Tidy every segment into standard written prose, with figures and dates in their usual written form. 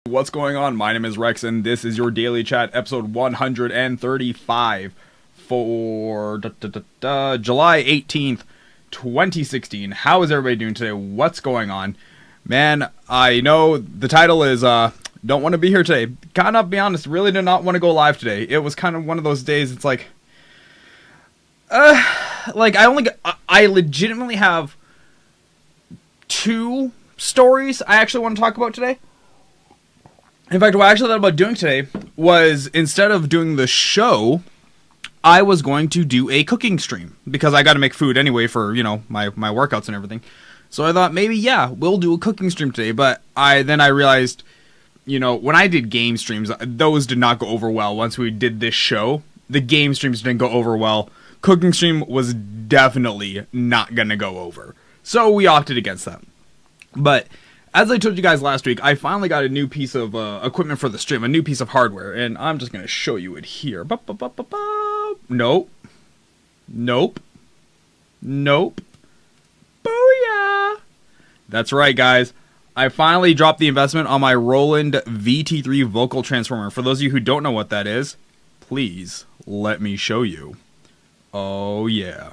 What's going on? My name is Rex, and this is your Daily Chat, episode 135 for July 18th, 2016. How is everybody doing today? What's going on? Man, I know the title is, don't want to be here today. Gotta be honest, really did not want to go live today. It was kind of one of those days, it's like, I legitimately have two stories I actually want to talk about today. In fact, what I actually thought about doing today was, instead of doing the show, I was going to do a cooking stream. Because I got to make food anyway for, my workouts and everything. So I thought, maybe, we'll do a cooking stream today. But then I realized, when I did game streams, those did not go over well. Once we did this show, the game streams didn't go over well. Cooking stream was definitely not going to go over. So we opted against that. But as I told you guys last week, I finally got a new piece of equipment for the stream, a new piece of hardware, and I'm just going to show you it here. Nope. Booyah! That's right, guys. I finally dropped the investment on my Roland VT3 vocal transformer. For those of you who don't know what that is, please let me show you. Oh, yeah.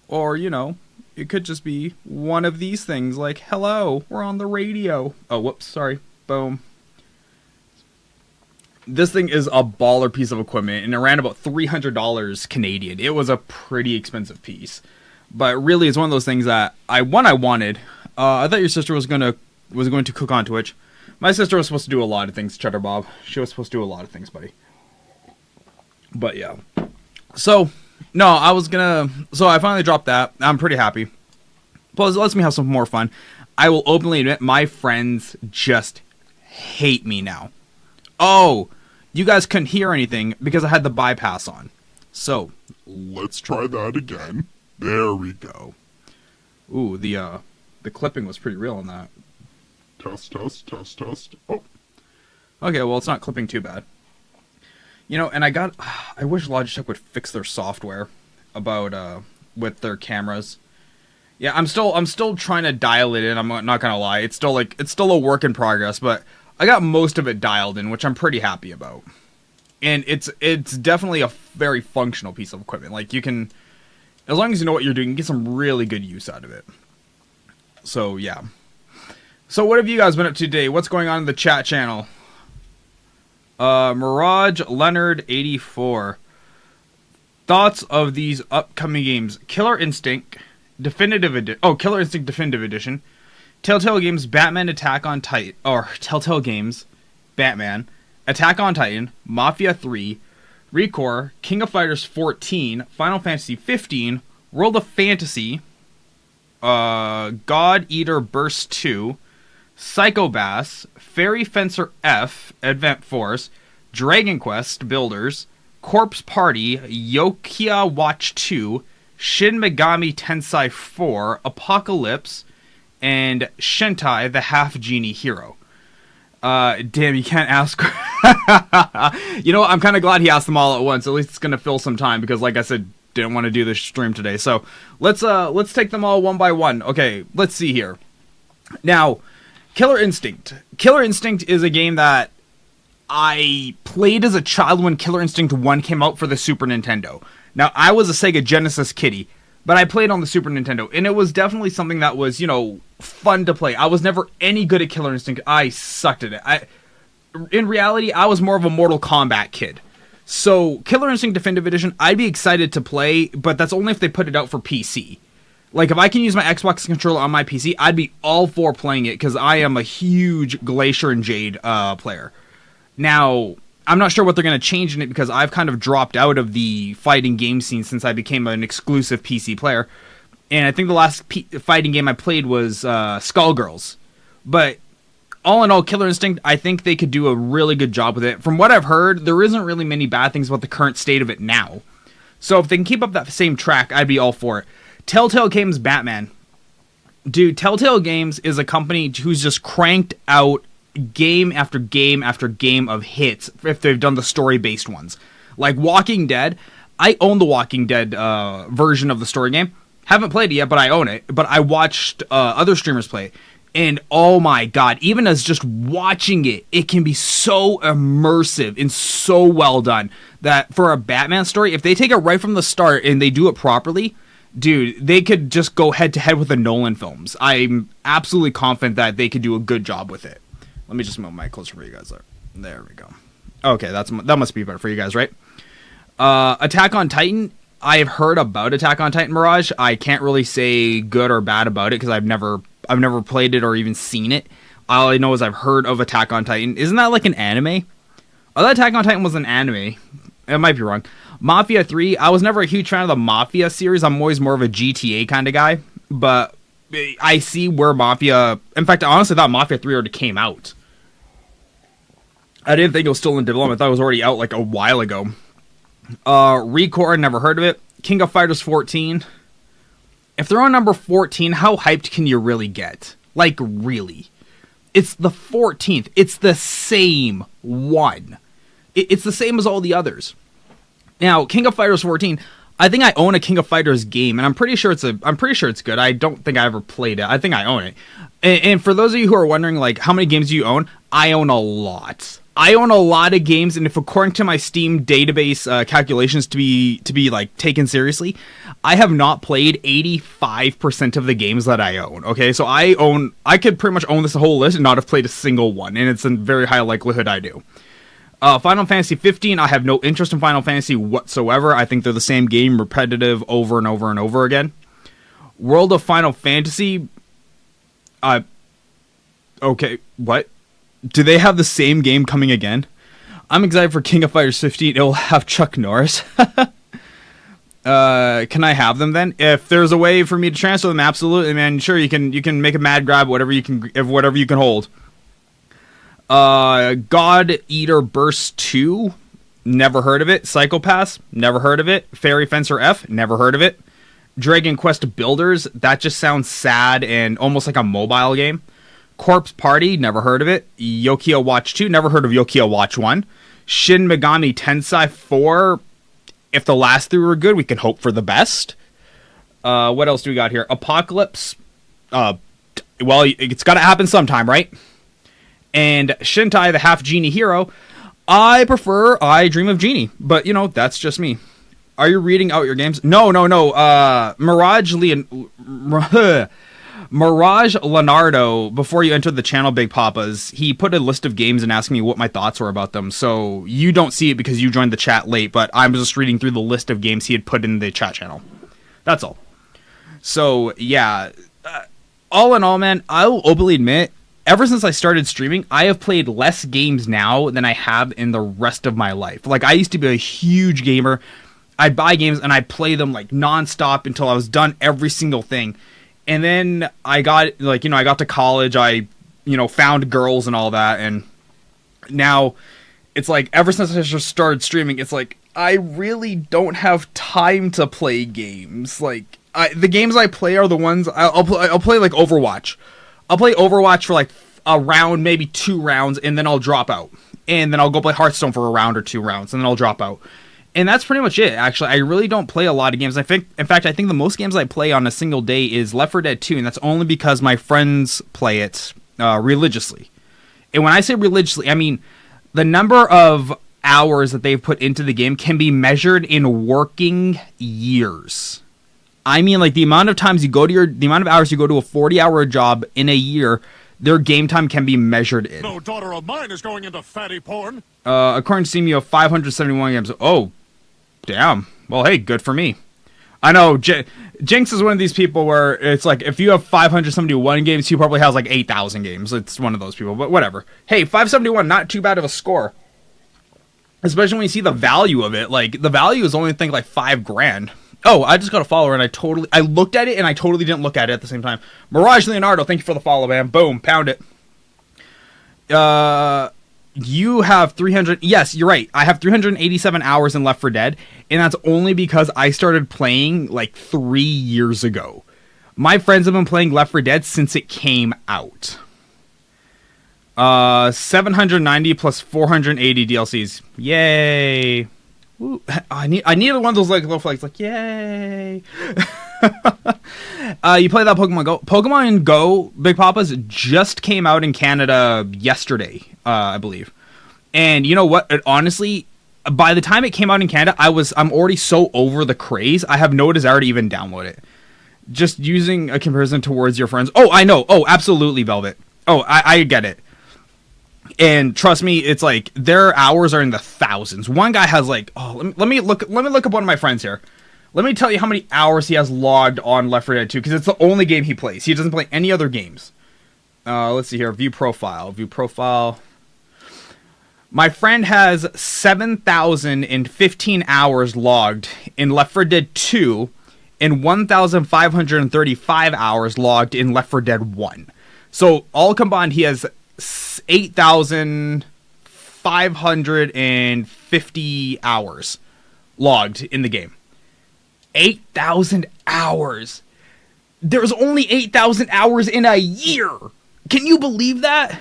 Or, it could just be one of these things, like, hello, we're on the radio. Oh, whoops, sorry. Boom. This thing is a baller piece of equipment, and it ran about $300 Canadian. It was a pretty expensive piece. But really, it's one of those things that I wanted. I thought your sister was going to cook on Twitch. My sister was supposed to do a lot of things, Cheddar Bob. She was supposed to do a lot of things, buddy. But yeah. So I finally dropped that. I'm pretty happy. Plus, it lets me have some more fun. I will openly admit, my friends just hate me now. Oh, you guys couldn't hear anything because I had the bypass on. So, let's try that again. There we go. Ooh, the clipping was pretty real on that. Test. Oh. Okay, well, it's not clipping too bad. And I wish Logitech would fix their software about with their cameras. Yeah, I'm still trying to dial it in. I'm not gonna lie. It's still a work in progress, but I got most of it dialed in, which I'm pretty happy about. And it's definitely a very functional piece of equipment. Like, you can, as long as you know what you're doing, you get some really good use out of it. So yeah. So what have you guys been up to today? What's going on in the chat channel? Mirage Leonard 84. Thoughts of these upcoming games: Killer Instinct Definitive Edition, Telltale Games Batman Attack on Titan, or Telltale Games Batman Attack on Titan, Mafia 3, Recore, King of Fighters 14, Final Fantasy 15, World of Fantasy, God Eater Burst 2, Psycho Bass, Fairy Fencer F, Advent Force, Dragon Quest Builders, Corpse Party, Yokia Watch 2, Shin Megami Tensei 4, Apocalypse, and Shentai the Half Genie Hero. Damn, you can't ask. You know what? I'm kind of glad he asked them all at once. At least it's going to fill some time because, like I said, didn't want to do this stream today. So let's take them all one by one. Okay, let's see here. Now, Killer Instinct. Killer Instinct is a game that I played as a child when Killer Instinct 1 came out for the Super Nintendo. Now, I was a Sega Genesis kiddie, but I played on the Super Nintendo, and it was definitely something that was, fun to play. I was never any good at Killer Instinct. I sucked at it. In reality, I was more of a Mortal Kombat kid. So, Killer Instinct Definitive Edition, I'd be excited to play, but that's only if they put it out for PC. Like, if I can use my Xbox controller on my PC, I'd be all for playing it, because I am a huge Glacier and Jade player. Now, I'm not sure what they're going to change in it, because I've kind of dropped out of the fighting game scene since I became an exclusive PC player. And I think the last fighting game I played was Skullgirls. But all in all, Killer Instinct, I think they could do a really good job with it. From what I've heard, there isn't really many bad things about the current state of it now. So if they can keep up that same track, I'd be all for it. Telltale Games Batman. Dude, Telltale Games is a company who's just cranked out game after game after game of hits if they've done the story-based ones. Like Walking Dead. I own the Walking Dead version of the story game. Haven't played it yet, but I own it. But I watched other streamers play it. And oh my god, even as just watching it, it can be so immersive and so well done that for a Batman story, if they take it right from the start and they do it properly, dude, they could just go head to head with the Nolan films. I'm absolutely confident that they could do a good job with it. Let me just move my mic closer for you guys. There we go. Okay, that must be better for you guys, right? Attack on Titan. I have heard about Attack on Titan Mirage. I can't really say good or bad about it because I've never played it or even seen it. All I know is I've heard of Attack on Titan. Isn't that like an anime? I thought Attack on Titan was an anime. I might be wrong. Mafia 3. I was never a huge fan of the Mafia series. I'm always more of a GTA kind of guy. But I see where Mafia... In fact, I honestly thought Mafia 3 already came out. I didn't think it was still in development. I thought it was already out like a while ago. Recore, never heard of it. King of Fighters 14. If they're on number 14, how hyped can you really get? Like, really? It's the 14th. It's the same one. It's the same as all the others. Now, King of Fighters 14, I think I own a King of Fighters game, and I'm pretty sure it's good. I don't think I ever played it. I think I own it. And for those of you who are wondering, like, how many games do you own? I own a lot. I own a lot of games, and if according to my Steam database calculations to be like taken seriously, I have not played 85% of the games that I own. Okay, so I could pretty much own this whole list and not have played a single one, and it's a very high likelihood I do. Final Fantasy 15, I have no interest in Final Fantasy whatsoever. I think they're the same game, repetitive over and over and over again. World of Final Fantasy, okay, what? Do they have the same game coming again? I'm excited for King of Fighters 15. It'll have Chuck Norris. Can I have them then? If there's a way for me to transfer them, absolutely, man. Sure, you can make a mad grab, whatever you can hold. God Eater Burst 2, never heard of it. Psychopaths, never heard of it. Fairy Fencer F, never heard of it. Dragon Quest Builders, that just sounds sad and almost like a mobile game. Corpse Party, never heard of it. Yokio Watch 2, never heard of Yokio Watch 1. Shin Megami Tensei 4, if the last three were good, we can hope for the best. What else do we got here? Apocalypse, well, it's gotta happen sometime, right? And Shintai, the Half Genie Hero, I prefer I Dream of Genie, but, you know, that's just me. Are you reading out your games? No. Mirage Leonardo, before you entered the channel, Big Papas, he put a list of games and asked me what my thoughts were about them. So you don't see it because you joined the chat late, but I'm just reading through the list of games he had put in the chat channel. That's all. So, yeah. All in all, man, I'll openly admit, ever since I started streaming, I have played less games now than I have in the rest of my life. Like, I used to be a huge gamer. I'd buy games and I'd play them, like, nonstop until I was done every single thing. And then I got, like, I got to college, I, found girls and all that, and now it's like, ever since I just started streaming, it's like, I really don't have time to play games. Like, the games I play are the ones, I'll play, like, Overwatch. I'll play Overwatch for, like, a round, maybe 2 rounds, and then I'll drop out. And then I'll go play Hearthstone for a round or 2 rounds, and then I'll drop out. And that's pretty much it, actually. I really don't play a lot of games. In fact, I think the most games I play on a single day is Left 4 Dead 2, and that's only because my friends play it religiously. And when I say religiously, I mean the number of hours that they've put into the game can be measured in working years. I mean, like, the amount of hours you go to a 40-hour job in a year, their game time can be measured in. No daughter of mine is going into fatty porn. According to Steam, you have 571 games. Oh, damn. Well, hey, good for me. I know, Jinx is one of these people where it's like, if you have 571 games, he probably has like 8,000 games. It's one of those people, but whatever. Hey, 571, not too bad of a score. Especially when you see the value of it. Like, the value is only, I think, like $5,000. Oh, I just got a follower, and I looked at it, and I totally didn't look at it at the same time. Mirage Leonardo, thank you for the follow, man. Boom, pound it. You have 300... Yes, you're right. I have 387 hours in Left 4 Dead, and that's only because I started playing, like, 3 years ago. My friends have been playing Left 4 Dead since it came out. 790 plus 480 DLCs. Yay! Ooh, I needed one of those, like, little flags, like, yay! You play that Pokemon Go? Pokemon Go, Big Papa's, just came out in Canada yesterday, I believe. And you know what? Honestly, by the time it came out in Canada, I'm already so over the craze. I have no desire to even download it. Just using a comparison towards your friends. Oh, I know. Oh, absolutely, Velvet. Oh, I get it. And trust me, it's like their hours are in the thousands. One guy has like, let me look up one of my friends here. Let me tell you how many hours he has logged on Left 4 Dead 2, because it's the only game he plays. He doesn't play any other games. Let's see here. View profile. My friend has 7,015 hours logged in Left 4 Dead 2 and 1,535 hours logged in Left 4 Dead 1. So all combined, he has 8,550 hours logged in the game. 8,000 hours. There's only 8,000 hours in a year. Can you believe that?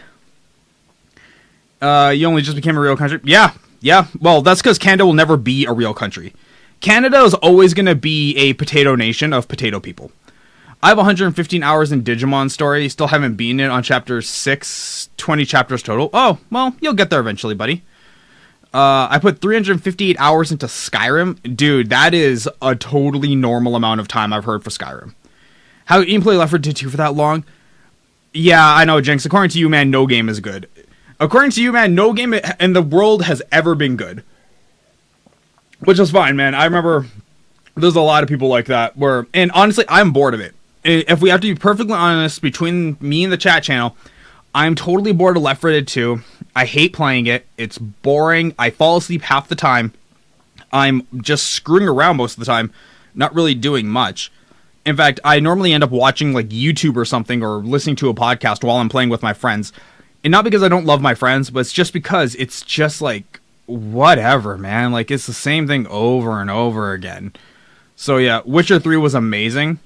You only just became a real country? Yeah. Well, that's because Canada will never be a real country. Canada is always going to be a potato nation of potato people. I have 115 hours in Digimon Story. Still haven't beaten it on Chapter 6. 20 chapters total. Oh, well, you'll get there eventually, buddy. I put 358 hours into Skyrim. Dude, that is a totally normal amount of time I've heard for Skyrim. How you can play Left 4 Dead 2 for that long? Yeah, I know, Jinx. According to you, man, no game is good. According to you, man, no game in the world has ever been good. Which is fine, man. I remember there's a lot of people like that and honestly, I'm bored of it. If we have to be perfectly honest, between me and the chat channel, I'm totally bored of Left 4 Dead 2. I hate playing it. It's boring. I fall asleep half the time. I'm just screwing around most of the time, not really doing much. In fact, I normally end up watching like YouTube or something or listening to a podcast while I'm playing with my friends. And not because I don't love my friends, but it's just because it's just like, whatever, man. Like, it's the same thing over and over again. So yeah, Witcher 3 was amazing.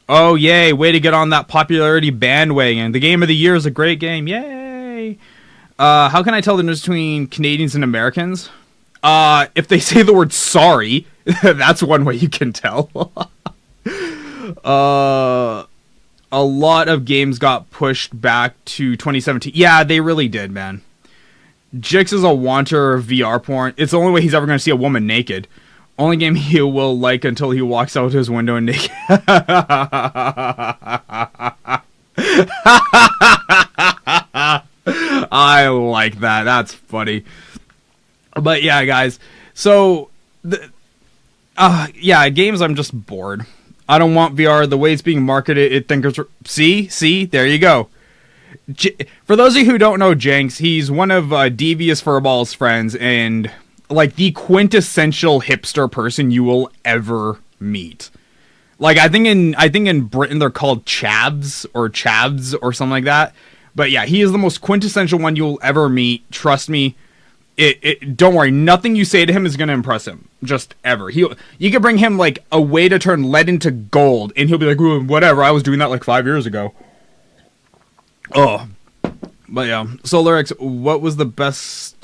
Oh, yay, way to get on that popularity bandwagon. The game of the year is a great game. Yay! How can I tell the difference between Canadians and Americans? If they say the word sorry, that's one way you can tell. A lot of games got pushed back to 2017. Yeah, they really did, man. Jix is a wanter of VR porn. It's the only way he's ever going to see a woman naked. Only game he will like until he walks out his window and naked. I like that. That's funny. But yeah, guys. So, yeah, games, I'm just bored. I don't want VR. The way it's being marketed, it thinkers. See, there you go. For those of you who don't know Jenks, he's one of Devious Furball's friends and like the quintessential hipster person you will ever meet. Like I think in Britain they're called chavs or something like that. But yeah, he is the most quintessential one you'll ever meet. Trust me. Don't worry, nothing you say to him is gonna impress him. Just ever. You could bring him like a way to turn lead into gold, and he'll be like, whatever, I was doing that like 5 years ago. Oh. But yeah. So Lyrics, what was the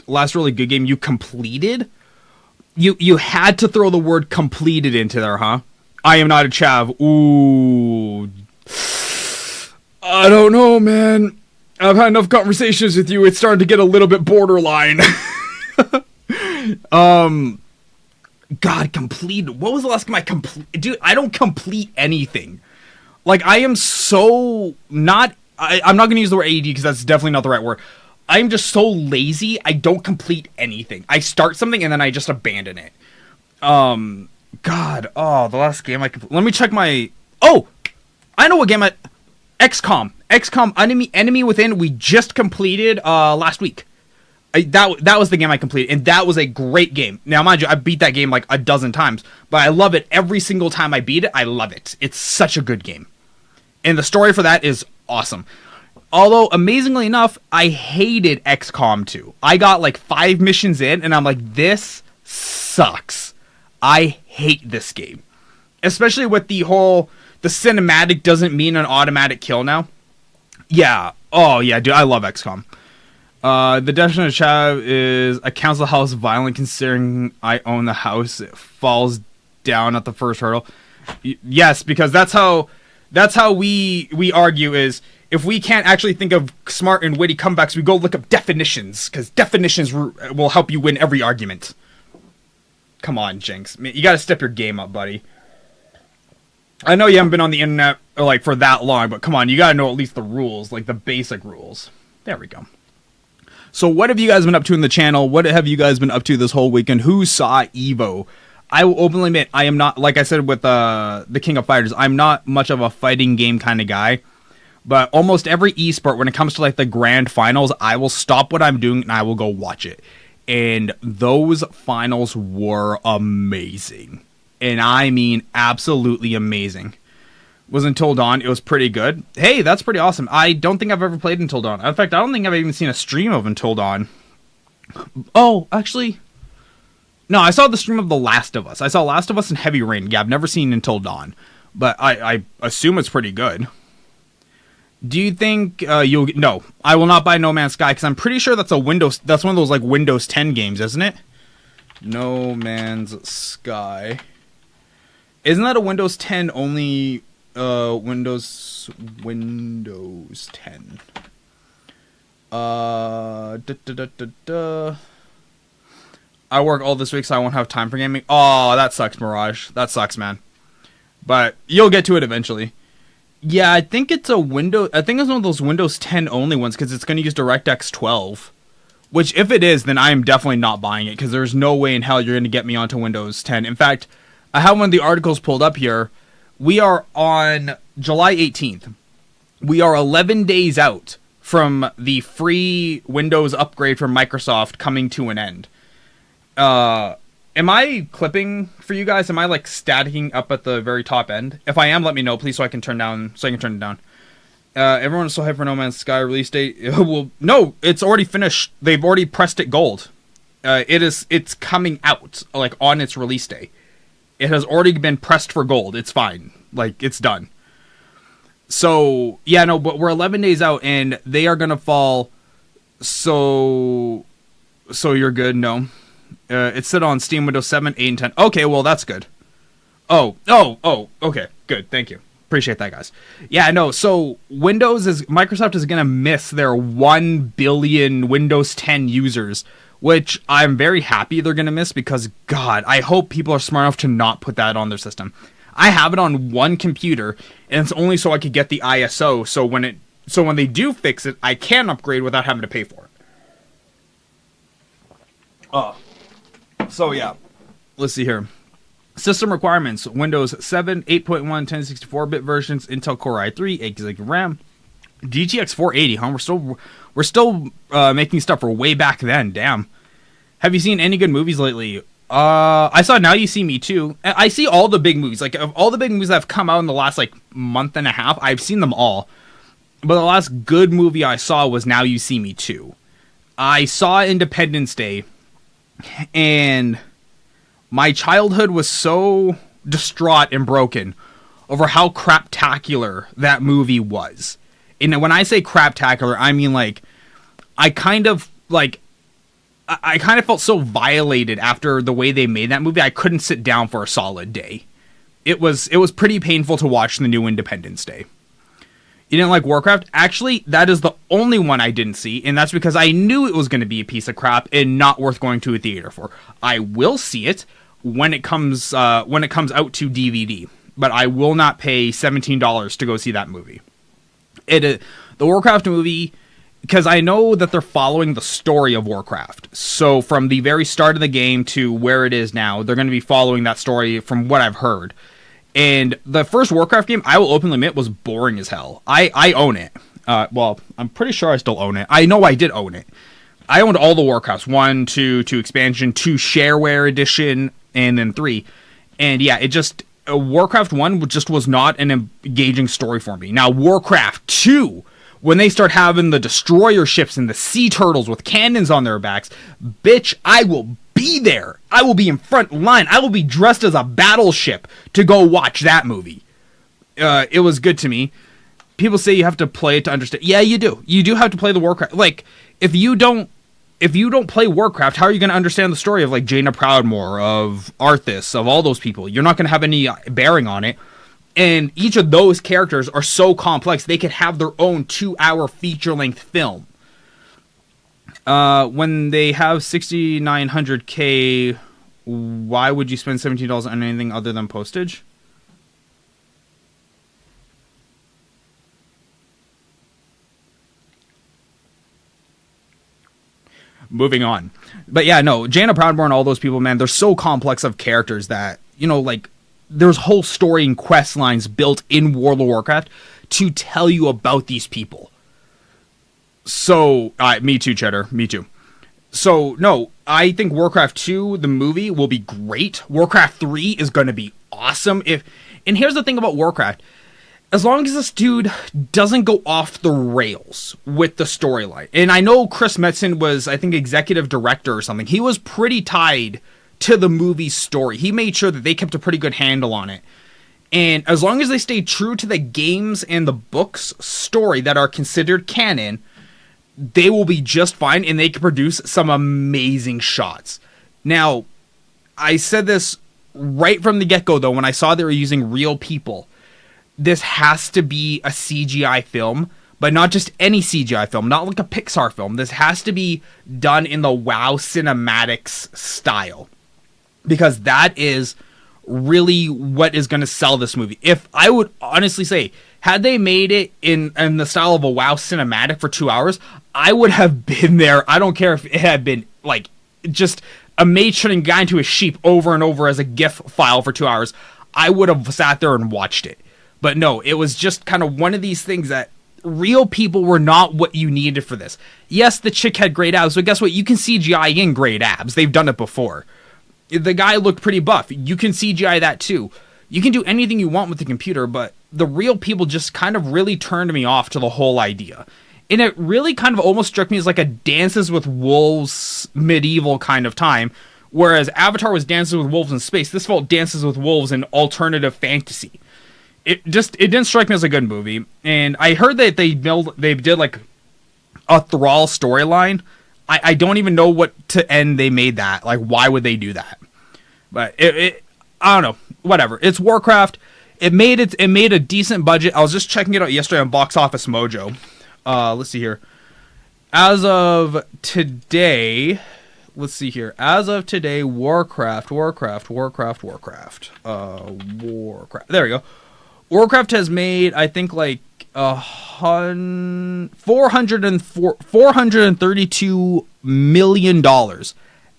last really good game you completed? You had to throw the word completed into there, huh? I am not a chav. Ooh. I don't know, man. I've had enough conversations with you. It's starting to get a little bit borderline. God, completed. What was the last game I completed? Dude, I don't complete anything. Like, I am so not... I'm not going to use the word AED because that's definitely not the right word. I'm just so lazy, I don't complete anything. I start something and then I just abandon it. God, the last game I completed... Let me check my... Oh! I know what game XCOM. XCOM Enemy Within, we just completed last week. That was the game I completed, and that was a great game. Now, mind you, I beat that game like a dozen times, but I love it every single time I beat it. I love it. It's such a good game. And the story for that is awesome. Although, amazingly enough, I hated XCOM 2. I got like 5 missions in, and I'm like, this sucks. I hate this game. Especially with the cinematic doesn't mean an automatic kill now. Yeah. Oh, yeah, dude, I love XCOM. The definition of chav is a council house violent considering I own the house. It falls down at the first hurdle. Yes, because that's how That's how we argue is if we can't actually think of smart and witty comebacks, we go look up definitions, because definitions will help you win every argument. Come on, Jinx. You gotta step your game up, buddy. I know you haven't been on the internet like for that long, but come on, you gotta know at least the rules, like the basic rules. There we go. So what have you guys been up to in the channel? What have you guys been up to this whole weekend? Who saw Evo? I will openly admit, I am not, like I said with the King of Fighters, I'm not much of a fighting game kind of guy. But almost every esport, when it comes to like the grand finals, I will stop what I'm doing and I will go watch it. And those finals were amazing. And I mean absolutely amazing. Was Until Dawn, it was pretty good. Hey, that's pretty awesome. I don't think I've ever played Until Dawn. In fact, I don't think I've even seen a stream of Until Dawn. Oh, actually, no, I saw the stream of The Last of Us. I saw Last of Us and Heavy Rain. Yeah, I've never seen Until Dawn. But I assume it's pretty good. Do you think you'll... No, I will not buy No Man's Sky, because I'm pretty sure that's one of those like Windows 10 games, isn't it? No Man's Sky. Isn't that a Windows 10 only... Windows 10. I work all this week, so I won't have time for gaming. Oh, that sucks, Mirage. That sucks, man. But you'll get to it eventually. Yeah, I think it's a Windows... I think it's one of those Windows 10 only ones, because it's going to use DirectX 12. Which, if it is, then I am definitely not buying it, because there's no way in hell you're going to get me onto Windows 10. In fact, I have one of the articles pulled up here. We are on July 18th. We are 11 days out from the free Windows upgrade from Microsoft coming to an end. Am I clipping for you guys? Am I like staticking up at the very top end? If I am, let me know, please, so I can turn it down. Everyone is so hyped for No Man's Sky release date. Well, no, it's already finished. They've already pressed it gold. It's coming out like on its release day. It has already been pressed for gold. It's fine. Like, it's done. So, yeah, no, but we're 11 days out, and they are gonna fall. So you're good? No. It's set on Steam, Windows 7, 8, and 10. Okay, well, that's good. Oh, okay, good, thank you. Appreciate that, guys. Yeah, no, so Microsoft is going to miss their 1 billion Windows 10 users, which I'm very happy they're going to miss because, God, I hope people are smart enough to not put that on their system. I have it on one computer, and it's only so I could get the ISO, so when they do fix it, I can upgrade without having to pay for it. So yeah, let's see here. System requirements: Windows 7, 8.1, 1064-bit versions, Intel Core i3, 8 GB of RAM, GTX 480. Huh? We're still making stuff for way back then. Damn. Have you seen any good movies lately? I saw Now You See Me Too. I see all the big movies. Like, of all the big movies that have come out in the last like month and a half, I've seen them all. But the last good movie I saw was Now You See Me Too. I saw Independence Day, and my childhood was so distraught and broken over how craptacular that movie was. And when I say craptacular, I mean like I kind of felt so violated after the way they made that movie. I couldn't sit down for a solid day. It was pretty painful to watch the new Independence Day. You didn't like Warcraft? Actually, that is the only one I didn't see, and that's because I knew it was going to be a piece of crap and not worth going to a theater for. I will see it when it comes out to DVD, but I will not pay $17 to go see that movie. The Warcraft movie, because I know that they're following the story of Warcraft. So from the very start of the game to where it is now, they're going to be following that story from what I've heard. And the first Warcraft game, I will openly admit, was boring as hell. I own it. Well, I'm pretty sure I still own it. I know I did own it. I owned all the Warcrafts. 1, 2 expansion, 2 shareware edition, and then 3. And yeah, Warcraft 1 just was not an engaging story for me. Now, Warcraft 2, when they start having the destroyer ships and the sea turtles with cannons on their backs, bitch, I will be there. I will be in front line. I will be dressed as a battleship to go watch that movie. It was good to me. People say you have to play it to understand. Yeah, you do. You do have to play the Warcraft. Like, if you don't play Warcraft, how are you going to understand the story of like Jaina Proudmoore, of Arthas, of all those people? You're not going to have any bearing on it. And each of those characters are so complex, they could have their own 2-hour feature-length film. When they have 6,900K, why would you spend $17 on anything other than postage? Moving on. But yeah, no, Jaina Proudmoore and all those people, man, they're so complex of characters that, you know, like, there's whole story and quest lines built in World of Warcraft to tell you about these people. So, me too, Cheddar. Me too. So, no, I think Warcraft 2, the movie, will be great. Warcraft 3 is going to be awesome. And here's the thing about Warcraft. As long as this dude doesn't go off the rails with the storyline. And I know Chris Metzen was, I think, executive director or something. He was pretty tied to the movie's story. He made sure that they kept a pretty good handle on it. And as long as they stay true to the games and the books story that are considered canon, they will be just fine and they can produce some amazing shots. Now, I said this right from the get-go, though, when I saw they were using real people. This has to be a CGI film, but not just any CGI film, not like a Pixar film. This has to be done in the WoW cinematics style. Because that is really what is going to sell this movie. If I would honestly say, had they made it in the style of a WoW cinematic for 2 hours, I would have been there. I don't care if it had been like just a maid turning a guy into a sheep over and over as a GIF file for 2 hours. I would have sat there and watched it. But no, it was just kind of one of these things that real people were not what you needed for this. Yes, the chick had great abs, but guess what? You can CGI in great abs. They've done it before. The guy looked pretty buff. You can CGI that too. You can do anything you want with the computer, but the real people just kind of really turned me off to the whole idea. And it really kind of almost struck me as like a Dances with Wolves medieval kind of time, whereas Avatar was Dances with Wolves in space. This felt Dances with Wolves in alternative fantasy. It didn't strike me as a good movie. And I heard that they did like a Thrall storyline. I don't even know what to end they made that. Like, why would they do that? But I don't know. Whatever. It's Warcraft. It made a decent budget. I was just checking it out yesterday on Box Office Mojo. Let's see here. As of today, Warcraft. There we go. Warcraft has made, I think, like $432 million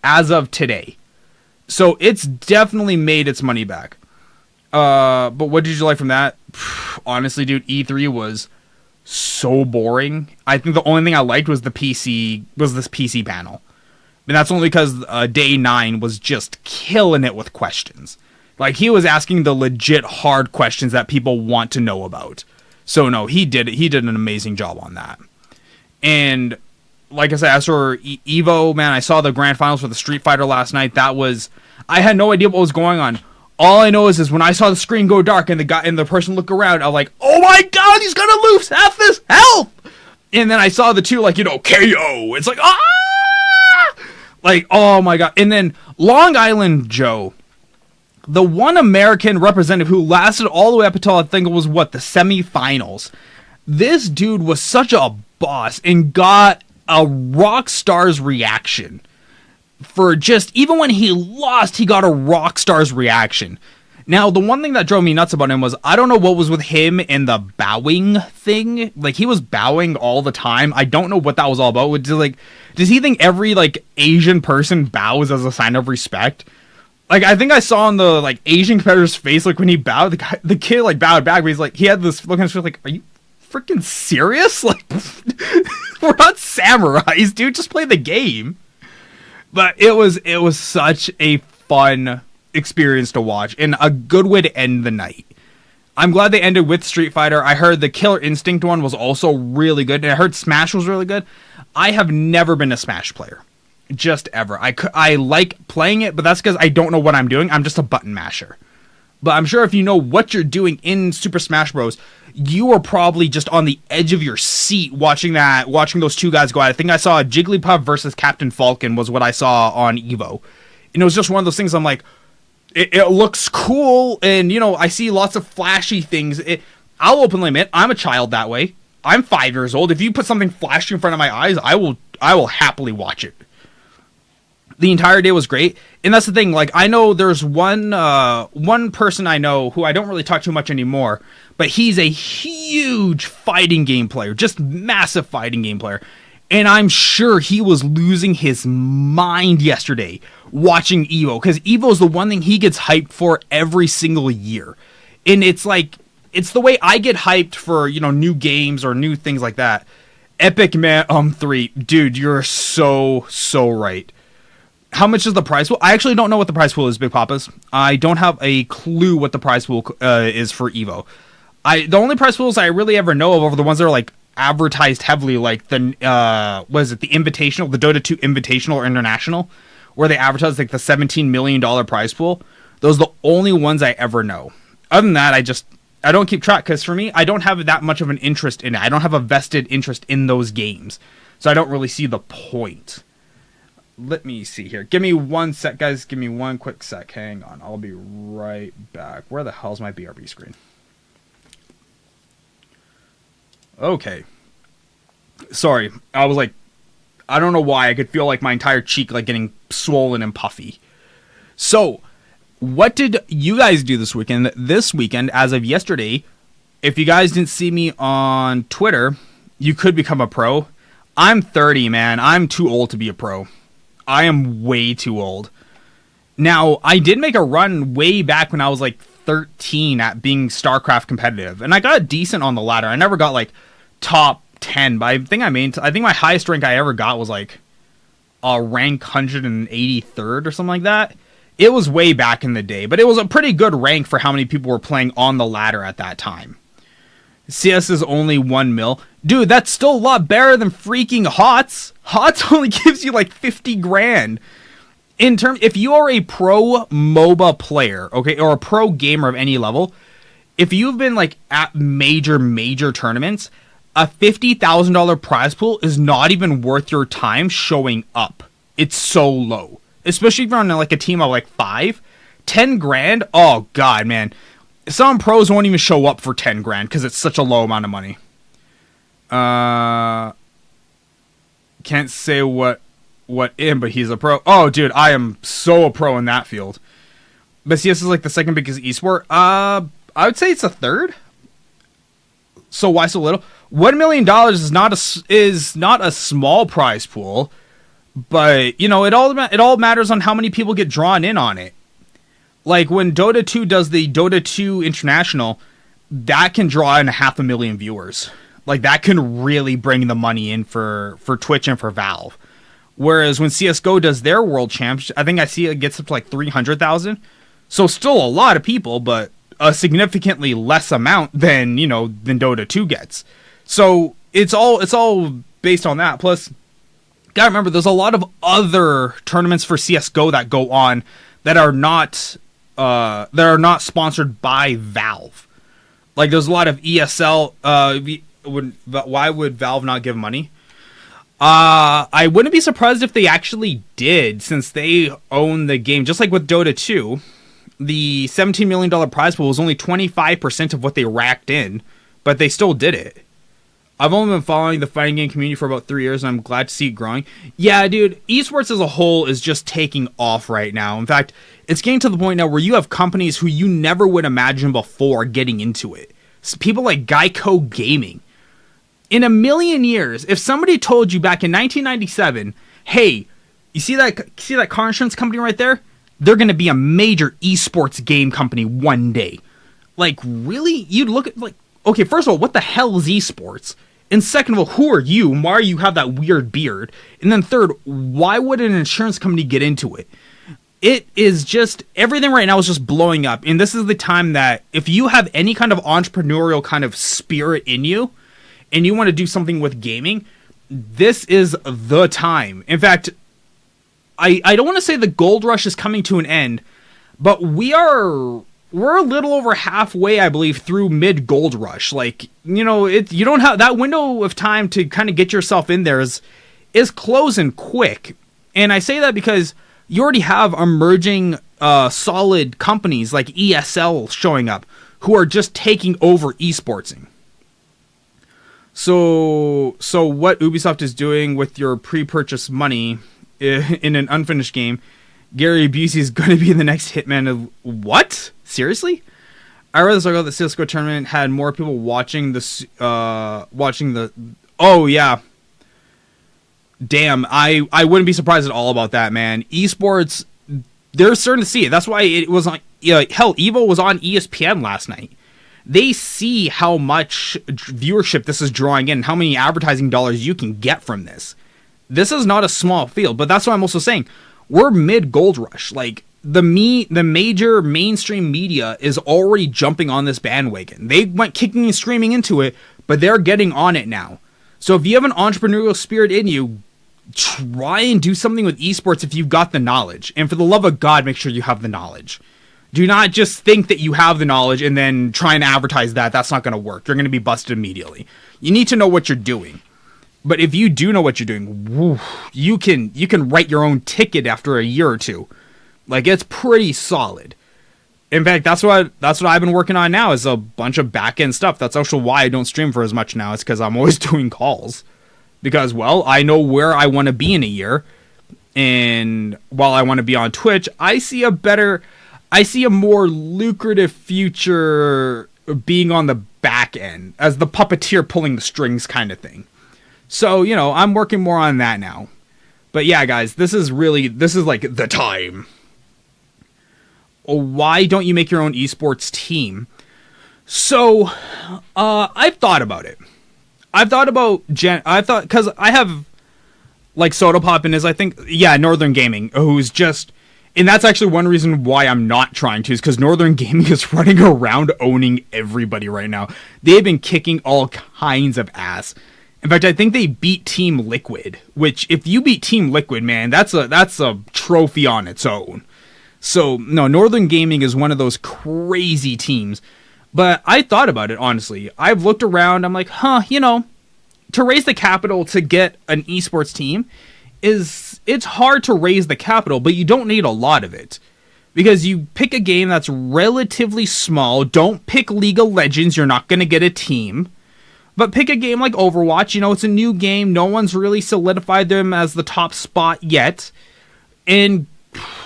as of today. So it's definitely made its money back. But what did you like from that? Honestly, dude, E3 was so boring. I think the only thing I liked was this PC panel. And that's only because Day 9 was just killing it with questions. Like, he was asking the legit hard questions that people want to know about. So, no, he did an amazing job on that. And, like I said, as for Evo, man, I saw the grand finals for the Street Fighter last night. I had no idea what was going on. All I know is when I saw the screen go dark and the person look around, I was like, oh my god, he's gonna lose half his health! And then I saw the two, like, KO. It's like, ah! Like, oh my god. And then Long Island Joe, the one American representative who lasted all the way up until I think it was, the semifinals. This dude was such a boss and got a rock star's reaction. For just, even when he lost, he got a rock star's reaction. Now, the one thing that drove me nuts about him was, I don't know what was with him and the bowing thing. Like, he was bowing all the time. I don't know what that was all about. Does he think every, Asian person bows as a sign of respect? Like, I think I saw on the, Asian competitor's face, when he bowed, the kid, bowed back, but he had this look on his face, are you freaking serious? We're not samurais, dude, just play the game. But it was such a fun experience to watch, and a good way to end the night. I'm glad they ended with Street Fighter. I heard the Killer Instinct one was also really good, and I heard Smash was really good. I have never been a Smash player. Just ever. I like playing it, but that's because I don't know what I'm doing. I'm just a button masher. But I'm sure if you know what you're doing in Super Smash Bros., you are probably just on the edge of your seat watching those two guys go at it. I think I saw Jigglypuff versus Captain Falcon was what I saw on Evo. And it was just one of those things I'm like, it looks cool, and I see lots of flashy things. I'll openly admit I'm a child that way. I'm 5 years old. If you put something flashy in front of my eyes, I will happily watch it. The entire day was great, and that's the thing. Like, I know there's one person I know who I don't really talk too much anymore, but he's a huge fighting game player, just massive fighting game player, and I'm sure he was losing his mind yesterday watching Evo, because Evo is the one thing he gets hyped for every single year, and it's like it's the way I get hyped for new games or new things like that. Epic Man 3, dude, you're so right. How much is the prize pool? I actually don't know what the prize pool is, Big Papas. I don't have a clue what the prize pool is for Evo. The only prize pools I really ever know of are the ones that are like advertised heavily, like the the Invitational, the Dota 2 Invitational or International, where they advertise like the $17 million prize pool. Those are the only ones I ever know. Other than that, I don't keep track, because for me, I don't have that much of an interest in it. I don't have a vested interest in those games, so I don't really see the point. Let me see here. Give me 1 sec, guys. Give me 1 quick sec. Hang on. I'll be right back. Where the hell's my BRB screen? Okay. Sorry. I was like, I don't know why. I could feel like my entire cheek like getting swollen and puffy. So, what did you guys do this weekend? This weekend, as of yesterday, if you guys didn't see me on Twitter, you could become a pro. I'm 30, man. I'm too old to be a pro. I am way too old. Now, I did make a run way back when I was like 13 at being StarCraft competitive, and I got decent on the ladder. I never got like top 10, but I think my highest rank I ever got was like a rank 183rd or something like that. It was way back in the day, but it was a pretty good rank for how many people were playing on the ladder at that time. CS is only 1 mil. Dude, that's still a lot better than freaking HOTS. HOTS only gives you like 50 grand. If you are a pro MOBA player, okay, or a pro gamer of any level, if you've been like at major tournaments, a $50,000 prize pool is not even worth your time showing up. It's so low. Especially if you're on like a team of like 5. 10 grand? Oh god, man. Some pros won't even show up for 10 grand because it's such a low amount of money. Can't say what in, but he's a pro. Oh, dude, I am so a pro in that field. But CS is like the second biggest esport. I would say it's a third. So why so little? $1 million is not a small prize pool, but it all matters on how many people get drawn in on it. Like, when Dota 2 does the Dota 2 International, that can draw in 500,000 viewers. Like, that can really bring the money in for Twitch and for Valve. Whereas when CSGO does their World Champs, I think I see it gets up to like 300,000. So still a lot of people, but a significantly less amount than Dota 2 gets. So it's all based on that. Plus, gotta remember, there's a lot of other tournaments for CSGO that go on that are not sponsored by Valve. Like, there's a lot of ESL. Why would Valve not give money? I wouldn't be surprised if they actually did, since they own the game. Just like with Dota 2, the $17 million prize pool was only 25% of what they racked in, but they still did it. I've only been following the fighting game community for about 3 years, and I'm glad to see it growing. Yeah, dude, esports as a whole is just taking off right now. In fact, it's getting to the point now where you have companies who you never would imagine before getting into it. People like Geico Gaming. In a million years, if somebody told you back in 1997, hey, you see that car insurance company right there? They're going to be a major esports game company one day. Like, really? You'd look at, like, okay, first of all, what the hell is esports? And second of all, who are you? Why do you have that weird beard? And then third, why would an insurance company get into it? It is just, everything right now is just blowing up. And this is the time that if you have any kind of entrepreneurial kind of spirit in you, and you want to do something with gaming, this is the time. In fact, I don't want to say the gold rush is coming to an end, but we're a little over halfway, I believe, through mid gold rush. Like, you don't have that window of time to kind of get yourself in there is closing quick. And I say that because you already have emerging solid companies like ESL showing up who are just taking over esportsing. So what Ubisoft is doing with your pre-purchase money in an unfinished game, Gary Busey is going to be the next Hitman of... What? Seriously? I read this article that Cisco tournament had more people watching the... Oh, yeah. Damn, I wouldn't be surprised at all about that, man. Esports, they're starting to see it. That's why it was on... hell, Evo was on ESPN last night. They see how much viewership this is drawing in, how many advertising dollars you can get from this. This is not a small field, but that's what I'm also saying. We're mid Gold Rush. Like, the major mainstream media is already jumping on this bandwagon. They went kicking and screaming into it, but they're getting on it now. So if you have an entrepreneurial spirit in you, try and do something with esports if you've got the knowledge. And for the love of God, make sure you have the knowledge. Do not just think that you have the knowledge and then try and advertise that. That's not going to work. You're going to be busted immediately. You need to know what you're doing. But if you do know what you're doing, woo, you can write your own ticket after a year or two. Like, it's pretty solid. In fact, that's what I've been working on now, is a bunch of back-end stuff. That's also why I don't stream for as much now. It's because I'm always doing calls. Because, well, I know where I want to be in a year. And while I want to be on Twitch, I see a more lucrative future being on the back end, as the puppeteer pulling the strings kind of thing. So, I'm working more on that now. But yeah, guys, this is like the time. Why don't you make your own esports team? So, I've thought about it. Because I have, like, Soda Poppin is, I think, Northern Gaming, who's just... And that's actually one reason why I'm not trying to, is because Northern Gaming is running around owning everybody right now. They've been kicking all kinds of ass. In fact, I think they beat Team Liquid, which, if you beat Team Liquid, man, that's a trophy on its own. So, no, Northern Gaming is one of those crazy teams. But I thought about it, honestly. I've looked around, I'm like, to raise the capital to get an esports team, it's hard to raise the capital, but you don't need a lot of it. Because you pick a game that's relatively small, don't pick League of Legends, you're not going to get a team. But pick a game like Overwatch, it's a new game, no one's really solidified them as the top spot yet. And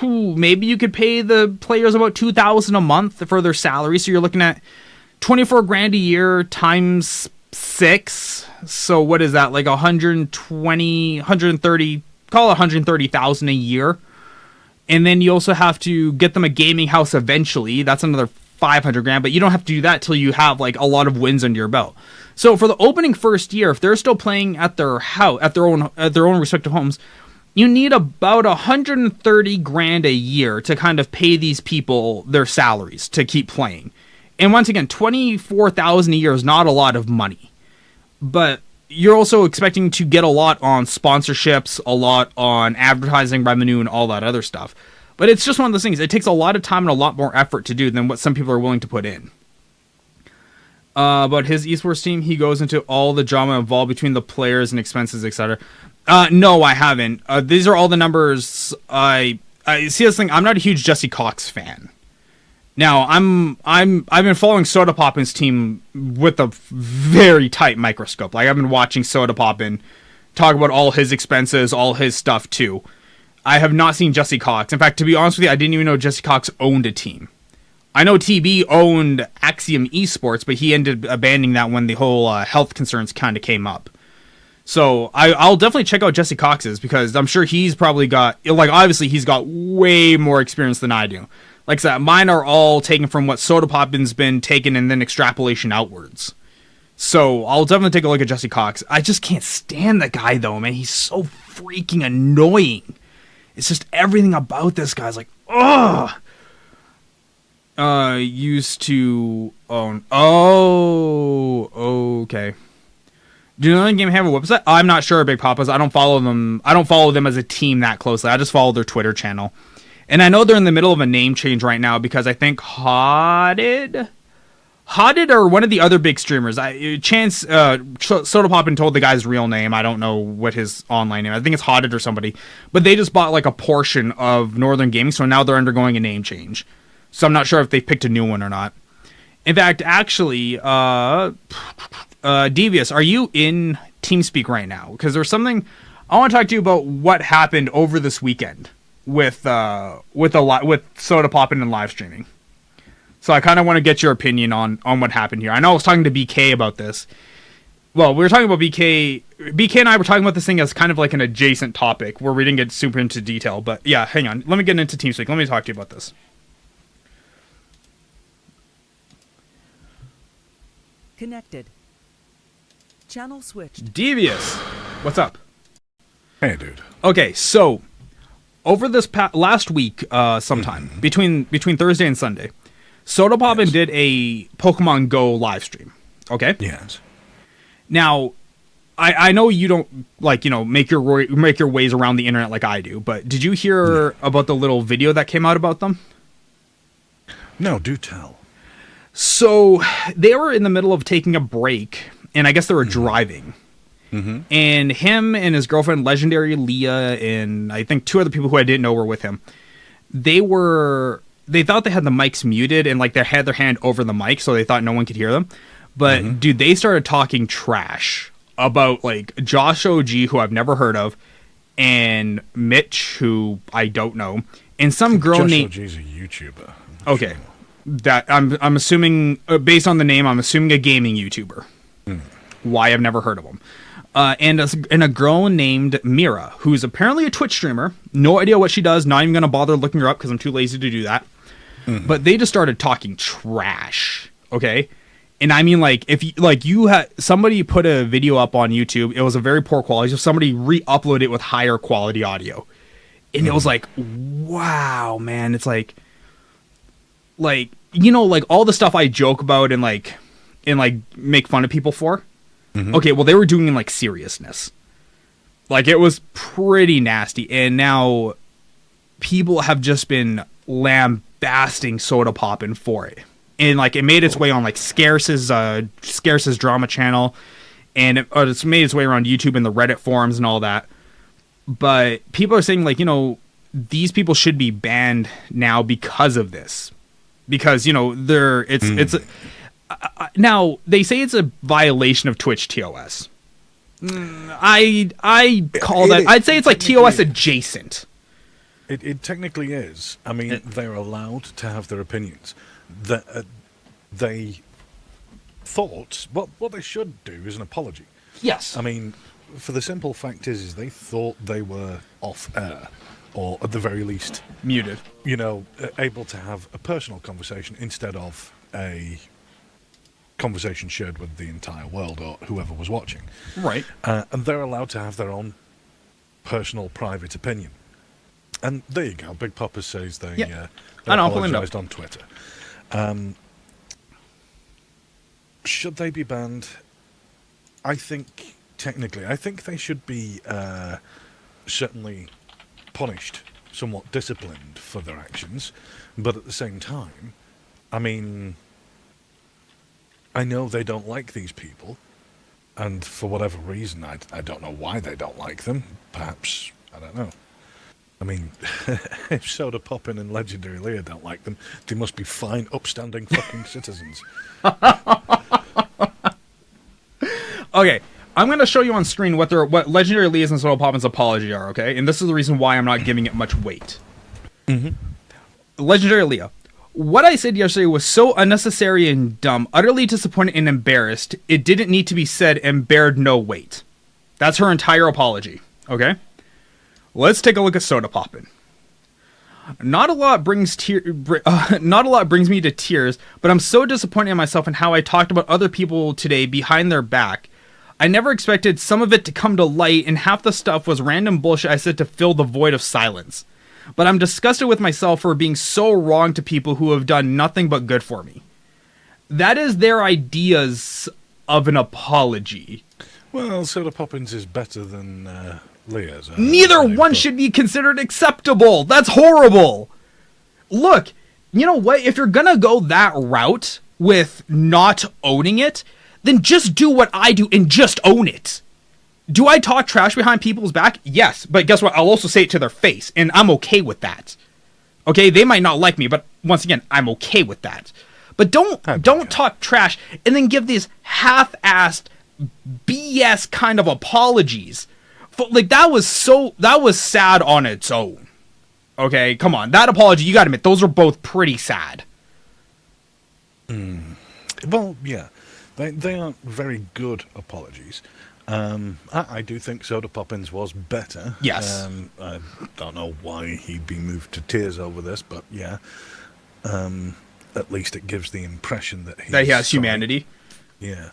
maybe you could pay the players about $2,000 a month for their salary, so you're looking at $24,000 a year times 6. So what is that, like 130, call it 130,000 a year. And then you also have to get them a gaming house eventually. That's another $500,000, but you don't have to do that till you have like a lot of wins under your belt. So for the opening first year, if they're still playing at their house, at their own respective homes, you need about $130,000 a year to kind of pay these people their salaries to keep playing. And once again, $24,000 a year is not a lot of money, but you're also expecting to get a lot on sponsorships, a lot on advertising revenue, and all that other stuff. But it's just one of those things. It takes a lot of time and a lot more effort to do than what some people are willing to put in. About his esports team, he goes into all the drama involved between the players and expenses, etc. No, I haven't. These are all the numbers. I see this thing. I'm not a huge Jesse Cox fan. Now, I've been following Soda Poppin's team with a very tight microscope. Like, I've been watching Soda Poppin talk about all his expenses, all his stuff too. I have not seen Jesse Cox. In fact, to be honest with you, I didn't even know Jesse Cox owned a team. I know TB owned Axiom Esports, but he ended up abandoning that when the whole health concerns kind of came up. So I'll definitely check out Jesse Cox's, because I'm sure he's probably got, like, obviously he's got way more experience than I do. Like I said, mine are all taken from what Soda Poppin's been taken and then extrapolation outwards. So I'll definitely take a look at Jesse Cox. I just can't stand the guy, though, man. He's so freaking annoying. It's just everything about this guy's like, ugh. Used to own. Oh, okay. Do Northern Game have a website? I'm not sure, Big Papas. I don't follow them. I don't follow them as a team that closely. I just follow their Twitter channel. And I know they're in the middle of a name change right now, because I think Haunted Hodded or one of the other big streamers. Chance Soda Poppin told the guy's real name. I don't know what his online name. I think it's Hodded or somebody. But they just bought like a portion of Northern Gaming, so now they're undergoing a name change. So I'm not sure if they picked a new one or not. In fact, actually, Devious, are you in TeamSpeak right now? Because there's something I want to talk to you about. What happened over this weekend with Soda Poppin and live streaming. So I kind of want to get your opinion on what happened here. I know I was talking to BK about this. Well, we were talking about BK. BK and I were talking about this thing as kind of like an adjacent topic where we didn't get super into detail. But yeah, hang on. Let me get into TeamSpeak. Let me talk to you about this. Connected. Channel switched. Devious. What's up? Hey, dude. Okay, so over this last week, sometime between Thursday and Sunday, Soda Poppin did a Pokemon Go live stream. Okay. Yes. Now, I know you don't make your ways around the internet like I do, but did you hear about the little video that came out about them? No, do tell. So they were in the middle of taking a break, and I guess they were driving. Mm-hmm. And him and his girlfriend, Legendary Leah, and I think two other people who I didn't know were with him. They thought they had the mics muted, and like they had their hand over the mic, so they thought no one could hear them. But dude, they started talking trash about like Josh OG, who I've never heard of, and Mitch, who I don't know, and some girl named. Josh OG's a YouTuber. Okay, that I'm assuming based on the name, I'm assuming a gaming YouTuber. Why I've never heard of him. And a girl named Mira, who's apparently a Twitch streamer. No idea what she does. Not even going to bother looking her up because I'm too lazy to do that. But they just started talking trash. Okay. And I mean, like, if you had somebody put a video up on YouTube, it was a very poor quality. So somebody re-uploaded it with higher quality audio. And it was like, wow, man. It's like, like all the stuff I joke about and make fun of people for. Okay, well, they were doing in like seriousness. Like, it was pretty nasty. And now people have just been lambasting Soda Poppin for it. And like it made its way on like Scarce's drama channel, and it's made its way around YouTube and the Reddit forums and all that. But people are saying like, these people should be banned now because of this, because now they say it's a violation of Twitch TOS. I call that. I'd say it's like TOS adjacent. It technically is. I mean, they're allowed to have their opinions. They thought what they should do is an apology. Yes. I mean, for the simple fact is they thought they were off air, or at the very least muted. Able to have a personal conversation instead of a conversation shared with the entire world or whoever was watching. Right. And they're allowed to have their own personal, private opinion. And there you go. Big Papa says they apologized on Twitter. Should they be banned? I think, technically, they should be certainly punished, somewhat disciplined for their actions. But at the same time, I mean, I know they don't like these people. And for whatever reason, I don't know why they don't like them. Perhaps, I don't know. I mean, if Soda Poppin and Legendary Leah don't like them, they must be fine, upstanding fucking citizens. Okay, I'm going to show you on screen what Legendary Leah's and Soda Poppin's apology are, okay? And this is the reason why I'm not giving it much weight. Legendary Leah. What I said yesterday was so unnecessary and dumb, utterly disappointed and embarrassed, it didn't need to be said and bared no weight. That's her entire apology, okay? Let's take a look at Soda Poppin. Not a lot brings me to tears, but I'm so disappointed in myself and how I talked about other people today behind their back. I never expected some of it to come to light, and half the stuff was random bullshit I said to fill the void of silence. But I'm disgusted with myself for being so wrong to people who have done nothing but good for me. That is their ideas of an apology. Well, Soda Poppins is better than Leah's. Neither one should be considered acceptable. That's horrible. Look, you know what? If you're gonna go that route, with not owning it, then just do what I do and just own it. Do I talk trash behind people's back? Yes, but guess what? I'll also say it to their face, and I'm okay with that. Okay, they might not like me, but once again, I'm okay with that. But don't talk trash and then give these half-assed BS kind of apologies. Like, that was sad on its own. Okay, come on. That apology, you gotta admit, those are both pretty sad. Well, yeah. They aren't very good apologies. I do think Soda Poppins was better. Yes. I don't know why he'd be moved to tears over this, but yeah. At least it gives the impression that he has humanity. Yeah.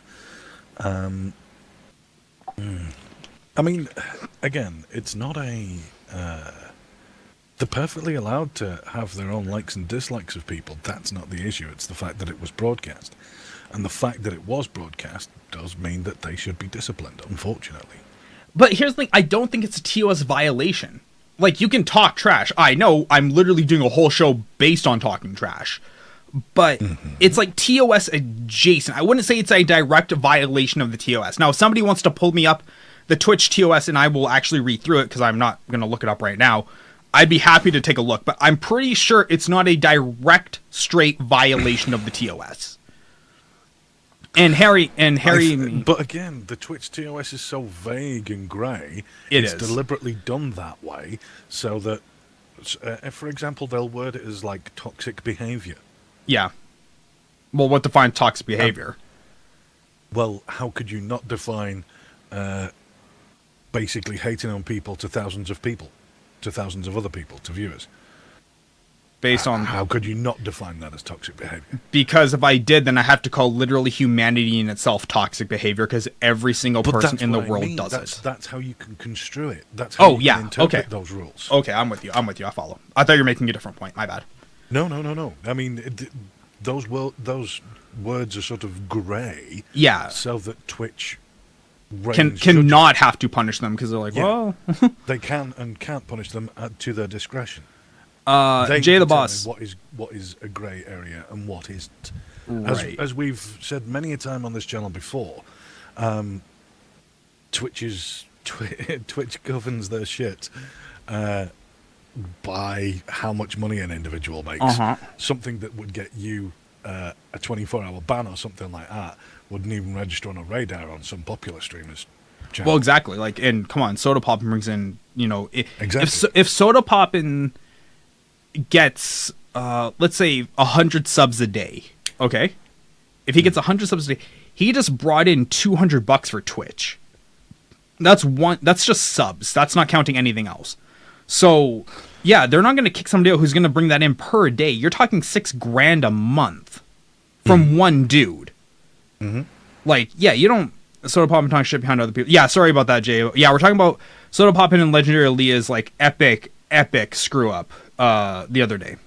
I mean, again, it's not a... they're perfectly allowed to have their own likes and dislikes of people. That's not the issue. It's the fact that it was broadcast. And the fact that it was broadcast does mean that they should be disciplined, unfortunately. But here's the thing. I don't think it's a TOS violation. Like, you can talk trash. I know I'm literally doing a whole show based on talking trash. But it's like TOS adjacent. I wouldn't say it's a direct violation of the TOS. Now, if somebody wants to pull me up the Twitch TOS and I will actually read through it, because I'm not going to look it up right now, I'd be happy to take a look. But I'm pretty sure it's not a direct, straight violation of the TOS. And Harry, but again, the Twitch TOS is so vague and grey. It's deliberately done that way so that, for example, they'll word it as like toxic behaviour. Yeah. Well, what defines toxic behaviour? Well, how could you not define basically hating on people to thousands of people, to thousands of other people, to viewers? Based on... How could you not define that as toxic behavior? Because if I did, then I have to call literally humanity in itself toxic behavior, because every single person in the world does it. That's how you can construe it. That's how you can interpret those rules. Okay, I'm with you. I follow. I thought you were making a different point. My bad. No. I mean, those words are sort of grey. Yeah. So that Twitch... cannot have to punish them, because they're like, well... They can and can't punish them to their discretion. Jay the Boss. What is a grey area and what isn't. Right. As we've said many a time on this channel before, Twitch governs their shit by how much money an individual makes. Something that would get you a 24-hour ban or something like that wouldn't even register on a radar on some popular streamers' channel. Well, exactly. Like, and come on, Soda Poppin brings in, exactly. If Soda Poppin gets, let's say, 100 subs a day, okay? If he gets 100 subs a day, he just brought in $200 for Twitch. That's just subs. That's not counting anything else. So, yeah, they're not going to kick somebody out who's going to bring that in per day. You're talking $6,000 a month from one dude. Like, yeah, you don't Soda Poppin talking shit behind other people. Yeah, sorry about that, Jay. Yeah, we're talking about Soda Poppin and Legendary Aaliyah's like epic screw up the other day,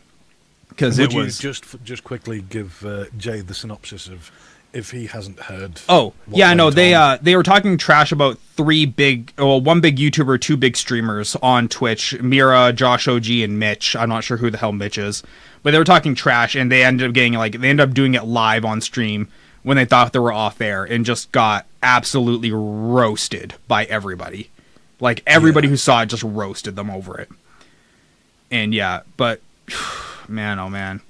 because it was you just quickly give Jay the synopsis of, if he hasn't heard. Oh yeah, no, they were talking trash about one big YouTuber, two big streamers on Twitch, Mira, Josh OG, and Mitch. I'm not sure who the hell Mitch is, but they were talking trash, and they ended up doing it live on stream when they thought they were off air, and just got absolutely roasted by everybody. Like, everybody who saw it just roasted them over it. And yeah, but man, oh man.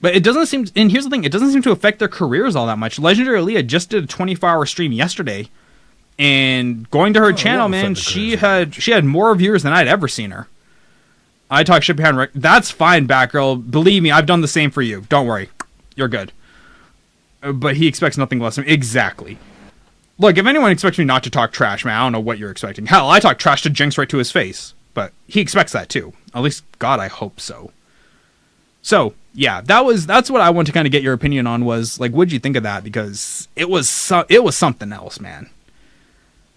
But it doesn't seem, and here's the thing, it doesn't seem to affect their careers all that much. Legendary Aaliyah just did a 24-hour stream yesterday, and going to her channel, man, she had more viewers than I'd ever seen her. I talk shit behind that's fine, Batgirl. Believe me, I've done the same for you. Don't worry. You're good. But he expects nothing less from me. Exactly. Look, if anyone expects me not to talk trash, man, I don't know what you're expecting. Hell, I talk trash to Jinx right to his face. But he expects that too. At least, God, I hope so. So, yeah, that's what I want to kind of get your opinion on, was, like, what'd you think of that? Because it was something else, man.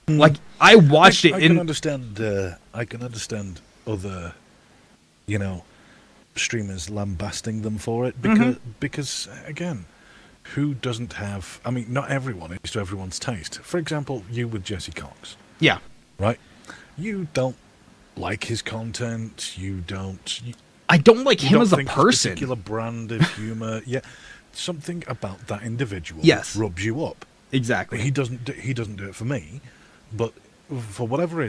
Like, I watched it. I can understand other, streamers lambasting them for it, because again, who doesn't have? I mean, not everyone is to everyone's taste. For example, you with Jesse Cox. Yeah. Right. You don't like his content. You don't. I don't like You him don't as a think his person. particular brand of humor, yeah, something about that individual Yes. rubs you up. Exactly. He doesn't do it for me, but for whatever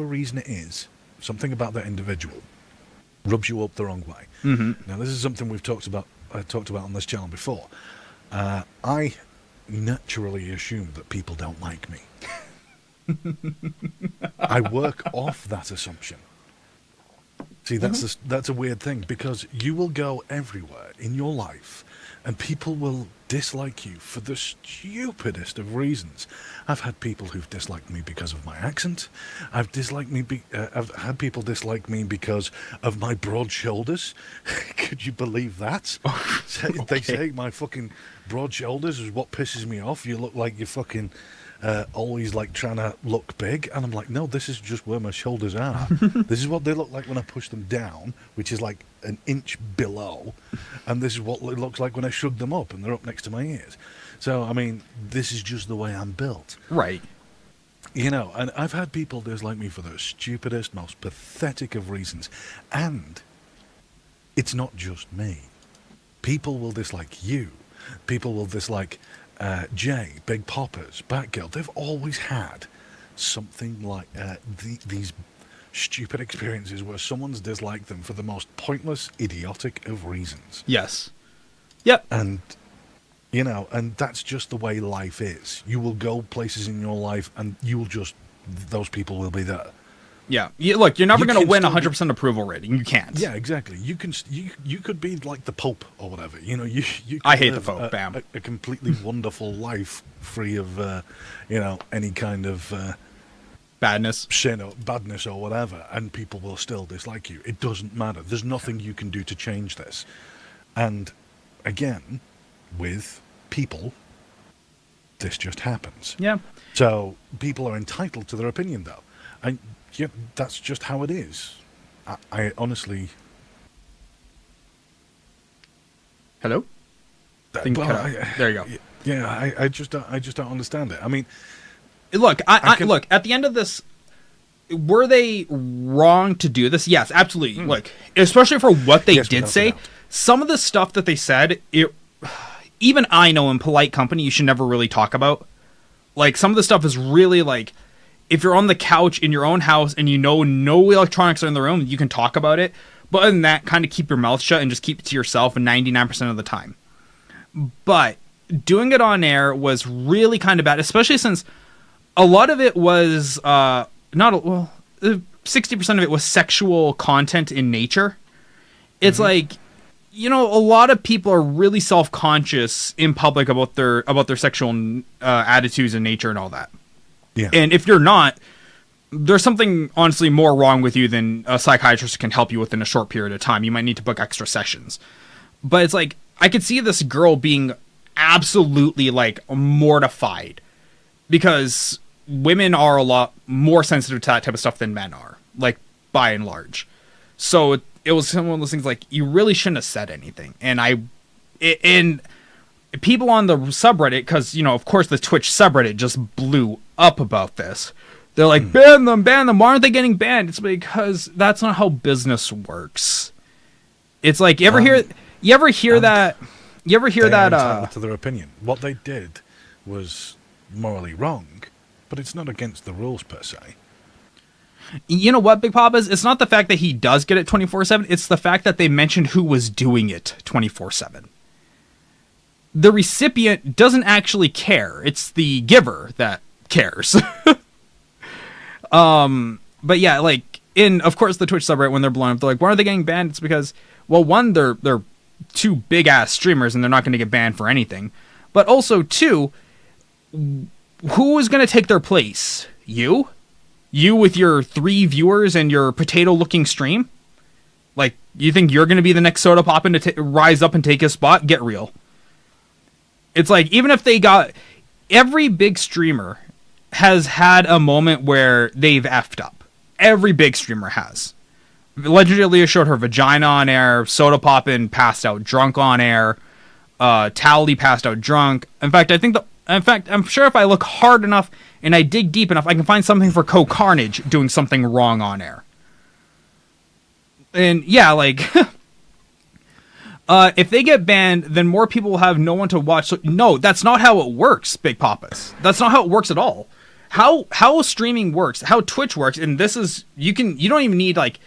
reason it is, something about that individual rubs you up the wrong way. Mm-hmm. Now, this is something we've talked about on this channel before. I naturally assume that people don't like me. I work off that assumption. See, that's a weird thing, because you will go everywhere in your life and people will dislike you for the stupidest of reasons. I've had people who've disliked me because of my accent. I've had people dislike me because of my broad shoulders. Could you believe that? Okay. They say my fucking broad shoulders is what pisses me off. You look like you're fucking always like trying to look big, and I'm like, no, this is just where my shoulders are. This is what they look like when I push them down, which is like an inch below, and this is what it looks like when I shrug them up and they're up next to my ears. So I mean, this is just the way I'm built, Right. you know. And I've had people dislike me for the stupidest, most pathetic of reasons, and it's not just me. People will dislike you. People will dislike Jay, Big Poppers, Batgirl. They've always had something like these stupid experiences where someone's disliked them for the most pointless, idiotic of reasons. Yes. Yep. And, you know, and that's just the way life is. You will go places in your life and those people will be there. Yeah. Look, you're never You going to can win still 100% approval rating. You can't. Yeah, exactly. You could be like the Pope or whatever. You know, you could I hate the live Pope. Bam. a completely wonderful life, free of you know, any kind of Badness. sin or badness or whatever, and people will still dislike you. It doesn't matter. There's nothing you can do to change this. And again, with people, this just happens. Yeah. So people are entitled to their opinion, though, and yeah, that's just how it is. I honestly. Hello? Thing cut out. There you go. Yeah, I just don't understand it. I mean, Look, look, at the end of this, were they wrong to do this? Yes, absolutely. Look, especially for what they Yes, did without say, a doubt. some of the stuff that they said, even I know in polite company you should never really talk about. Like, some of the stuff is really like, if you're on the couch in your own house and you know no electronics are in the room, you can talk about it. But other than that, kind of keep your mouth shut and just keep it to yourself 99% of the time. But doing it on air was really kind of bad, especially since a lot of it was 60% of it was sexual content in nature. It's like, you know, a lot of people are really self-conscious in public about their sexual attitudes and nature and all that. yeah, And if you're not, there's something honestly more wrong with you than a psychiatrist can help you with in a short period of time. You might need to book extra sessions. But it's like, I could see this girl being absolutely like mortified because women are a lot more sensitive to that type of stuff than men are, like by and large. So it was one of those things like, you really shouldn't have said anything. And people on the subreddit, because, you know, of course the Twitch subreddit just blew up about this. They're like, ban them. Why aren't they getting banned? It's because that's not how business works. It's like, you ever hear that? You ever hear they are that? entitled to their opinion. What they did was morally wrong, but it's not against the rules per se. You know what, Big Papa's? It's not the fact that he does get it 24/7. It's the fact that they mentioned who was doing it 24/7. The recipient doesn't actually care. It's the giver that cares. But yeah, like of course the Twitch subreddit, when they're blowing up, they're like, why are they getting banned? It's because, well, one, they're two big ass streamers and they're not going to get banned for anything. But also, two, who is going to take their place? You? You with your 3 viewers and your potato-looking stream? Like, you think you're going to be the next soda poppin' to rise up and take his spot? Get real. It's like, even if they got... Every big streamer has had a moment where they've effed up. Every big streamer has. Legendary Leah showed her vagina on air. Soda poppin' passed out drunk on air. Tally passed out drunk. In fact, I'm sure if I look hard enough and I dig deep enough, I can find something for Co Carnage doing something wrong on air. And yeah, like, if they get banned, then more people will have no one to watch. So no, that's not how it works, Big Papas. That's not how it works at all. How streaming works, how Twitch works, and this is, you don't even need like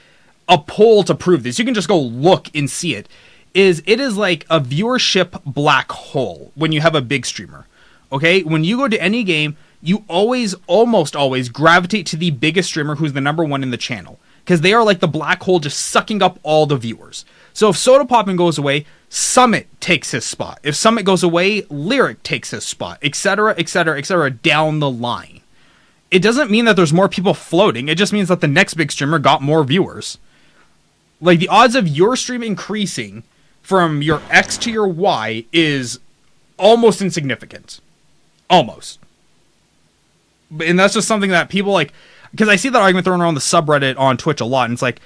a poll to prove this. You can just go look and see it. It is like a viewership black hole when you have a big streamer. Okay? When you go to any game, you almost always gravitate to the biggest streamer who's the number one in the channel. Because they are like the black hole just sucking up all the viewers. So if Soda Poppin' goes away, Summit takes his spot. If Summit goes away, Lyric takes his spot, etc., etc., etc., down the line. It doesn't mean that there's more people floating. It just means that the next big streamer got more viewers. Like, the odds of your stream increasing from your X to your Y is almost insignificant. Almost. And that's just something that people like, because I see that argument thrown around the subreddit on Twitch a lot, and it's like,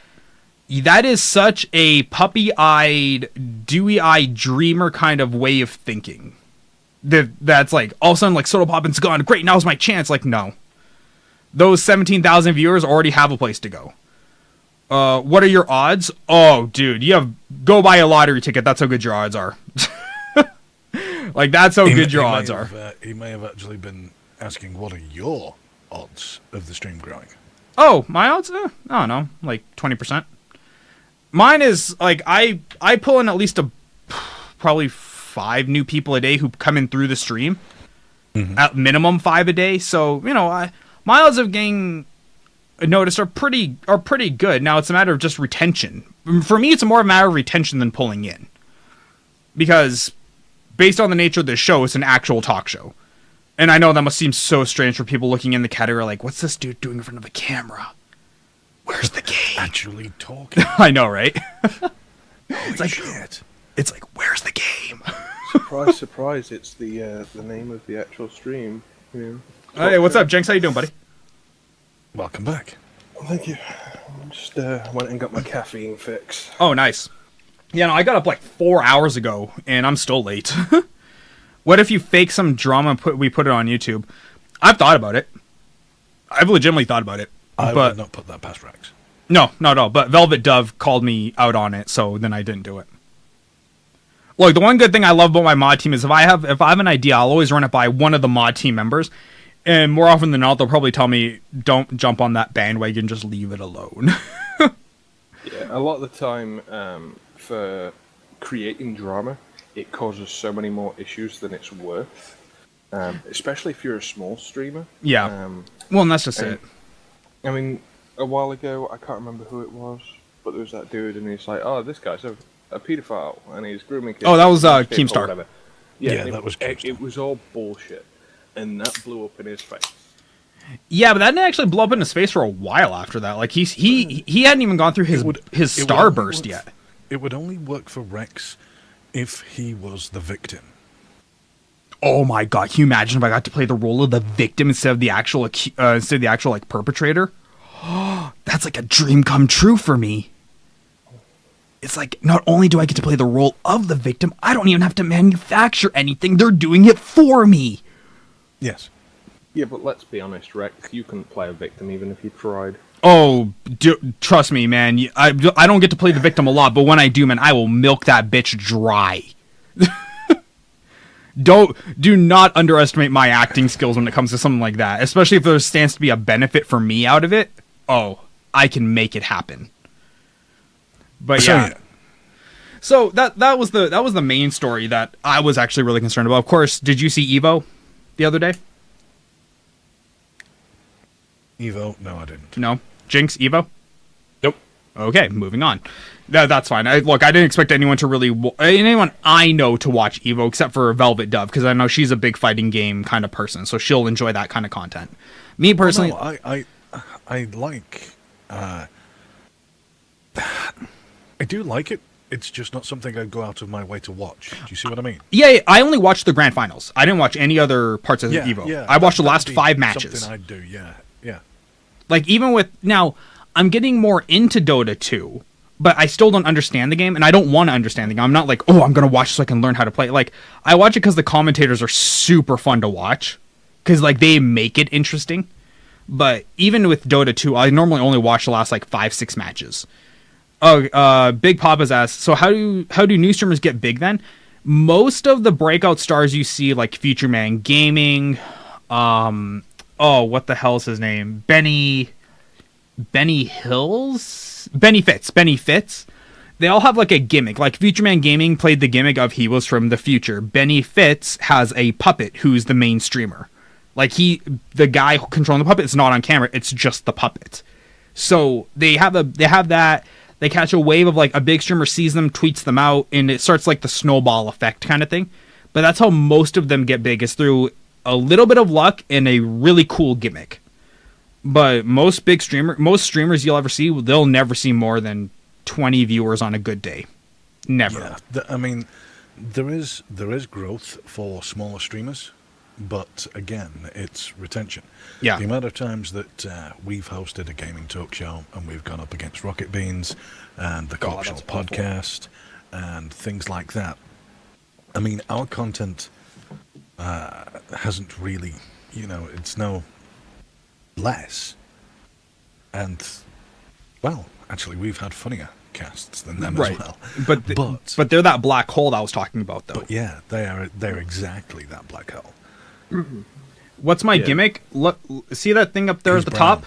that is such a puppy-eyed, dewy-eyed dreamer kind of way of thinking. That's like, all of a sudden, like, Soda Poppin's gone, great, now's my chance. Like, no. Those 17,000 viewers already have a place to go. What are your odds? Oh, dude, go buy a lottery ticket. That's how good your odds are. Like, that's how good your odds are. He may have actually been asking, what are your odds of the stream growing? Oh, my odds? I don't know, like 20%. Mine is, like, I pull in at least probably 5 new people a day who come in through the stream. Mm-hmm. At minimum 5 a day. So, my odds of getting noticed are pretty good. Now it's a matter of just retention. For me, it's more a matter of retention than pulling in, because based on the nature of the show, it's an actual talk show, and I know that must seem so strange for people looking in the category like, "What's this dude doing in front of a camera? Where's the game?" Actually talking. I know, right? It's like shit. It's like, where's the game? Surprise, surprise! It's the name of the actual stream. Yeah. Hey, what's up, Jenks? How you doing, buddy? Welcome back. Well, thank you. I just went and got my caffeine fix. Oh, nice. Yeah, no, I got up like 4 hours ago, and I'm still late. What if you fake some drama and we put it on YouTube? I've thought about it. I've legitimately thought about it. I would not put that past Rex. No, not at all. But Velvet Dove called me out on it, so then I didn't do it. Look, the one good thing I love about my mod team is if I have an idea, I'll always run it by one of the mod team members. And more often than not, they'll probably tell me, don't jump on that bandwagon, just leave it alone. Yeah, a lot of the time, for creating drama, it causes so many more issues than it's worth. Especially if you're a small streamer. Yeah. Well, and that's just it. I mean, a while ago, I can't remember who it was, but there was that dude, and he's like, oh, this guy's a paedophile, and he's grooming kids. Oh, that was Keemstar. Yeah, that was Keemstar. It was all bullshit. And that blew up in his face. Yeah, but that didn't actually blow up in his face for a while after that. Like, he hadn't even gone through his starburst yet. It would only work for Rex if he was the victim. Oh my god, can you imagine if I got to play the role of the victim instead of the actual like perpetrator? That's like a dream come true for me. It's like, not only do I get to play the role of the victim, I don't even have to manufacture anything. They're doing it for me. Yes. Yeah, but let's be honest, Rex, you couldn't play a victim even if you tried. Oh, trust me, man. I don't get to play the victim a lot, but when I do, man, I will milk that bitch dry. Do not underestimate my acting skills when it comes to something like that, especially if there stands to be a benefit for me out of it. Oh, I can make it happen. But yeah. So that was the main story that I was actually really concerned about. Of course, did you see Evo the other day? Evo? No, I didn't. No? Jinx, Evo? Nope. Okay, moving on. That's fine. I didn't expect anyone I know to watch Evo except for Velvet Dove, because I know she's a big fighting game kind of person, so she'll enjoy that kind of content. Me personally... Oh, no, I like... I do like it. It's just not something I'd go out of my way to watch. Do you see what I mean? Yeah, I only watched the grand finals. I didn't watch any other parts of Evo. Yeah, I watched the last 5 matches. Something I'd do, yeah. Like, even with... Now, I'm getting more into Dota 2, but I still don't understand the game, and I don't want to understand the game. I'm not like, oh, I'm going to watch so I can learn how to play. Like, I watch it because the commentators are super fun to watch, because, like, they make it interesting. But even with Dota 2, I normally only watch the last, like, 5-6 matches. Big Papa's asked, so how do new streamers get big then? Most of the breakout stars you see, like Future Man Gaming, what the hell's his name? Benny Fitz. They all have like a gimmick. Like Future Man Gaming played the gimmick of he was from the future. Benny Fitz has a puppet who's the main streamer. Like the guy controlling the puppet is not on camera. It's just the puppet. So they have that. They catch a wave of like a big streamer sees them, tweets them out, and it starts like the snowball effect kind of thing. But that's how most of them get big, is through a little bit of luck and a really cool gimmick. But most streamers you'll ever see, they'll never see more than 20 viewers on a good day. Never. Yeah, I mean, there is growth for smaller streamers, but again, it's retention. Yeah. The amount of times that we've hosted a gaming talk show and we've gone up against Rocket Beans and the Talk Show podcast and things like that. I mean, our content hasn't really, it's no less. And, well, actually, we've had funnier casts than them as well. But they're that black hole that I was talking about, though. But yeah, they're exactly that black hole. Mm-hmm. What's my gimmick? Look, see that thing up there at the top?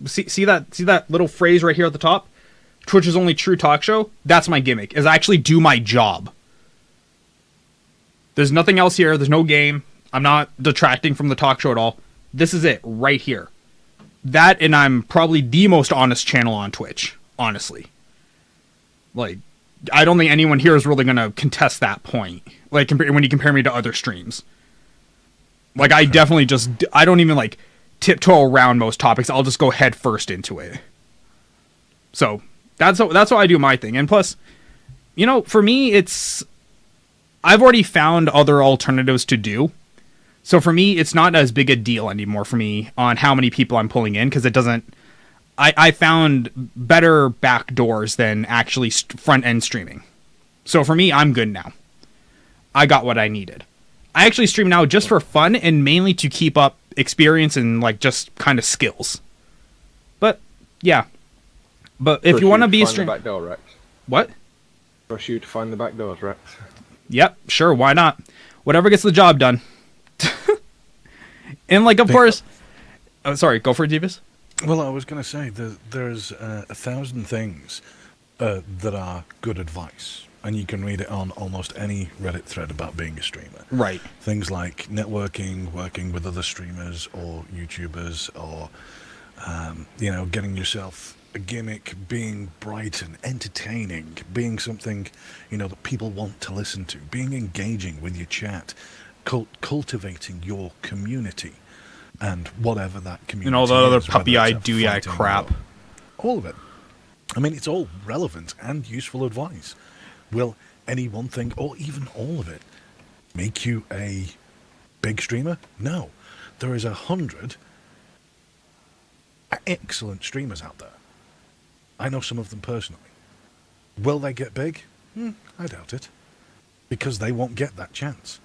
See that little phrase right here at the top? Twitch's only true talk show? That's my gimmick, is I actually do my job. There's nothing else here. There's no game. I'm not detracting from the talk show at all. This is it, right here. That, and I'm probably the most honest channel on Twitch, honestly. Like, I don't think anyone here is really going to contest that point. Like, when you compare me to other streams. Like, I definitely I don't even, like, tiptoe around most topics. I'll just go head first into it. So, that's how I do my thing. And plus, for me, I've already found other alternatives to do. So for me, it's not as big a deal anymore for me on how many people I'm pulling in, because it doesn't... I found better back doors than actually front-end streaming. So for me, I'm good now. I got what I needed. I actually stream now just for fun and mainly to keep up experience and like just kind of skills. But yeah. But if you want to be a streamer... back door, Rex. What? Rush you to find the back doors, Rex. Yep, sure, why not? Whatever gets the job done. And like, of course... Oh, sorry, go for it, Divas. Well, I was going to say, there's 1,000 things that are good advice. And you can read it on almost any Reddit thread about being a streamer. Right. Things like networking, working with other streamers or YouTubers, or, getting yourself a gimmick, being bright and entertaining, being something, that people want to listen to, being engaging with your chat, cultivating your community, and whatever that community is. And all that other puppy-eyed, dewy-eye crap. All of it. I mean, it's all relevant and useful advice. Will any one thing, or even all of it, make you a big streamer? No. There is 100 excellent streamers out there. I know some of them personally. Will they get big? I doubt it. Because they won't get that chance.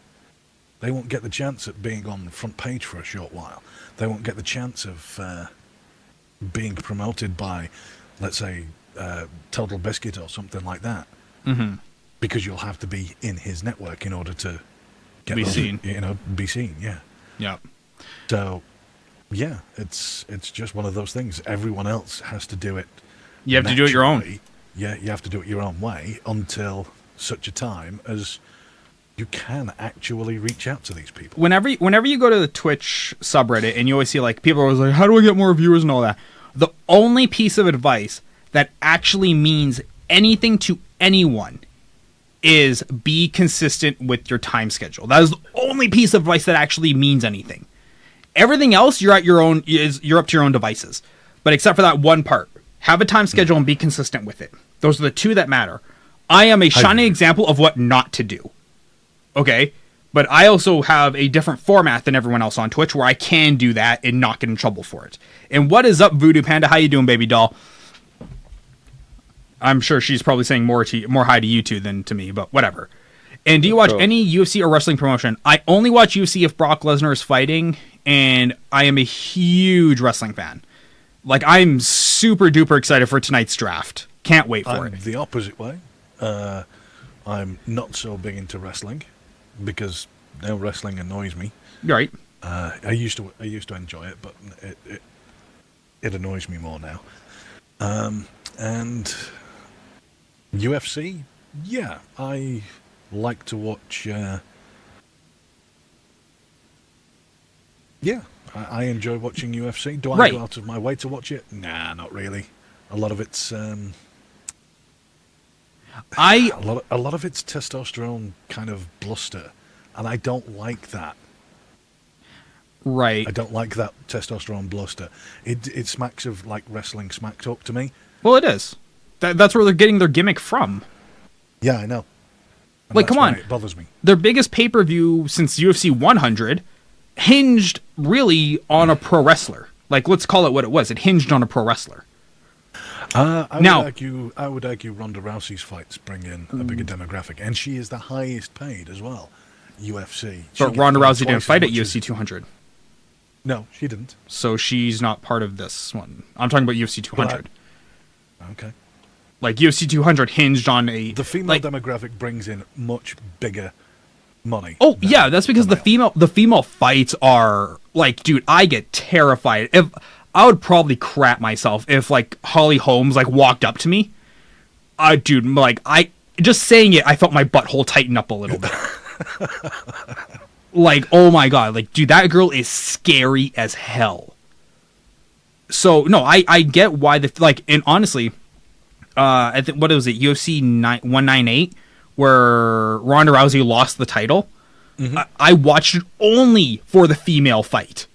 They won't get the chance at being on the front page for a short while. They won't get the chance of being promoted by, let's say, Total Biscuit or something like that. Mm-hmm. Because you'll have to be in his network in order to be seen. Be seen, yeah. Yeah. So, yeah, it's just one of those things. Everyone else has to do it. You have to do it your own. Yeah, you have to do it your own way until such a time as you can actually reach out to these people. Whenever you go to the Twitch subreddit and you always see like people are always like, how do I get more viewers and all that? The only piece of advice that actually means anything to anyone is be consistent with your time schedule. That is the only piece of advice that actually means anything. Everything else, you're up to your own devices. But except for that one part, have a time schedule and be consistent with it. Those are the two that matter. I am a shining example of what not to do. Okay? But I also have a different format than everyone else on Twitch where I can do that and not get in trouble for it. And what is up, Voodoo Panda? How you doing, baby doll? I'm sure she's probably saying more hi to you two than to me, but whatever. And do you watch any UFC or wrestling promotion? I only watch UFC if Brock Lesnar is fighting, and I am a huge wrestling fan. Like, I'm super duper excited for tonight's draft. Can't wait for I'm it. the opposite way. I'm not so big into wrestling because now wrestling annoys me. Right. I used to enjoy it, but it annoys me more now. And UFC, yeah, I like to watch. Yeah, I enjoy watching UFC. Do I Right. go out of my way to watch it? Nah, not really. A lot of it's a lot of it's testosterone kind of bluster, and I don't like that. Right. I don't like that testosterone bluster. It smacks of like wrestling smack talk to me. Well, it is. That's where they're getting their gimmick from. Yeah, I know. And Like, that's come on. why it bothers me. Their biggest pay-per-view since UFC 100 hinged really on a pro wrestler. Like, let's call it what it was. It hinged on a pro wrestler. I Now- would argue Ronda Rousey's fights bring in a bigger demographic, and she is the highest paid as well. UFC. She But gets Ronda paid Rousey didn't twice fight as at much UFC as- 200. No, she didn't. So she's not part of this one. I'm talking about UFC 200. Okay. Like, UFC 200 hinged on a... The female like, demographic brings in much bigger money. Oh, than yeah, that's because the male. female fights are... Like, dude, I get terrified. If I would probably crap myself if, like, Holly Holmes, like, walked up to me. Dude, like, just saying it, I felt my butthole tighten up a little bit. Like, oh my god, like, dude, that girl is scary as hell. So, no, I get why like, and honestly, I think, what was it, UFC 198, where Ronda Rousey lost the title? Mm-hmm. I watched it only for the female fight.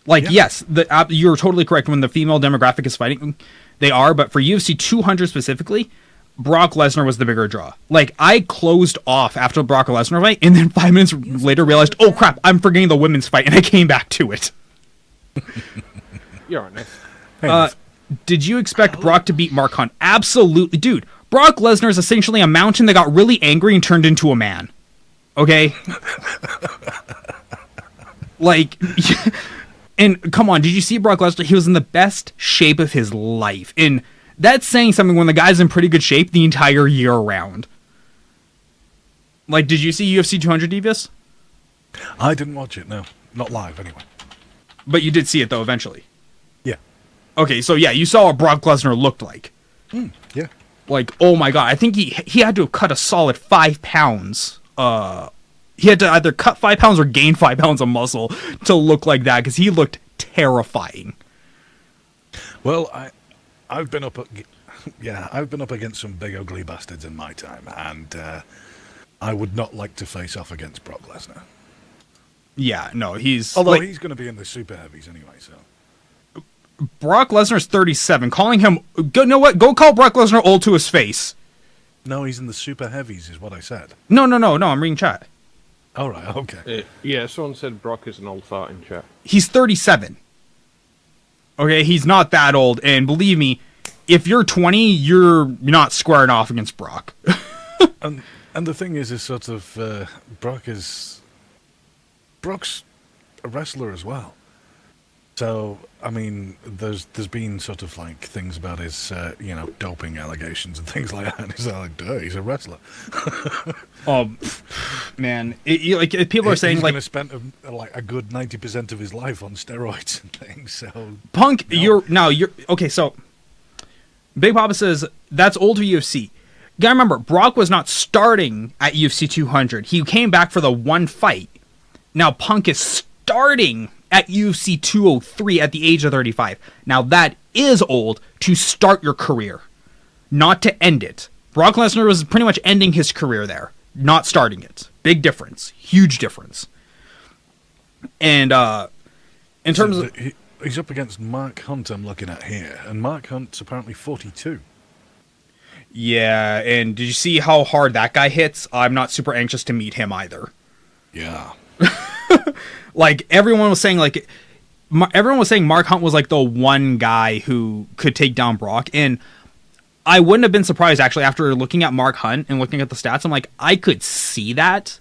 Like, Yeah. yes, you're totally correct. When the female demographic is fighting, they are, but for UFC 200 specifically, Brock Lesnar was the bigger draw. Like, I closed off after the Brock Lesnar fight, and then 5 minutes later realized, oh crap, I'm forgetting the women's fight, and I came back to it. You're on it. Hey, Did you expect Brock to beat Mark Hunt? Absolutely. Dude, Brock Lesnar is essentially a mountain that got really angry and turned into a man. Okay? Like, and come on, did you see Brock Lesnar? He was in the best shape of his life. And that's saying something when the guy's in pretty good shape the entire year round. Like, did you see UFC 200, Devious? I didn't watch it, no. Not live, anyway. But you did see it, though, eventually. Yeah. Okay, so yeah, you saw what Brock Lesnar looked like. Yeah. Like, oh my god, I think he had to have cut a solid 5 pounds. He had to either cut 5 pounds or gain 5 pounds of muscle to look like that, because he looked terrifying. Well, I've been up against some big ugly bastards in my time, and I would not like to face off against Brock Lesnar. Yeah, no, he's... Although like, he's going to be in the super heavies anyway, so... Brock Lesnar's 37. Calling him... You know what? Go call Brock Lesnar old to his face. No, he's in the super heavies, is what I said. No, I'm reading chat. All right, okay. Yeah, someone said Brock is an old fart in chat. He's 37. Okay, he's not that old, and believe me, if you're 20, you're not squaring off against Brock. And the thing is sort of Brock's a wrestler as well. So I mean, there's been sort of like things about his doping allegations and things like that. And he's like, duh, he's a wrestler. Man, like people are saying he's like going to spend like a good 90% of his life on steroids and things. So Punk, No. you're okay. So Big Papa says that's old to UFC. You gotta remember, Brock was not starting at UFC 200. He came back for the one fight. Now Punk is starting at UFC 203 at the age of 35. Now that is old to start your career, not to end it. Brock Lesnar was pretty much ending his career there, not starting it. Big difference, huge difference. And in terms of he's up against Mark Hunt, I'm looking at here, and Mark Hunt's apparently 42. yeah, and did you see how hard that guy hits? I'm not super anxious to meet him either. Yeah. Like everyone was saying Mark Hunt was like the one guy who could take down Brock, and I wouldn't have been surprised actually after looking at Mark Hunt and looking at the stats. I'm like, I could see that,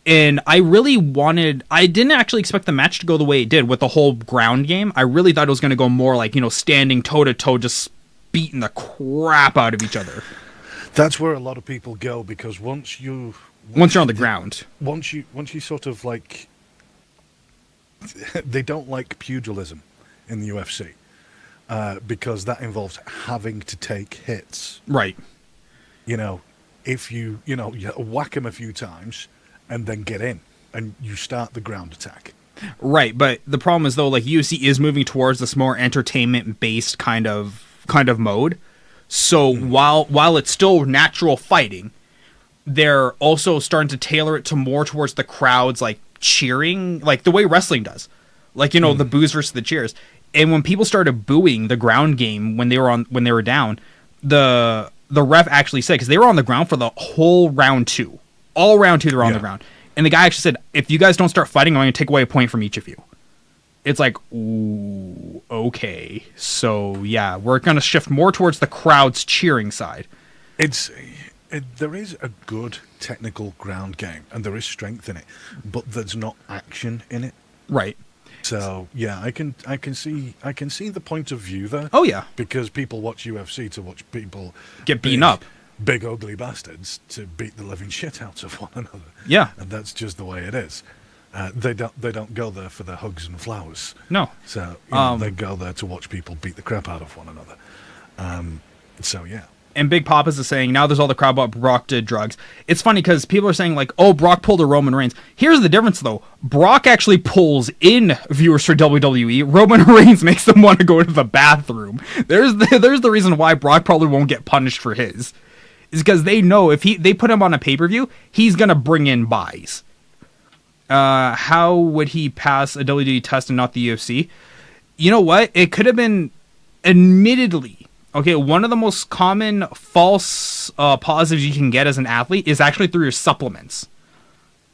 and I didn't actually expect the match to go the way it did with the whole ground game. I really thought it was going to go more like, standing toe to toe, just beating the crap out of each other. That's where a lot of people go, because once you're on the ground. Once you sort of like, they don't like pugilism in the UFC because that involves having to take hits. Right. You know, if you whack them a few times and then get in and you start the ground attack. Right, but the problem is though, like UFC is moving towards this more entertainment-based kind of mode. So while it's still natural fighting, they're also starting to tailor it to more towards the crowds, like cheering, like the way wrestling does, like the boos versus the cheers. And when people started booing the ground game when they were down, the ref actually said, because they were on the ground for the whole round 2, all round 2 they were on the ground, and the guy actually said, if you guys don't start fighting, I'm going to take away a point from each of you. It's like, ooh, okay, so yeah, we're going to shift more towards the crowd's cheering side. There is a good technical ground game, and there is strength in it, but there's not action in it. Right. So yeah, I can see the point of view there. Oh yeah, because people watch UFC to watch people get beaten up, big ugly bastards to beat the living shit out of one another. Yeah, and that's just the way it is. They don't go there for the hugs and flowers. No. So they go there to watch people beat the crap out of one another. So yeah. And Big Papa's is saying, now there's all the crowd about Brock did drugs. It's funny because people are saying, like, oh, Brock pulled a Roman Reigns. Here's the difference, though. Brock actually pulls in viewers for WWE. Roman Reigns makes them want to go to the bathroom. There's the reason why Brock probably won't get punished for his. Is because they know if they put him on a pay-per-view, he's going to bring in buys. How would he pass a WWE test and not the UFC? You know what? It could have been, admittedly... Okay, one of the most common false positives you can get as an athlete is actually through your supplements.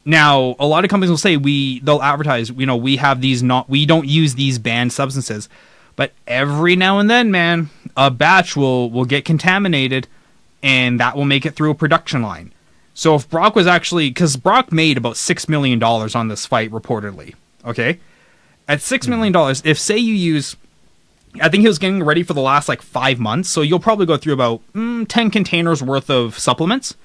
Now, a lot of companies will say they'll advertise, we have these we don't use these banned substances, but every now and then, man, a batch will get contaminated, and that will make it through a production line. So if Brock was actually, because Brock made about $6 million on this fight reportedly, okay, at $6 million, if say you use. I think he was getting ready for the last 5 months, so you'll probably go through about 10 containers worth of supplements.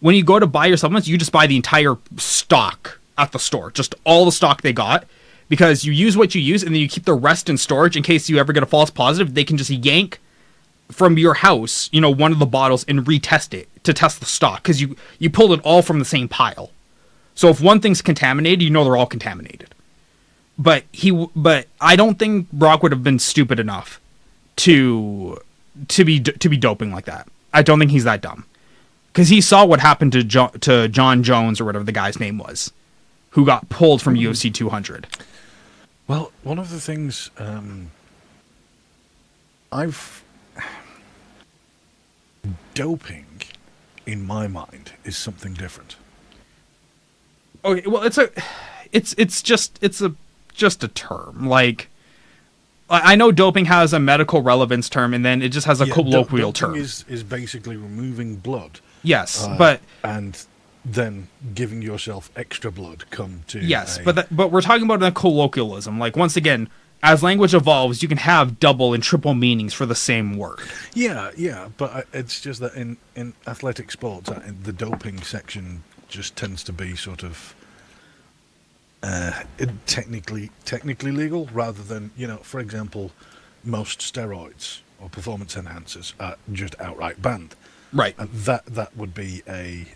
When you go to buy your supplements, you just buy the entire stock at the store, just all the stock they got, because you use what you use, and then you keep the rest in storage in case you ever get a false positive. They can just yank from your house, one of the bottles and retest it to test the stock, because you pulled it all from the same pile. So if one thing's contaminated, they're all contaminated. But I don't think Brock would have been stupid enough to be doping like that. I don't think he's that dumb, because he saw what happened to John Jones, or whatever the guy's name was, who got pulled from UFC 200. Well, one of the things doping, in my mind, is something different. Okay, well, it's just a term. Like, I know doping has a medical relevance term, and then it just has a colloquial term. Doping is basically removing blood. Yes, and then giving yourself extra blood come to. Yes, but we're talking about a colloquialism. Like, once again, as language evolves, you can have double and triple meanings for the same word. Yeah, but it's just that in athletic sports, the doping section just tends to be sort of. Technically legal, rather than, for example, most steroids or performance enhancers are just outright banned. Right. And that would be a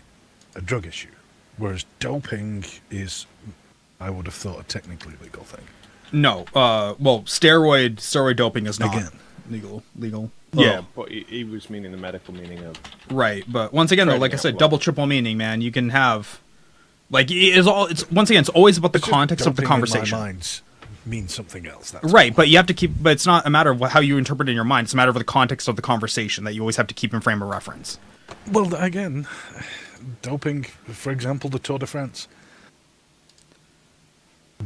drug issue, whereas doping is, I would have thought, a technically legal thing. No, well, steroid doping is not legal. Yeah, but he was meaning the medical meaning of. Right, but once again, though, like I said, double, triple meaning, man. You can have. It's once again, it's always about the context of the conversation. In my mind means something else. That's right, but you have to keep. But it's not a matter of how you interpret it in your mind. It's a matter of the context of the conversation that you always have to keep in frame of reference. Well, again, doping, for example, the Tour de France.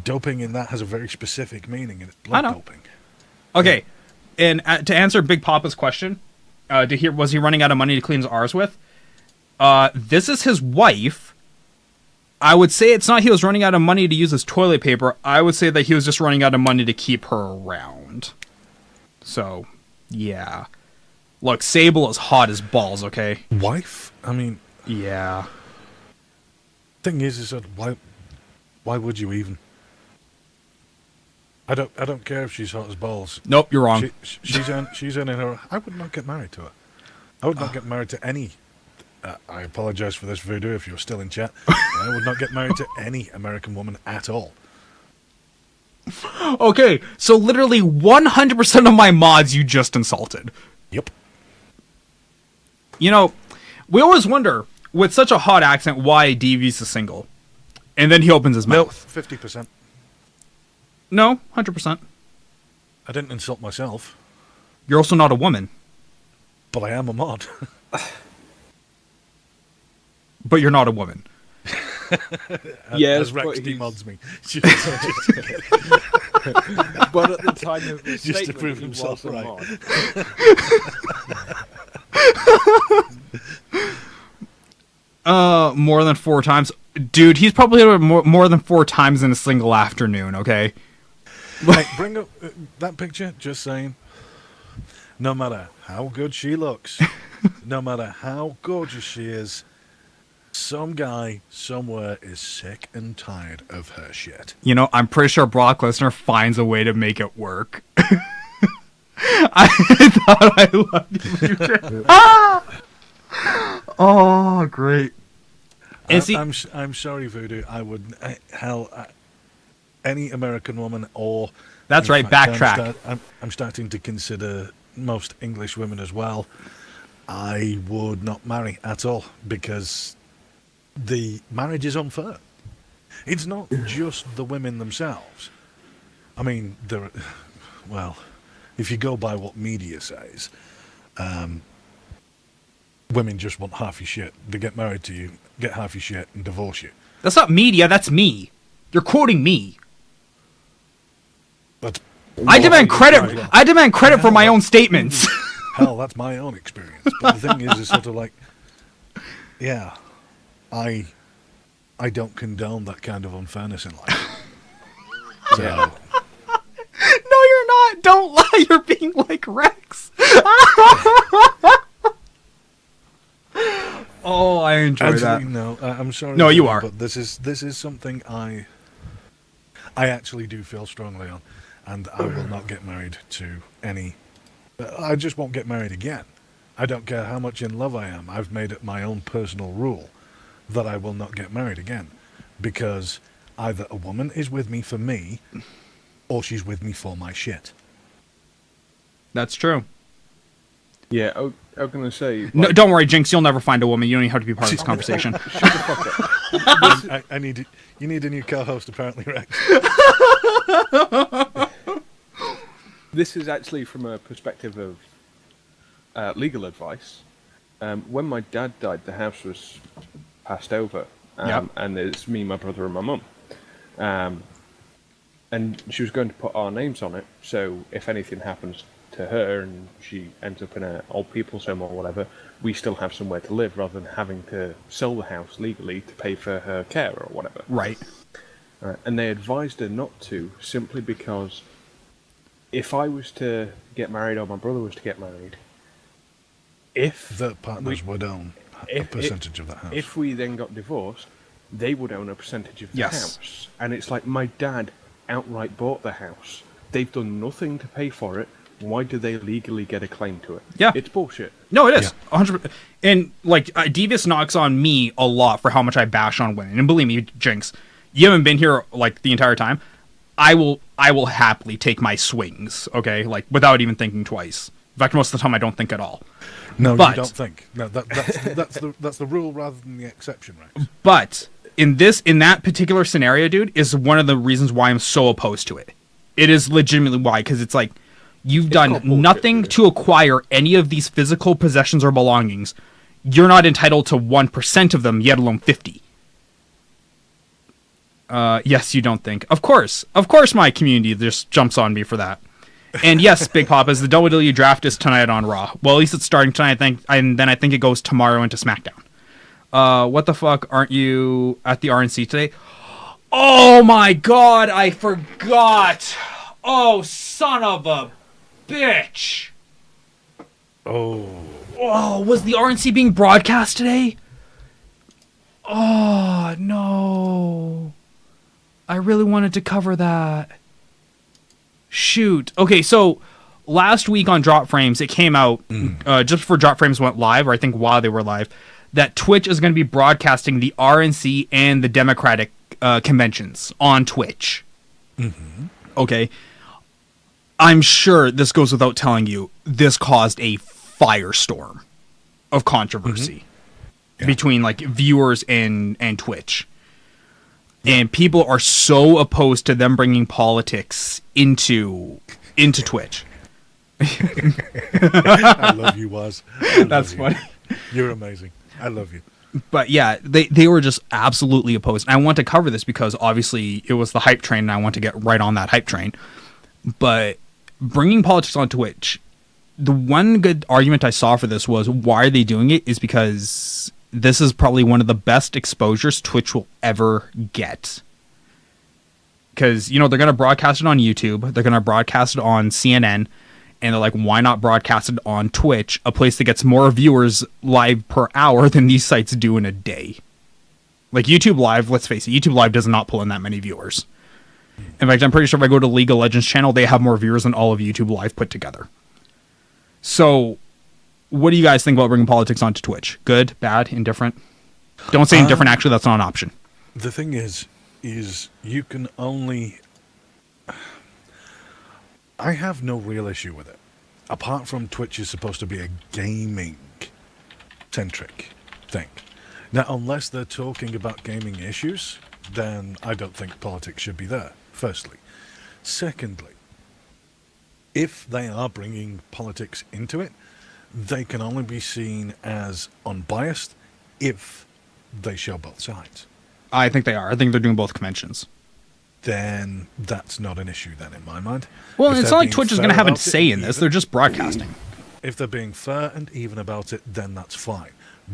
Doping in that has a very specific meaning, and it's blood doping. Okay, and to answer Big Papa's question, was he running out of money to clean his R's with? This is his wife. I would say it's not he was running out of money to use as toilet paper. I would say that he was just running out of money to keep her around. So, yeah. Look, Sable is hot as balls, okay? Wife? I mean, Yeah. thing is that why would you even? I don't care if she's hot as balls. Nope, you're wrong. She's earning her. I would not get married to her. I would not get married to any. I apologize for this, Voodoo, if you're still in chat. I would not get married to any American woman at all. Okay, so literally 100% of my mods you just insulted. Yep. You know, we always wonder, with such a hot accent, why Devious is single. And then he opens his No, mouth. 50%. No, 100%. I didn't insult myself, You're also not a woman, but I am a mod. but you're not a woman. Yes, As Rex but he's- demods me. But at the time of his Just to statement, prove he himself was a right. mod. More than 4 times. Dude, he's probably had it more than 4 times in a single afternoon, okay? Hey, bring up that picture, just saying. No matter how good she looks, no matter how gorgeous she is, some guy somewhere is sick and tired of her shit. You know, I'm pretty sure Brock Lesnar finds a way to make it work. I thought I loved you. Oh, great. And see, I'm sorry, Voodoo. I would any American woman or That's in right, fact, backtrack. I'm starting to consider most English women as well. I would not marry at all because the marriage is unfair. It's not just the women themselves. I mean, well, if you go by what media says, women just want half your shit. They get married to you, get half your shit, and divorce you. that's not media, that's me. You're quoting me. That's I demand credit. Right. I demand credit for my own statements. Hell, that's my own experience. But the thing is, it's sort of like, yeah, I don't condone that kind of unfairness in life. So, Yeah. No, you're not. Don't lie. You're being like Rex. Oh, I enjoy that. actually, no, I'm sorry. No, you are. But this is something I actually do feel strongly on, and I will not get married to any. I just won't get married again. I don't care how much in love I am. I've made it my own personal rule that I will not get married again, because either a woman is with me for me, or she's with me for my shit. That's true. Yeah, I was going to say... No, like, don't worry, Jinx. You'll never find a woman. You don't even have to be part of this conversation. Shut the fuck up. You need a new co-host, apparently, Rex. This is actually from a perspective of legal advice. When my dad died, the house was passed over, Yep. and it's me, my brother, and my mum. And she was going to put our names on it, so if anything happens to her and she ends up in an old people's home or whatever, we still have somewhere to live rather than having to sell the house legally to pay for her care or whatever. Right. And they advised her not to, simply because if I was to get married or my brother was to get married, if The partners would own a percentage of that house. if we then got divorced, they would own a percentage of the Yes. house. And it's like, my dad outright bought the house. They've done nothing to pay for it. Why do they legally get a claim to it? Yeah. It's bullshit. No, it is 100%. And like, Devious knocks on me a lot for how much I bash on women. And believe me, Jinx, you haven't been here like the entire time. I will happily take my swings. Okay, like without even thinking twice. In fact, most of the time I don't think at all. No, But- you don't think. No, that's the rule rather than the exception, Rex. But in that particular scenario, dude, is one of the reasons why I'm so opposed to it. It is legitimately why, because it's like, you've done called bullshit, nothing dude. to acquire any of these physical possessions or belongings. You're not entitled to 1% of them, yet alone 50. Yes, you don't think. Of course, my community just jumps on me for that. And yes, Big Papa's the WWE draft is tonight on Raw. Well, at least it's starting tonight, I think, and then I think it goes tomorrow into SmackDown. What the fuck, aren't you at the RNC today? Oh my god, I forgot! Oh, son of a bitch! Oh, was the RNC being broadcast today? Oh, no. I really wanted to cover that. Shoot. Okay, so last week on Drop Frames, it came out, just before Drop Frames went live, or I think while they were live, that Twitch is going to be broadcasting the RNC and the Democratic conventions on Twitch. Mm-hmm. Okay. I'm sure this goes without telling you, this caused a firestorm of controversy between like viewers and Twitch. And people are so opposed to them bringing politics into Twitch. I love you, Waz. That's funny. You're amazing. I love you. But yeah, they were just absolutely opposed. And I want to cover this because obviously it was the hype train and I want to get right on that hype train. But bringing politics on Twitch, the one good argument I saw for this was, why are they doing it, is because this is probably one of the best exposures Twitch will ever get. Because, you know, they're going to broadcast it on YouTube, they're going to broadcast it on CNN, and they're like, why not broadcast it on Twitch, a place that gets more viewers live per hour than these sites do in a day. Like YouTube Live, let's face it, YouTube Live does not pull in that many viewers. In fact, I'm pretty sure if I go to League of Legends channel, they have more viewers than all of YouTube Live put together. So, what do you guys think about bringing politics onto Twitch? Good, bad, indifferent? Don't say indifferent, actually, that's not an option. The thing is you can only... I have no real issue with it. Apart from Twitch is supposed to be a gaming-centric thing. Now, unless they're talking about gaming issues, then I don't think politics should be there, firstly. Secondly, if they are bringing politics into it, they can only be seen as unbiased if they show both sides. I think they are. I think they're doing both conventions. Then that's not an issue then in my mind. Well, If it's they're not like being Twitch is fair going to have a about it, say in this. even- They're just broadcasting. If they're being fair and even about it, then that's fine.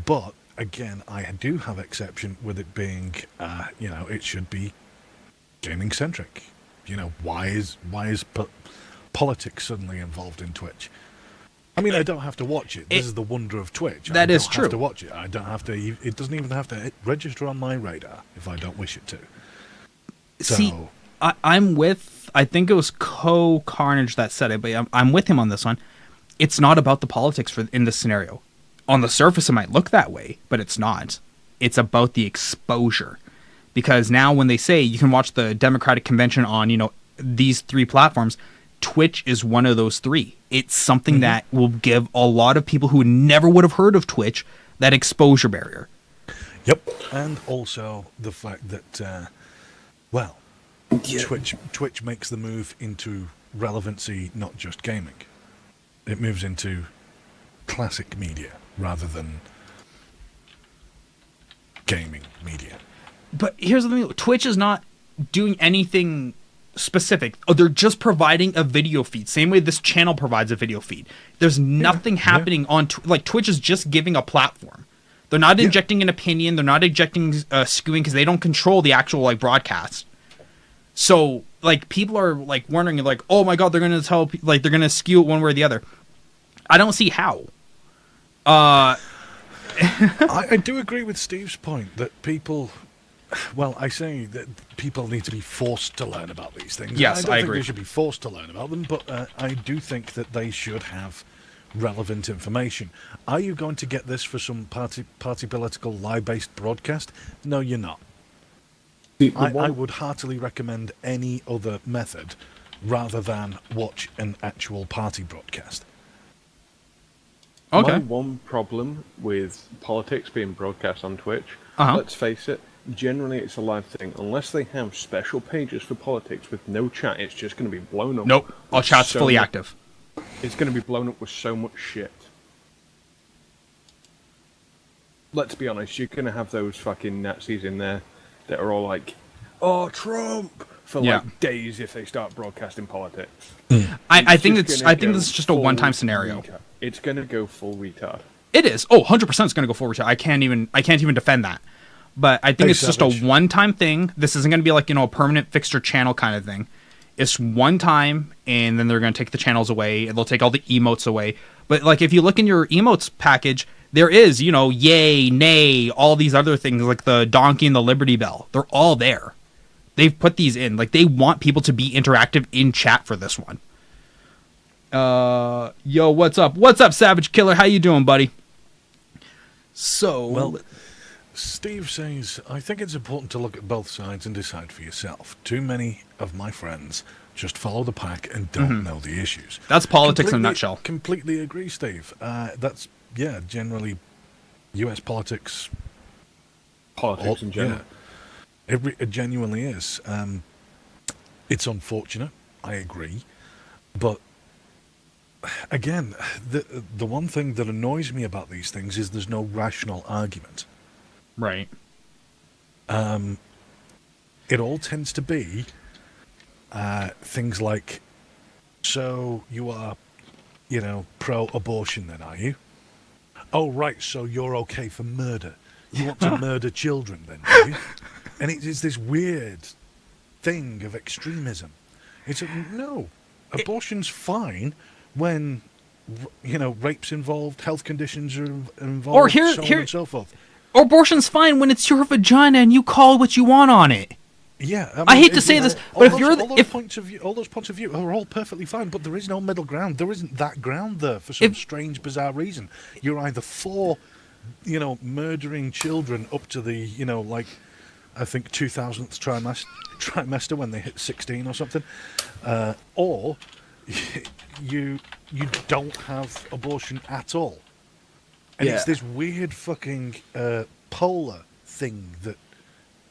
But again, I do have exception with it being, it should be gaming centric. You know, why is politics suddenly involved in Twitch? I mean, I don't have to watch it. This is the wonder of Twitch. That I is don't true. have to watch it. I don't have to. It doesn't even have to register on my radar if I don't wish it to. So, See, I'm with, I think it was Carnage that said it, but I'm with him on this one. It's not about the politics in this scenario. On the surface, it might look that way, but it's not. It's about the exposure. Because now when they say you can watch the Democratic convention on, these three platforms, Twitch is one of those three. It's something that will give a lot of people who never would have heard of Twitch that exposure barrier. Yep. And also the fact that, Twitch makes the move into relevancy, not just gaming. It moves into classic media rather than gaming media. But here's the thing. Twitch is not doing anything specific. Oh, they're just providing a video feed. Same way this channel provides a video feed. There's nothing happening on... Twitch is just giving a platform. They're not injecting an opinion. They're not injecting skewing because they don't control the actual broadcast. So people are wondering oh my god, they're going to tell they're going to skew it one way or the other. I don't see how. I do agree with Steve's point that people... Well, I say that people need to be forced to learn about these things. Yes, I I don't think agree. they should be forced to learn about them, but I do think that they should have relevant information. Are you going to get this for some party political lie-based broadcast? No, you're not. I would heartily recommend any other method rather than watch an actual party broadcast. Okay. My one problem with politics being broadcast on Twitch, Uh-huh. let's face it, generally it's a live thing. Unless they have special pages for politics with no chat, it's just going to be blown up. Nope. All with chat's so fully much- active. It's going to be blown up with so much shit. Let's be honest, you're going to have those fucking Nazis in there that are all like, "Oh, Trump!" for days if they start broadcasting politics. I think just this gonna is go just a one-time full scenario. retard. It's going to go full retard. It is. Oh, 100% it's going to go full retard. I can't even defend that. But I think Hey, it's just Savage. a one-time thing. This isn't going to be a permanent fixture channel kind of thing. It's one time, and then they're going to take the channels away, and they'll take all the emotes away. But like if you look in your emotes package, there is, you know, yay, nay, all these other things like the donkey and the Liberty Bell. They're all there. They've put these in. Like they want people to be interactive in chat for this one. Yo, what's up? What's up, Savage Killer? How you doing, buddy? So, Well, Steve says, I think it's important to look at both sides and decide for yourself. Too many of my friends just follow the pack and don't know the issues. that's politics in a nutshell. Completely agree, Steve. That's, generally US politics. Politics in general. Yeah, it genuinely is. It's unfortunate, I agree. But again, the one thing that annoys me about these things is there's no rational argument. Right. It all tends to be things like, so you are, pro-abortion then, are you? Oh, right, so you're okay for murder. You want to murder children then, do you? And it's this weird thing of extremism. It's no, abortion's fine when, rape's involved, health conditions are involved, Or so on and so forth. Abortion's fine when it's your vagina and you call what you want on it. Yeah, I hate to say this, but if you're all those points of view are all perfectly fine, but there is no middle ground. There isn't that ground there for some strange, bizarre reason. You're either for, murdering children up to the, I think 2000th trimester when they hit 16 or something, or you don't have abortion at all. And it's this weird fucking polar thing that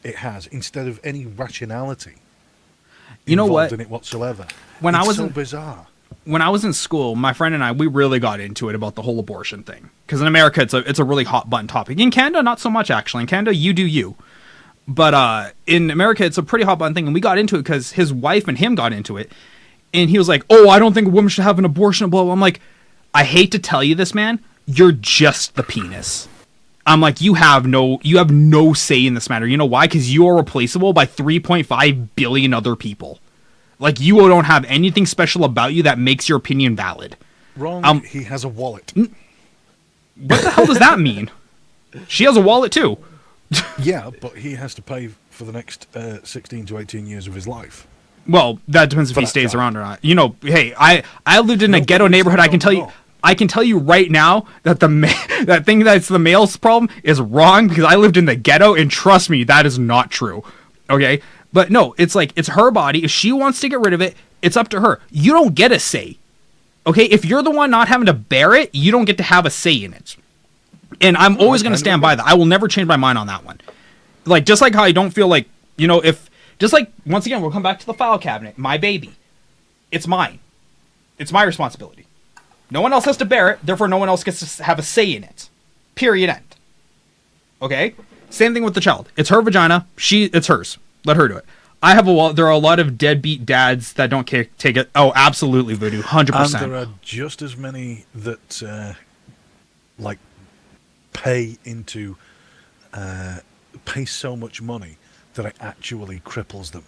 it has, instead of any rationality involved in it whatsoever. It's so bizarre. When I was in school, my friend and I, we really got into it about the whole abortion thing. Because in America, it's a really hot button topic. In Canada, not so much, actually. In Canada, you do you. But in America, it's a pretty hot button thing. And we got into it because his wife and him got into it. And he was like, oh, I don't think a woman should have an abortion. Blah, blah. I'm like, I hate to tell you this, man. You're just the penis. I'm like, you have no say in this matter. You know why? Because you are replaceable by 3.5 billion other people. Like, you don't have anything special about you that makes your opinion valid. Wrong. He has a wallet. What the hell does that mean? She has a wallet too. Yeah, but he has to pay for the next 16 to 18 years of his life. Well, that depends if he stays around or not. Hey, I lived in a ghetto neighborhood. I can tell you right now that that thing that's the male's problem is wrong, because I lived in the ghetto, and trust me, that is not true. Okay? But no, it's like, it's her body. If she wants to get rid of it, it's up to her. You don't get a say. Okay? If you're the one not having to bear it, you don't get to have a say in it. And I'm always going to stand by that. I will never change my mind on that one. Like, just like how I don't feel like, just like, once again, we'll come back to the file cabinet. My baby. It's mine. It's my responsibility. No one else has to bear it, therefore no one else gets to have a say in it. Period, end. Okay? Same thing with the child. It's her vagina. It's hers. Let her do it. There are a lot of deadbeat dads that don't take it. Oh, absolutely, Voodoo. 100%. And there are just as many that, pay so much money that it actually cripples them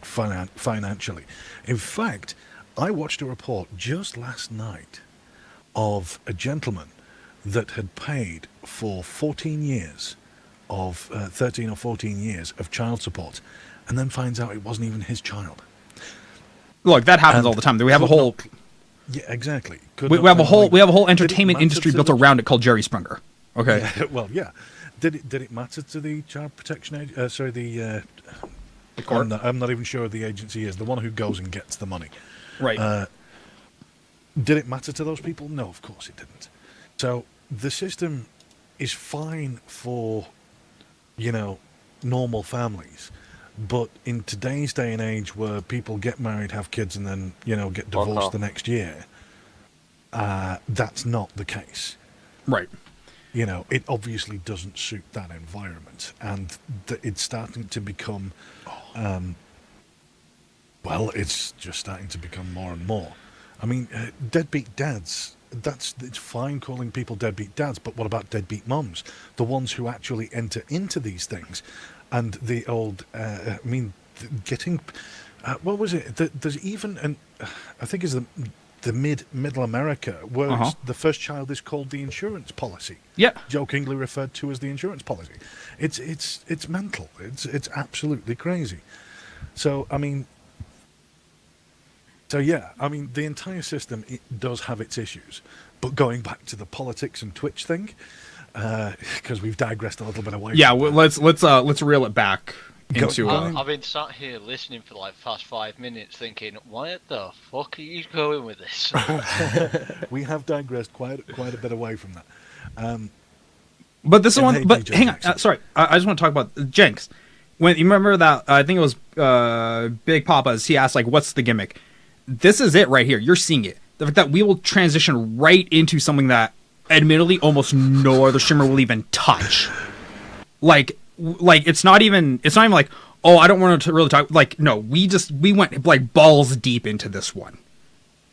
financially. In fact, I watched a report just last night of a gentleman that had paid for 14 years of 13 or 14 years of child support, and then finds out it wasn't even his child. Look, that happens all the time. We have a whole yeah, exactly. We have a whole entertainment industry built around it called Jerry Springer. Okay. Yeah, well, yeah. Did it matter to the child protection the court? I'm not even sure the agency is the one who goes and gets the money. Right. Did it matter to those people? No, of course it didn't. So the system is fine for, normal families. But in today's day and age where people get married, have kids, and then, get divorced the next year, that's not the case. Right. It obviously doesn't suit that environment. And it's starting to become... it's just starting to become more and more. I mean, deadbeat dads, it's fine calling people deadbeat dads, but what about deadbeat mums? The ones who actually enter into these things. And the old, getting, what was it? There's even, I think it's the middle America, where the first child is called the insurance policy. Yeah. Jokingly referred to as the insurance policy. It's mental. It's absolutely crazy. So I mean, the entire system, it does have its issues. But going back to the politics and Twitch thing, because we've digressed a little bit away. Yeah, from that. let's reel it back into. I've been sat here listening for like past 5 minutes, thinking, "Where the fuck are you going with this?" We have digressed quite a bit away from that. But this is one. hey, But DJ hang on, Jackson. sorry. I just want to talk about Jenks. When you remember that, I think it was Big Papa's. He asked like, "What's the gimmick?" This is it right here. You're seeing it. The fact that we will transition right into something that, admittedly, almost no other streamer will even touch. Like it's not even like, oh, I don't want to really talk. Like, no, we went like balls deep into this one.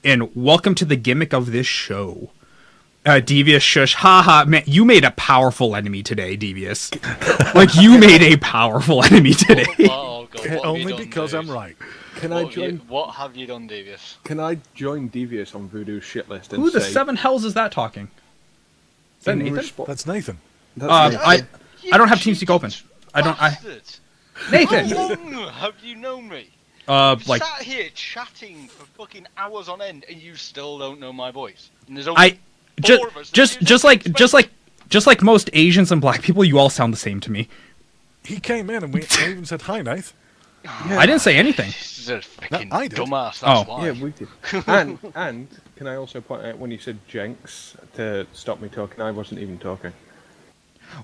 And welcome to the gimmick of this show. Devious shush, haha, man, you made a powerful enemy today, Devious. Like, you made a powerful enemy today. Oh, God, what have Only you done, because Devious? I'm right. Can I join? What have you done, Devious? Can I join Devious on Voodoo's shit list and Who the say, seven hells is that talking? Is that in Nathan? That's Nathan. That's I don't have TeamSpeak open. Bastard. Nathan! How long have you known me? Like, Sat here chatting for fucking hours on end, and you still don't know my voice. And there's only four of us. just like most Asians and black people, you all sound the same to me. He came in and I even said, "Hi, Nath." I didn't say anything. This is a freaking I did. dumbass, that's Oh. why. Yeah, we did. and can I also point out when you said Jenks to stop me talking, I wasn't even talking.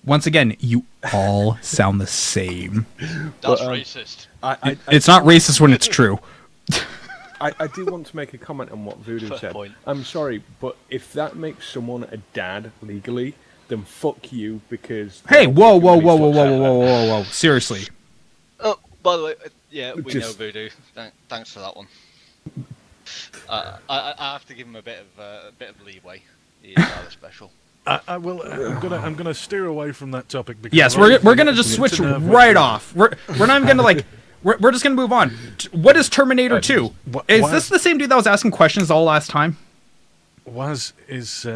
Once again, you all sound the same. That's But, racist. It's not racist when it's true. I do want to make a comment on what Voodoo Fair said. point. I'm sorry, but if that makes someone a dad legally, then fuck you because. Hey, whoa. Seriously. Oh, by the way, yeah, we know Just- Voodoo. Thanks for that one. I have to give him a bit of leeway. He is rather special. I will. I'm gonna steer away from that topic because Yes, I've we're already gonna been just switch into nerve right with- off. We're not even gonna like. We're just gonna move on. What is Terminator 2? Is why- this the same dude that was asking questions all last time? is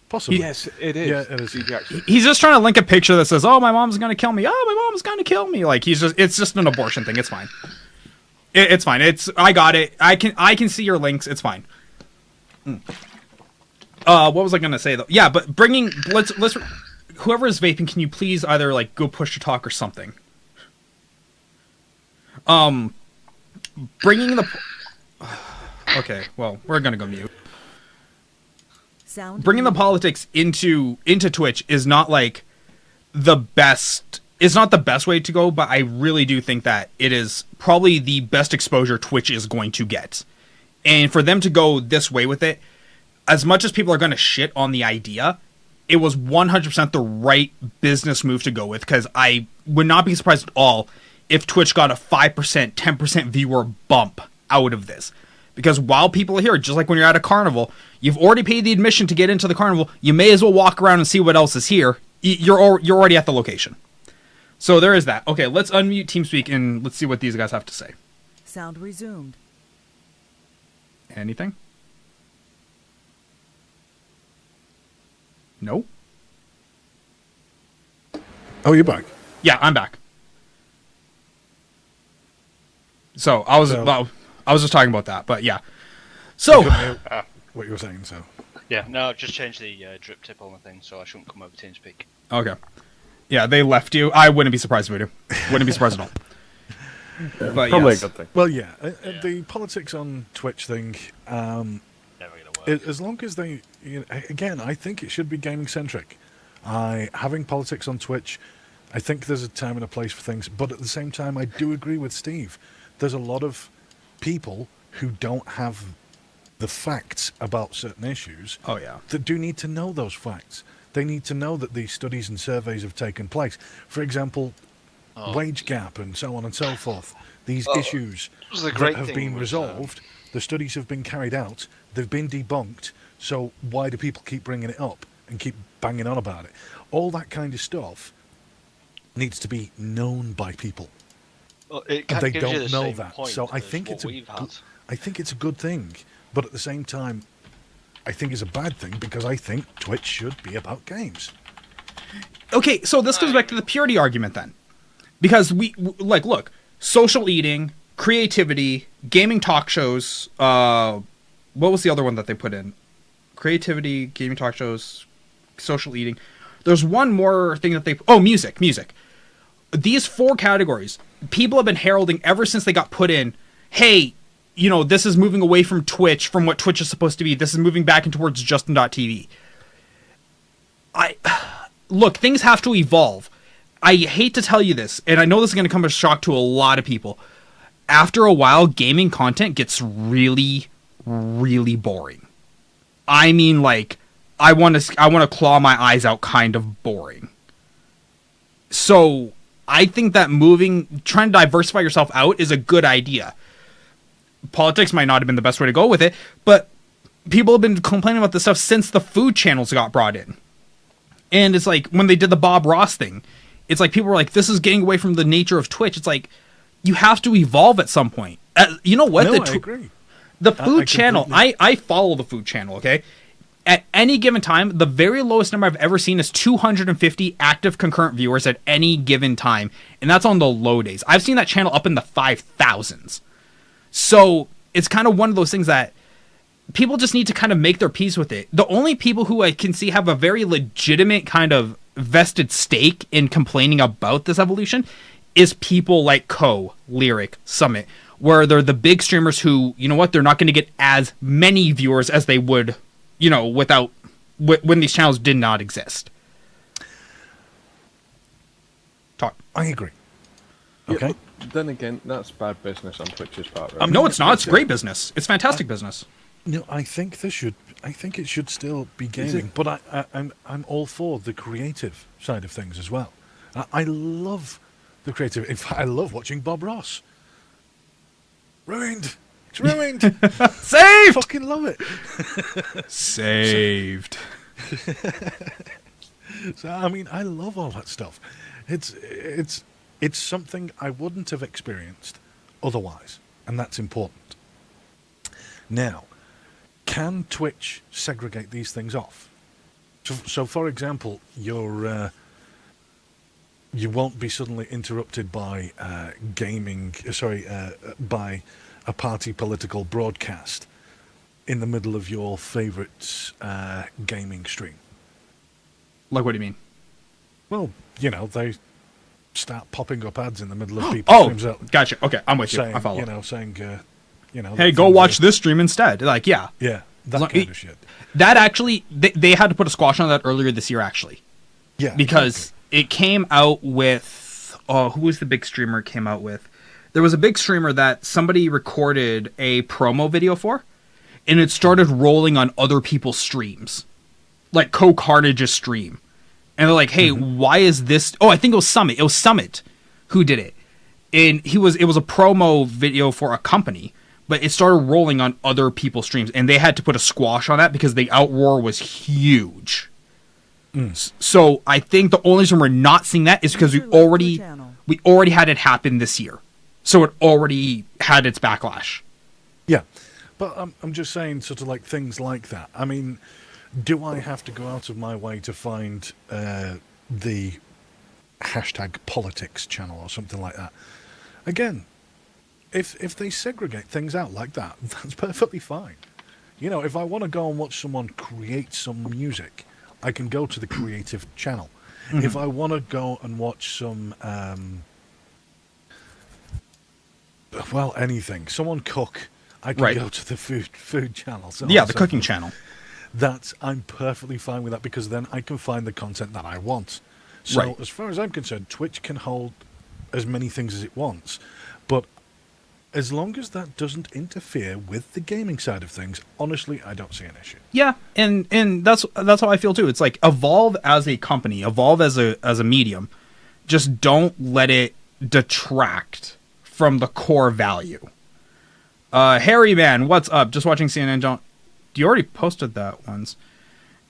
possibly. Yes, it is. Yeah, it is. Steve Jackson. He's just trying to link a picture that says, "Oh, my mom's gonna kill me. Oh, my mom's gonna kill me." Like it's just an abortion thing. It's fine. It's fine. I got it. I can see your links. It's fine. What was I gonna say though? Yeah, but let's whoever is vaping, can you please either like go push to talk or something? Bringing the. Okay, well, we're gonna go mute. Sound Bringing the politics into Twitch is not like the best. It's not the best way to go, but I really do think that it is probably the best exposure Twitch is going to get. And for them to go this way with it, as much as people are going to shit on the idea, it was 100% the right business move to go with, because I would not be surprised at all if Twitch got a 5%, 10% viewer bump out of this. Because while people are here, just like when you're at a carnival, you've already paid the admission to get into the carnival, you may as well walk around and see what else is here. You're already at the location. So there is that. Okay, let's unmute TeamSpeak and let's see what these guys have to say. Sound resumed. Anything? No? Oh, you're back. Yeah, I'm back. So I was just talking about that, but yeah. So What you were saying, so. Yeah, no, I've just changed the drip tip on the thing, so I shouldn't come over TeamSpeak. okay, yeah, they left you. I wouldn't be surprised, Voodoo. Wouldn't be surprised at all. But Probably yes. a good thing. Well, yeah, the politics on Twitch thing. Never gonna work. As long as they, again, I think it should be gaming centric. Having politics on Twitch, I think there's a time and a place for things, but at the same time, I do agree with Steve. There's a lot of people who don't have the facts about certain issues. Oh yeah. That do need to know those facts. They need to know that these studies and surveys have taken place. For example, wage gap and so on and so forth. These issues was the that great have thing been was, resolved. The studies have been carried out. They've been debunked. So why do people keep bringing it up and keep banging on about it? All that kind of stuff needs to be known by people. Well, it And they gives you don't the know same that. point So I as think what it's we've had. I think it's a good thing But at the same time, I think it's a bad thing because I think Twitch should be about games. Okay, so this comes back to the purity argument then. Because look, social eating, creativity, gaming talk shows, what was the other one that they put in? Creativity, gaming talk shows, social eating. There's one more thing that music. These 4 categories, people have been heralding ever since they got put in, hey, this is moving away from Twitch, from what Twitch is supposed to be. This is moving back in towards Justin.tv. Look, things have to evolve. I hate to tell you this, and I know this is going to come as a shock to a lot of people. After a while, gaming content gets really, really boring. I mean, I want to claw my eyes out kind of boring. So, I think that trying to diversify yourself out is a good idea. Politics might not have been the best way to go with it, but people have been complaining about this stuff since the food channels got brought in. And it's like, when they did the Bob Ross thing, it's like, people were like, this is getting away from the nature of Twitch. It's like, you have to evolve at some point. You know what? No, I agree. The food channel, I follow the food channel, okay? At any given time, the very lowest number I've ever seen is 250 active concurrent viewers at any given time. And that's on the low days. I've seen that channel up in the 5,000s. So, it's kind of one of those things that people just need to kind of make their peace with it. The only people who I can see have a very legitimate kind of vested stake in complaining about this evolution is people like Lyric, Summit, where they're the big streamers who, you know what, they're not going to get as many viewers as they would, when these channels did not exist. Talk. I agree. Okay. Yeah, then again, that's bad business on Twitch's part, right? No, it's not. It's great business. It's fantastic business. I think it should still be gaming, but I'm all for the creative side of things as well. I love the creative. In fact, I love watching Bob Ross. Ruined. It's ruined. Saved. Fucking love it. Saved. So I mean, I love all that stuff. It's something I wouldn't have experienced otherwise, and that's important. Now, can Twitch segregate these things off? So for example, you won't be suddenly interrupted by by a party political broadcast in the middle of your favourite gaming stream. Like, what do you mean? Well, they start popping up ads in the middle of people's streams. Gotcha. Okay, I'm with saying, you. I follow. Hey, go watch this stream instead. Like, yeah. Yeah, that kind of shit. That actually, they had to put a squash on that earlier this year, actually. Yeah. Because it came out with, who was the big streamer it came out with? There was a big streamer that somebody recorded a promo video for, and it started rolling on other people's streams. Like Carnage's stream. And they're like, hey, why is this? Oh, I think it was Summit. It was Summit who did it. And it was a promo video for a company, but it started rolling on other people's streams, and they had to put a squash on that because the outroar was huge. So I think the only reason we're not seeing that is because we already had it happen this year. So it already had its backlash. Yeah. But I'm just saying sort of like things like that. I mean, do I have to go out of my way to find the #politics channel or something like that? Again, if they segregate things out like that, that's perfectly fine. If I want to go and watch someone create some music, I can go to the creative channel. If I want to go and watch some, anything, someone cook, I can go to the food channel. So the cooking channel. I'm perfectly fine with that because then I can find the content that I want. So as far as I'm concerned, Twitch can hold as many things as it wants, but as long as that doesn't interfere with the gaming side of things, honestly, I don't see an issue. Yeah, and that's how I feel too. It's like, evolve as a company, evolve as a medium. Just don't let it detract from the core value. Harry Man, what's up? Just watching CNN. You already posted that once.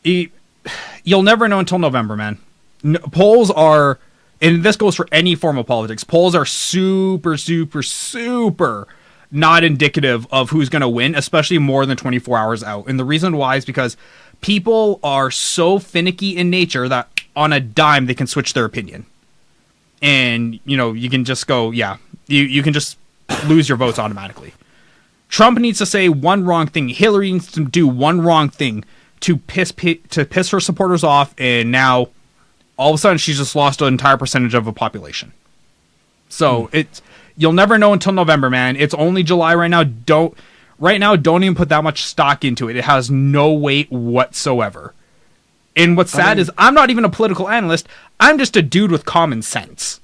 You'll never know until November, man. Polls are, and this goes for any form of politics, polls are super, super, super not indicative of who's going to win, especially more than 24 hours out. And the reason why is because people are so finicky in nature that on a dime they can switch their opinion. And, you can just go, you can just lose your votes automatically. Trump needs to say one wrong thing. Hillary needs to do one wrong thing to piss her supporters off, and now all of a sudden she's just lost an entire percentage of a population. So you'll never know until November, man. It's only July right now. Don't even put that much stock into it. It has no weight whatsoever. And what's sad is I'm not even a political analyst. I'm just a dude with common sense.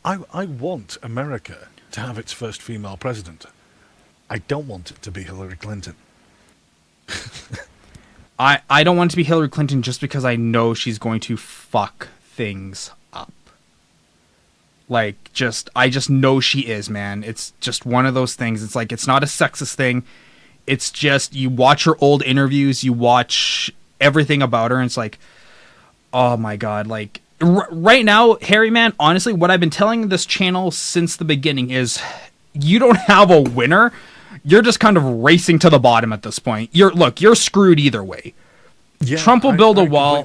I want America to have its first female president. I don't want it to be Hillary Clinton. I don't want it to be Hillary Clinton just because I know she's going to fuck things up. I just know she is, man. It's just one of those things. It's like, it's not a sexist thing. It's just, you watch her old interviews, you watch everything about her, and it's like, oh my God. Like, right now, Harry, man, honestly, what I've been telling this channel since the beginning is, you don't have a winner. You're just kind of racing to the bottom at this point. You're screwed either way. Yeah, Trump will build a wall.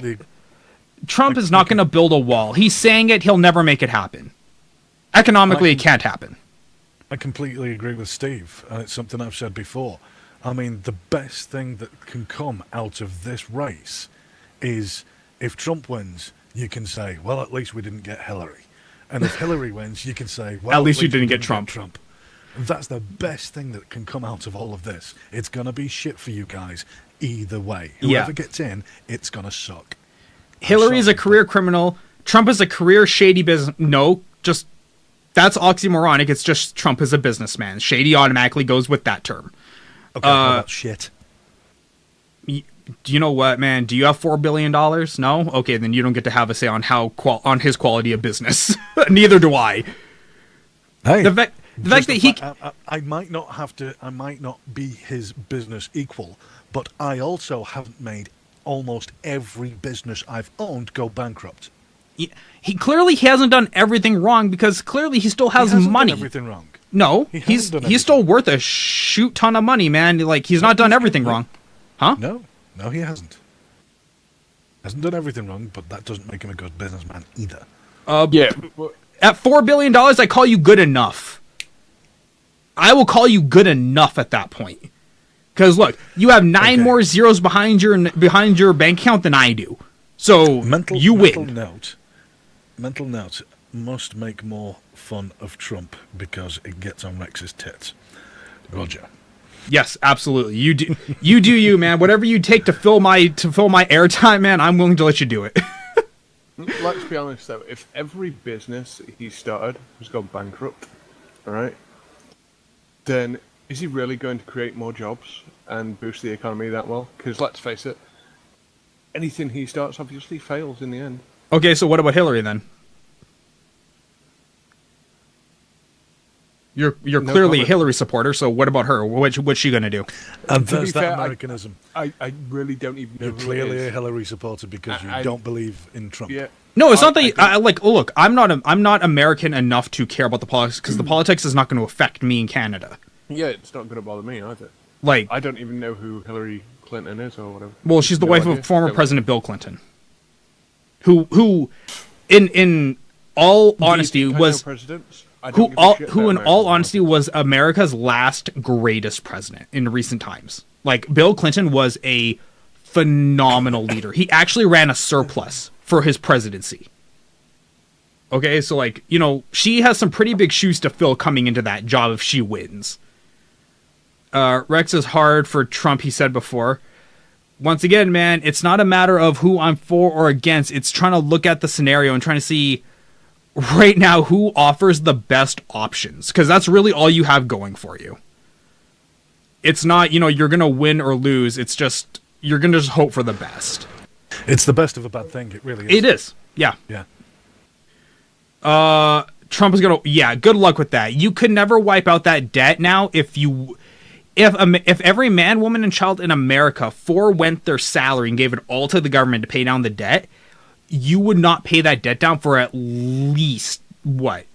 Trump is not going to build a wall. He's saying it. He'll never make it happen. Economically, it can't happen. I completely agree with Steve. And it's something I've said before. I mean, the best thing that can come out of this race is if Trump wins, you can say, well, at least we didn't get Hillary. And if Hillary wins, you can say, well, at least you didn't get Trump. That's the best thing that can come out of all of this. It's going to be shit for you guys either way. Whoever gets in, it's going to suck. Hillary is a career criminal. Trump is a career shady business. No, just that's oxymoronic. It's just Trump is a businessman. Shady automatically goes with that term. Okay, how about shit? Do you know what, man? Do you have $4 billion? No? Okay, then you don't get to have a say on on his quality of business. Neither do I. Hey. The fact that he... I might not be his business equal, but I also haven't made almost every business I've owned go bankrupt. He clearly hasn't done everything wrong, because clearly he still has money. Done everything wrong. No, he's still worth a shoot ton of money, man. Like, he's not done everything wrong. Huh? No, he hasn't. Hasn't done everything wrong, but that doesn't make him a good businessman either. Yeah. At $4 billion, I call you good enough. I will call you good enough at that point. Because look, you have 9 more zeros behind your bank account than I do. So you win. Mental note. Must make more fun of Trump because it gets on Rex's tits. Roger. Yes, absolutely. You do you, man. Whatever you take to fill my airtime, man, I'm willing to let you do it. Let's be honest though, if every business he started has gone bankrupt, alright, then is he really going to create more jobs and boost the economy that well? Because let's face it, anything he starts obviously fails in the end. Okay, so what about Hillary then? You're clearly a Hillary supporter, so what about her? What's she going to do? And there's that Americanism. I really don't even know. You're clearly a Hillary supporter because you don't believe in Trump. Yeah. No, it's not that. Look, I'm not American enough to care about the politics, because the politics is not going to affect me in Canada. Yeah, it's not going to bother me either. Like, I don't even know who Hillary Clinton is or whatever. Well, she's the wife of former President Bill Clinton, who, in all honesty, was presidents. Who in all honesty was America's last greatest president in recent times. Like, Bill Clinton was a phenomenal leader. He actually ran a surplus for his presidency. Okay, so like, she has some pretty big shoes to fill coming into that job if she wins. Rex is hard for Trump, he said before. Once again, man, it's not a matter of who I'm for or against. It's trying to look at the scenario and trying to see right now who offers the best options, because that's really all you have going for you. It's not, you're going to win or lose. It's just, you're going to just hope for the best. It's the best of a bad thing. It really is. It is. Yeah. Yeah. Trump is going to, good luck with that. You could never wipe out that debt now if every man, woman, and child in America forewent their salary and gave it all to the government to pay down the debt, you would not pay that debt down for at least what?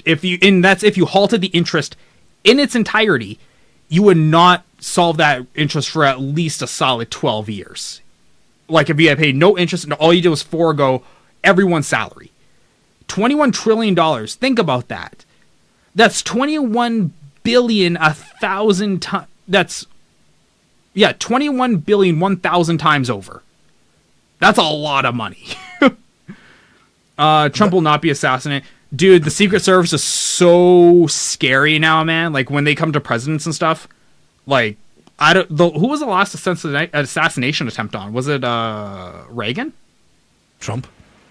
That's if you halted the interest in its entirety, you would not solve that interest for at least a solid 12 years. Like if you had paid no interest and all you did was forego everyone's salary. $21 trillion. Think about that. That's 21 billion 1,000 times. That's, 21 billion 1,000 times over. That's a lot of money. Trump will not be assassinated. Dude, the Secret Service is so scary now, man. Like when they come to presidents and stuff, like who was the last assassination attempt on? Was it Reagan? Trump?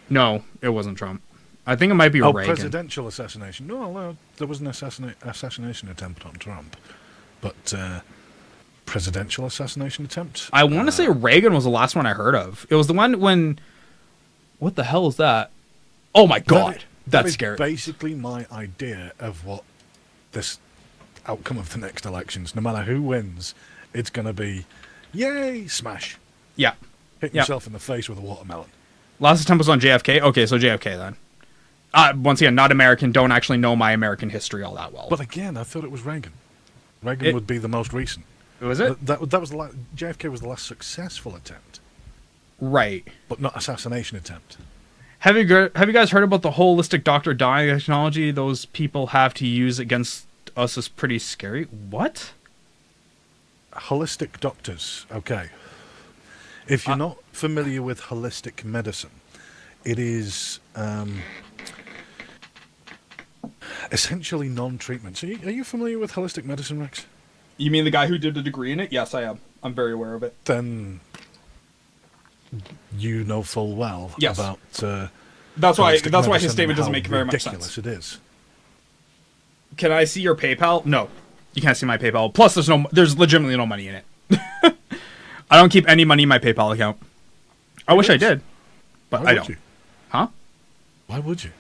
No, it wasn't Trump. I think it might be Reagan. Presidential assassination. No, there was an assassination attempt on Trump, but presidential assassination attempt. I want to say Reagan was the last one I heard of. It was the one when. What the hell is that? Oh my god, that's scary. Basically, my idea of what this outcome of the next elections, no matter who wins, it's going to be, yay, smash. Yeah. Hit yourself in the face with a watermelon. Last attempt was on JFK? Okay, so JFK then. Once again, not American, don't actually know my American history all that well. But again, I thought it was Reagan. Reagan would be the most recent. Was it? That was the last, JFK was the last successful attempt. Right. But not assassination attempt. Have you guys heard about the holistic doctor dying technology those people have to use against us is pretty scary? What? Holistic doctors. Okay. If you're not familiar with holistic medicine, it is essentially non-treatment. So are you familiar with holistic medicine, Rex? You mean the guy who did a degree in it? Yes, I am. I'm very aware of it. Then you know full well about that's why his statement doesn't make very much sense. Ridiculous it is. Can I see your PayPal? No, you can't see my PayPal. Plus, there's legitimately no money in it. I don't keep any money in my PayPal account. I wish I did, but I don't. You? Huh? Why would you?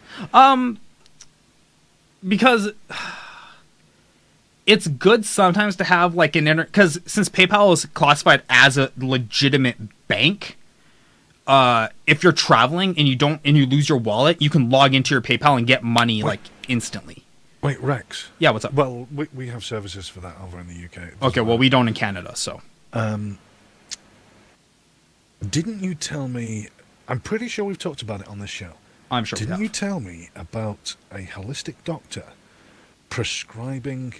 Because it's good sometimes to have like because since PayPal is classified as a legitimate bank, if you're traveling and you lose your wallet, you can log into your PayPal and get money like instantly. Wait, Rex. Yeah, what's up? Well, we have services for that over in the UK. Okay, well, we don't in Canada, so. Didn't you tell me? I'm pretty sure we've talked about it on this show. I'm sure. Didn't you tell me about a holistic doctor prescribing?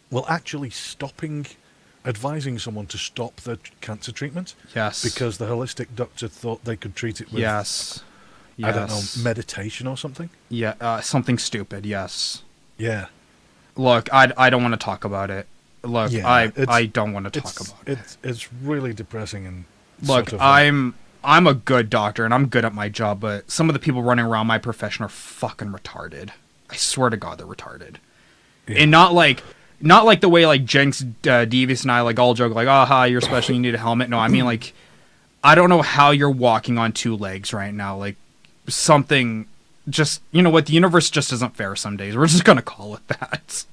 Well, actually advising someone to stop the cancer treatment. Yes. Because the holistic doctor thought they could treat it with. Yes. I don't know, meditation or something. Yeah, something stupid. Yes. Yeah. Look, I don't want to talk about it. Look, yeah, I don't want to talk about it. It's really depressing and. Look, sort of I'm a good doctor and I'm good at my job, but some of the people running around my profession are fucking retarded. I swear to God, they're retarded, and not like the way like Jenks, Devious, and I like all joke like, "Aha, you're special, you need a helmet." No, I mean like, I don't know how you're walking on two legs right now. Like something, just you know what, the universe just isn't fair some days. We're just gonna call it that.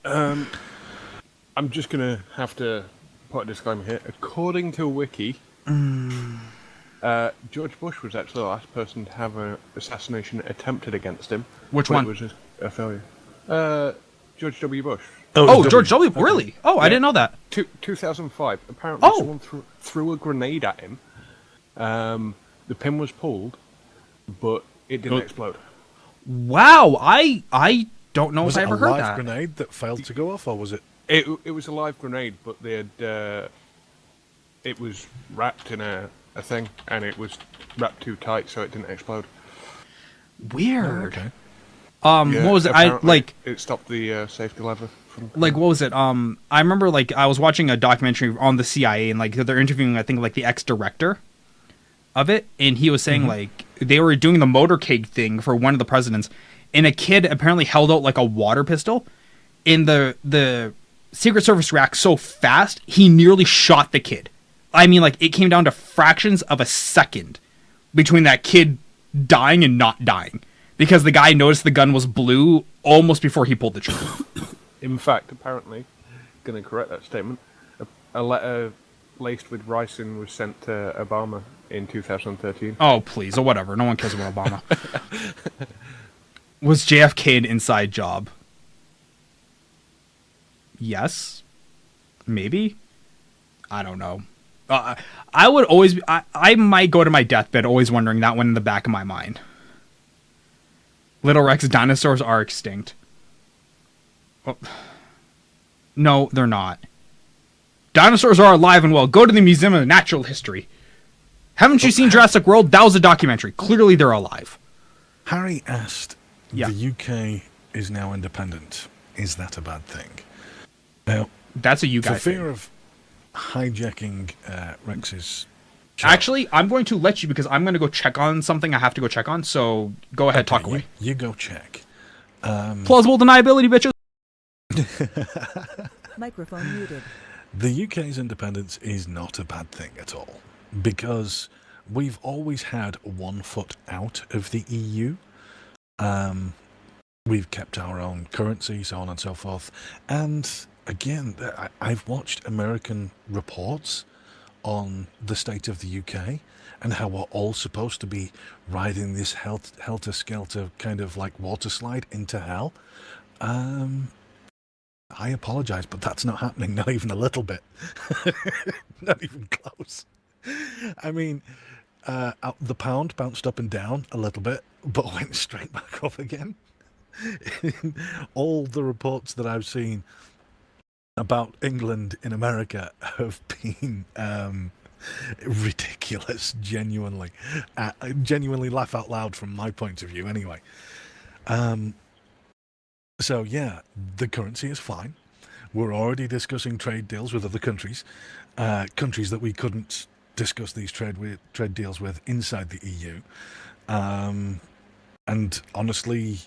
I'm just gonna have to put a disclaimer here. According to Wiki. George Bush was actually the last person to have an assassination attempted against him. Which one? It was just a failure. George W. Bush. Oh, George W. Okay. Really? Oh, yeah. I didn't know that. 2005. Apparently, someone threw a grenade at him. The pin was pulled, but it didn't explode. Wow, I don't know if I ever heard that. Was it a live grenade that failed to go off, or was it? It was a live grenade, but they had. It was wrapped in a thing, and it was wrapped too tight, so it didn't explode. Weird. Okay. Yeah, what was it? It stopped the safety lever from. Like, what was it? I remember like I was watching a documentary on the CIA, and like they're interviewing I think like the ex-director of it, and he was saying like they were doing the motorcade thing for one of the presidents, and a kid apparently held out like a water pistol, and the Secret Service reacted so fast he nearly shot the kid. I mean, like, it came down to fractions of a second between that kid dying and not dying. Because the guy noticed the gun was blue almost before he pulled the trigger. In fact, apparently, going to correct that statement, a letter laced with ricin was sent to Obama in 2013. Oh, please. Or whatever. No one cares about Obama. Was JFK an inside job? Yes. Maybe. I don't know. I would always... I might go to my deathbed always wondering that one in the back of my mind. Little Rex, dinosaurs are extinct. Oh. No, they're not. Dinosaurs are alive and well. Go to the Museum of Natural History. Haven't you seen Jurassic World? That was a documentary. Clearly they're alive. Harry asked, Yeah. the UK is now independent. Is that a bad thing? Now, That's a you guys for fear thing. of hijacking Rex's chat, Actually, I'm going to let you because I'm going to go check on something I have to go check on. So go ahead, talk away. You go check. Plausible deniability, bitches. Microphone muted. The UK's independence is not a bad thing at all, because we've always had one foot out of the EU. We've kept our own currency, so on and so forth. And again, I've watched American reports on the state of the UK and how we're all supposed to be riding this helter-skelter kind of like water slide into hell. I apologise, but that's not happening, not even a little bit. Not even close. I mean, the pound bounced up and down a little bit, but went straight back up again. All the reports that I've seen about England in America have been ridiculous, genuinely. I genuinely laugh out loud from my point of view, anyway. So, yeah, the currency is fine. We're already discussing trade deals with other countries, countries that we couldn't discuss these trade deals with inside the EU. And honestly,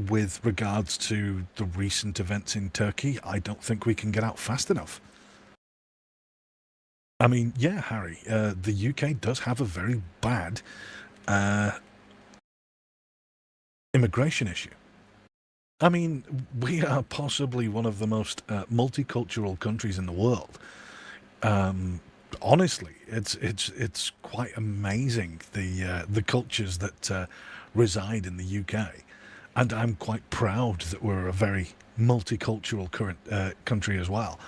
with regards to the recent events in Turkey, I don't think we can get out fast enough. I mean, yeah, Harry, the UK does have a very bad immigration issue. I mean, we are possibly one of the most multicultural countries in the world. Honestly, it's quite amazing the cultures that reside in the UK, and I'm quite proud that we're a very multicultural country as well.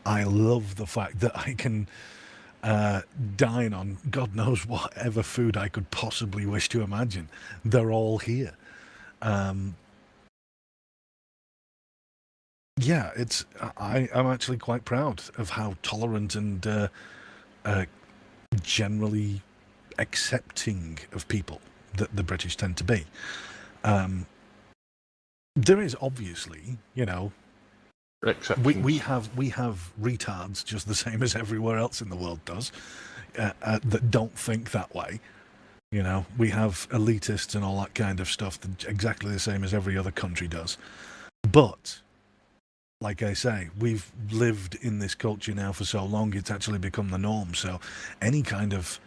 I love the fact that I can dine on God knows whatever food I could possibly wish to imagine. They're all here. Yeah, I'm actually quite proud of how tolerant and generally accepting of people that the British tend to be. There is obviously, we have retards just the same as everywhere else in the world does, that don't think that way. We have elitists and all that kind of stuff, exactly the same as every other country does. But like I say, we've lived in this culture now for so long, it's actually become the norm. So any kind of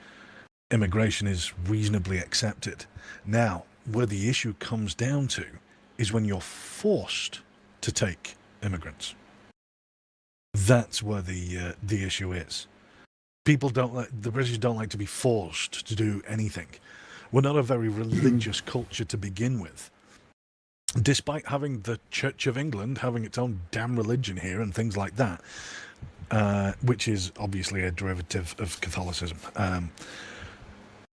immigration is reasonably accepted. Now, where the issue comes down to is when you're forced to take immigrants. That's where the issue is. The British don't like to be forced to do anything. We're not a very religious culture to begin with. Despite having the Church of England having its own damn religion here and things like that, which is obviously a derivative of Catholicism.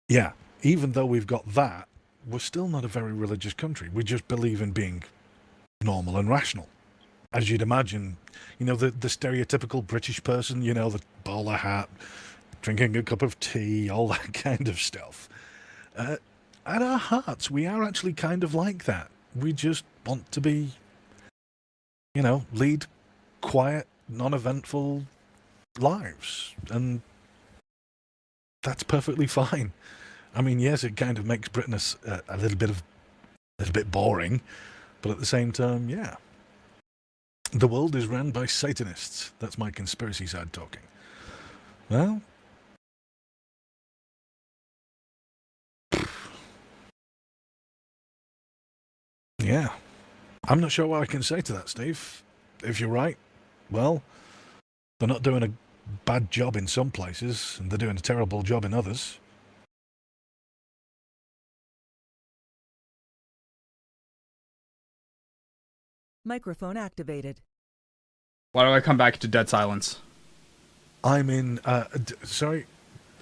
Yeah, even though we've got that, we're still not a very religious country. We just believe in being normal and rational. As you'd imagine, the stereotypical British person, the bowler hat, drinking a cup of tea, all that kind of stuff. At our hearts, we are actually kind of like that. We just want to be, lead quiet, non-eventful lives. And that's perfectly fine. I mean, yes, it kind of makes Britain a little bit boring, but at the same time, yeah. The world is run by Satanists. That's my conspiracy side talking. Well, yeah. I'm not sure what I can say to that, Steve. If you're right, well, they're not doing a bad job in some places, and they're doing a terrible job in others. Microphone activated. Why do I come back to dead silence? I'm in. Sorry,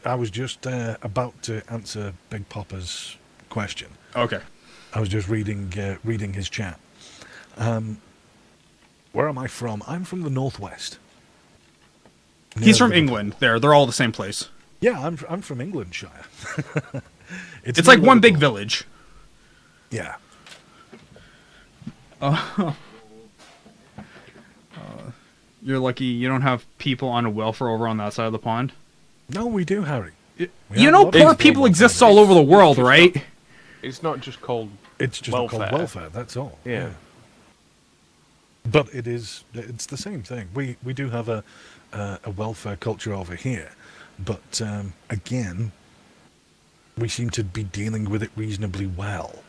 I was just about to answer Big Popper's question. Okay. I was just reading his chat. Where am I from? I'm from the northwest. He's from Liverpool. England. They're all the same place. Yeah, I'm from Englandshire. It's like one big village. Yeah. You're lucky you don't have people on a welfare over on that side of the pond. No, we do, Harry. You have know, lots of poor people welfare. exist all over the world, right? It's not just called It's just welfare. called welfare. That's all. Yeah. But it's the same thing. We do have a welfare culture over here, but again, we seem to be dealing with it reasonably well.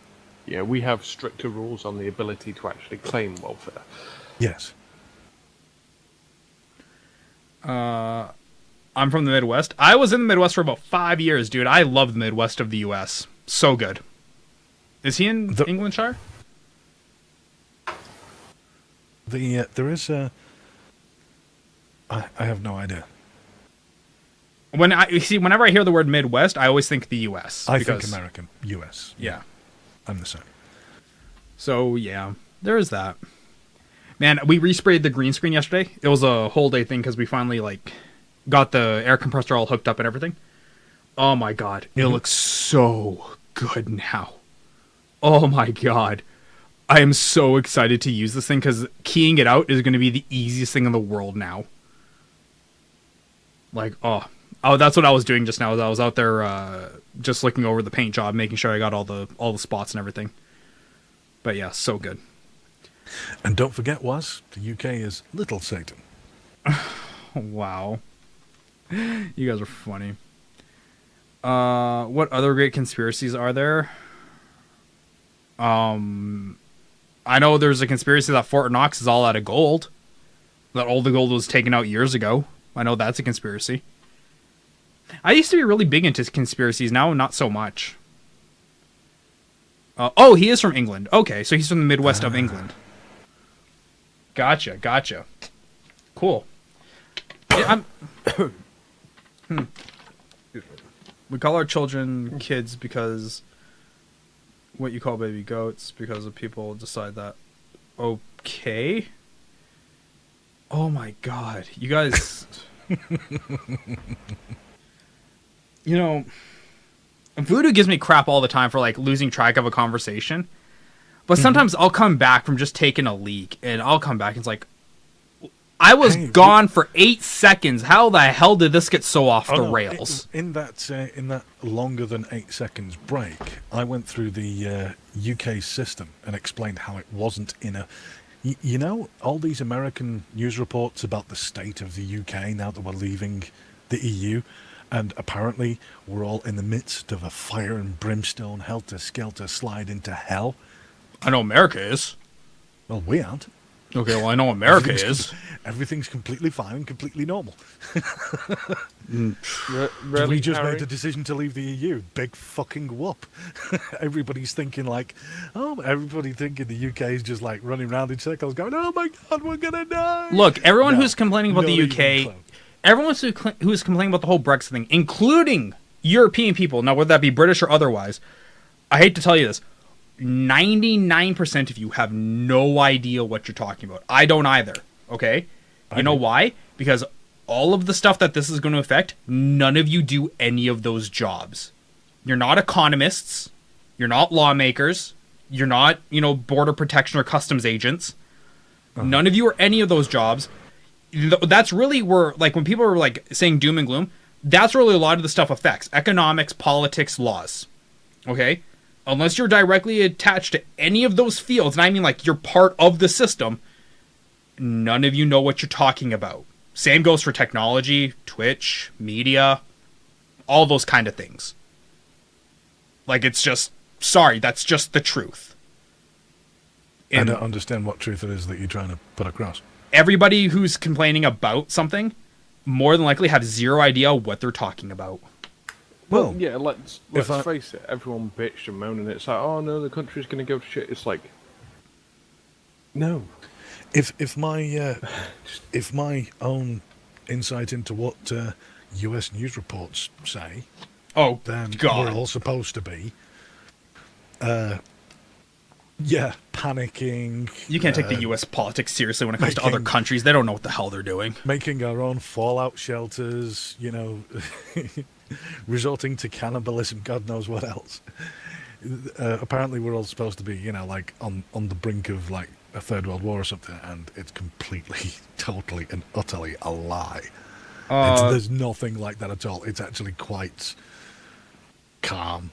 Yeah, we have stricter rules on the ability to actually claim welfare. Yes. I'm from the Midwest. I was in the Midwest for about 5 years, dude. I love the Midwest of the U.S. So good. Is he in Englandshire? There is a. I have no idea. Whenever I hear the word Midwest, I always think the U.S. I think American, U.S. Yeah. I'm the same. So yeah, there is that. Man, we resprayed the green screen yesterday. It was a whole day thing because we finally got the air compressor all hooked up and everything. Oh my god, it looks so good now. Oh my god. I am so excited to use this thing because keying it out is going to be the easiest thing in the world now. That's what I was doing just now. I was out there just looking over the paint job, making sure I got all the spots and everything. But yeah, so good. And don't forget, the UK is Little Satan. Wow. You guys are funny. What other great conspiracies are there? I know there's a conspiracy that Fort Knox is all out of gold. That all the gold was taken out years ago. I know that's a conspiracy. I used to be really big into conspiracies. Now, not so much. He is from England. Okay, so he's from the Midwest of England. Gotcha. Cool. Yeah, We call our children kids because what you call baby goats because of people decide that. Okay. Oh my god, you guys. You know, Voodoo gives me crap all the time for losing track of a conversation. But sometimes I'll come back from just taking a leak and I'll come back and it's like, I was gone for 8 seconds. How the hell did this get so off the rails? In that longer than 8 seconds break, I went through the UK system and explained how it wasn't in a. You know, all these American news reports about the state of the UK now that we're leaving the EU, and apparently we're all in the midst of a fire and brimstone, helter-skelter slide into hell. I know America is. Well, we aren't. Okay, well, I know America is. Everything's completely fine and completely normal. Really, we just Harry? made the decision to leave the EU. Big fucking whoop. Everybody's thinking everybody thinking the UK is just running around in circles going, oh my god, we're gonna die. Look, everyone who's complaining about the UK, everyone who's complaining about the whole Brexit thing, including European people, now whether that be British or otherwise, I hate to tell you this, 99% of you have no idea what you're talking about. I don't either, okay? You know why? Because all of the stuff that this is going to affect, none of you do any of those jobs. You're not economists. You're not lawmakers. You're not, border protection or customs agents. None of you are any of those jobs. That's really where, when people are, saying doom and gloom, that's really a lot of the stuff affects. Economics, politics, laws. Okay? Unless you're directly attached to any of those fields, and I mean you're part of the system, none of you know what you're talking about. Same goes for technology, Twitch, media, all those kind of things. It's just, sorry, that's just the truth. I don't understand what truth it is that you're trying to put across. Everybody who's complaining about something more than likely have zero idea what they're talking about. Well, yeah, let's face it. Everyone bitched and moaned, and it's oh no, the country's going to go to shit. It's no. If my own insight into what U.S. news reports say, Oh, then God. we're all supposed to be, panicking. You can't take the U.S. politics seriously when it comes to other countries. They don't know what the hell they're doing. Making our own fallout shelters, resorting to cannibalism, God knows what else. Apparently we're all supposed to be, like on the brink of like a third world war or something, and it's completely, totally and utterly a lie. There's nothing like that at all. It's actually quite calm,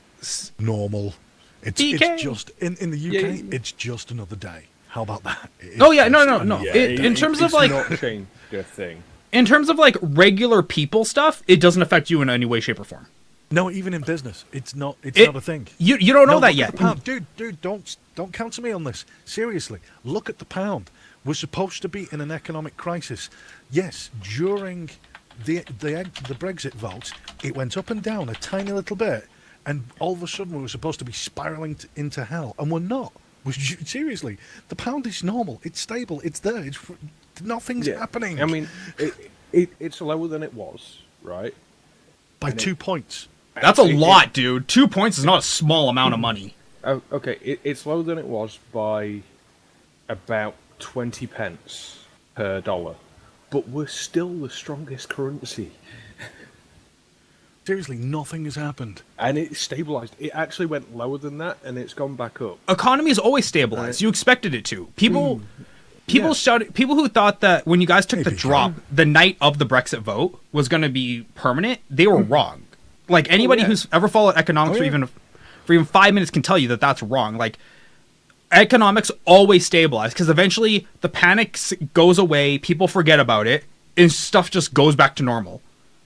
normal. It's just in the UK. It's just another day. How about that? No. In terms of it's like, not changed a thing. in terms of like regular people stuff, it doesn't affect you in any way, shape, or form. No, even in business, it's not. It's not a thing. You don't know that look yet, at the pound. Dude, don't counsel me on this. Seriously, look at the pound. We're supposed to be in an economic crisis. Yes, during the Brexit vote, it went up and down a tiny little bit, and all of a sudden we were supposed to be spiraling into hell, and we're not. Seriously, the pound is normal. It's stable. It's there. Nothing's happening. I mean, it's lower than it was, right? By 2 points. That's a lot, dude. 2 points is not a small amount of money. Oh, okay, it's lower than it was by about 20 pence per dollar, but we're still the strongest currency. Seriously, nothing has happened. And it stabilized. It actually went lower than that, and it's gone back up. Economy is always stabilized. You expected it to. People shouted. People who thought that when you guys took the drop the night of the Brexit vote was going to be permanent, they were wrong. Like anybody who's ever followed economics for even 5 minutes can tell you that that's wrong. Like economics always stabilize because eventually the panic goes away, people forget about it, and stuff just goes back to normal.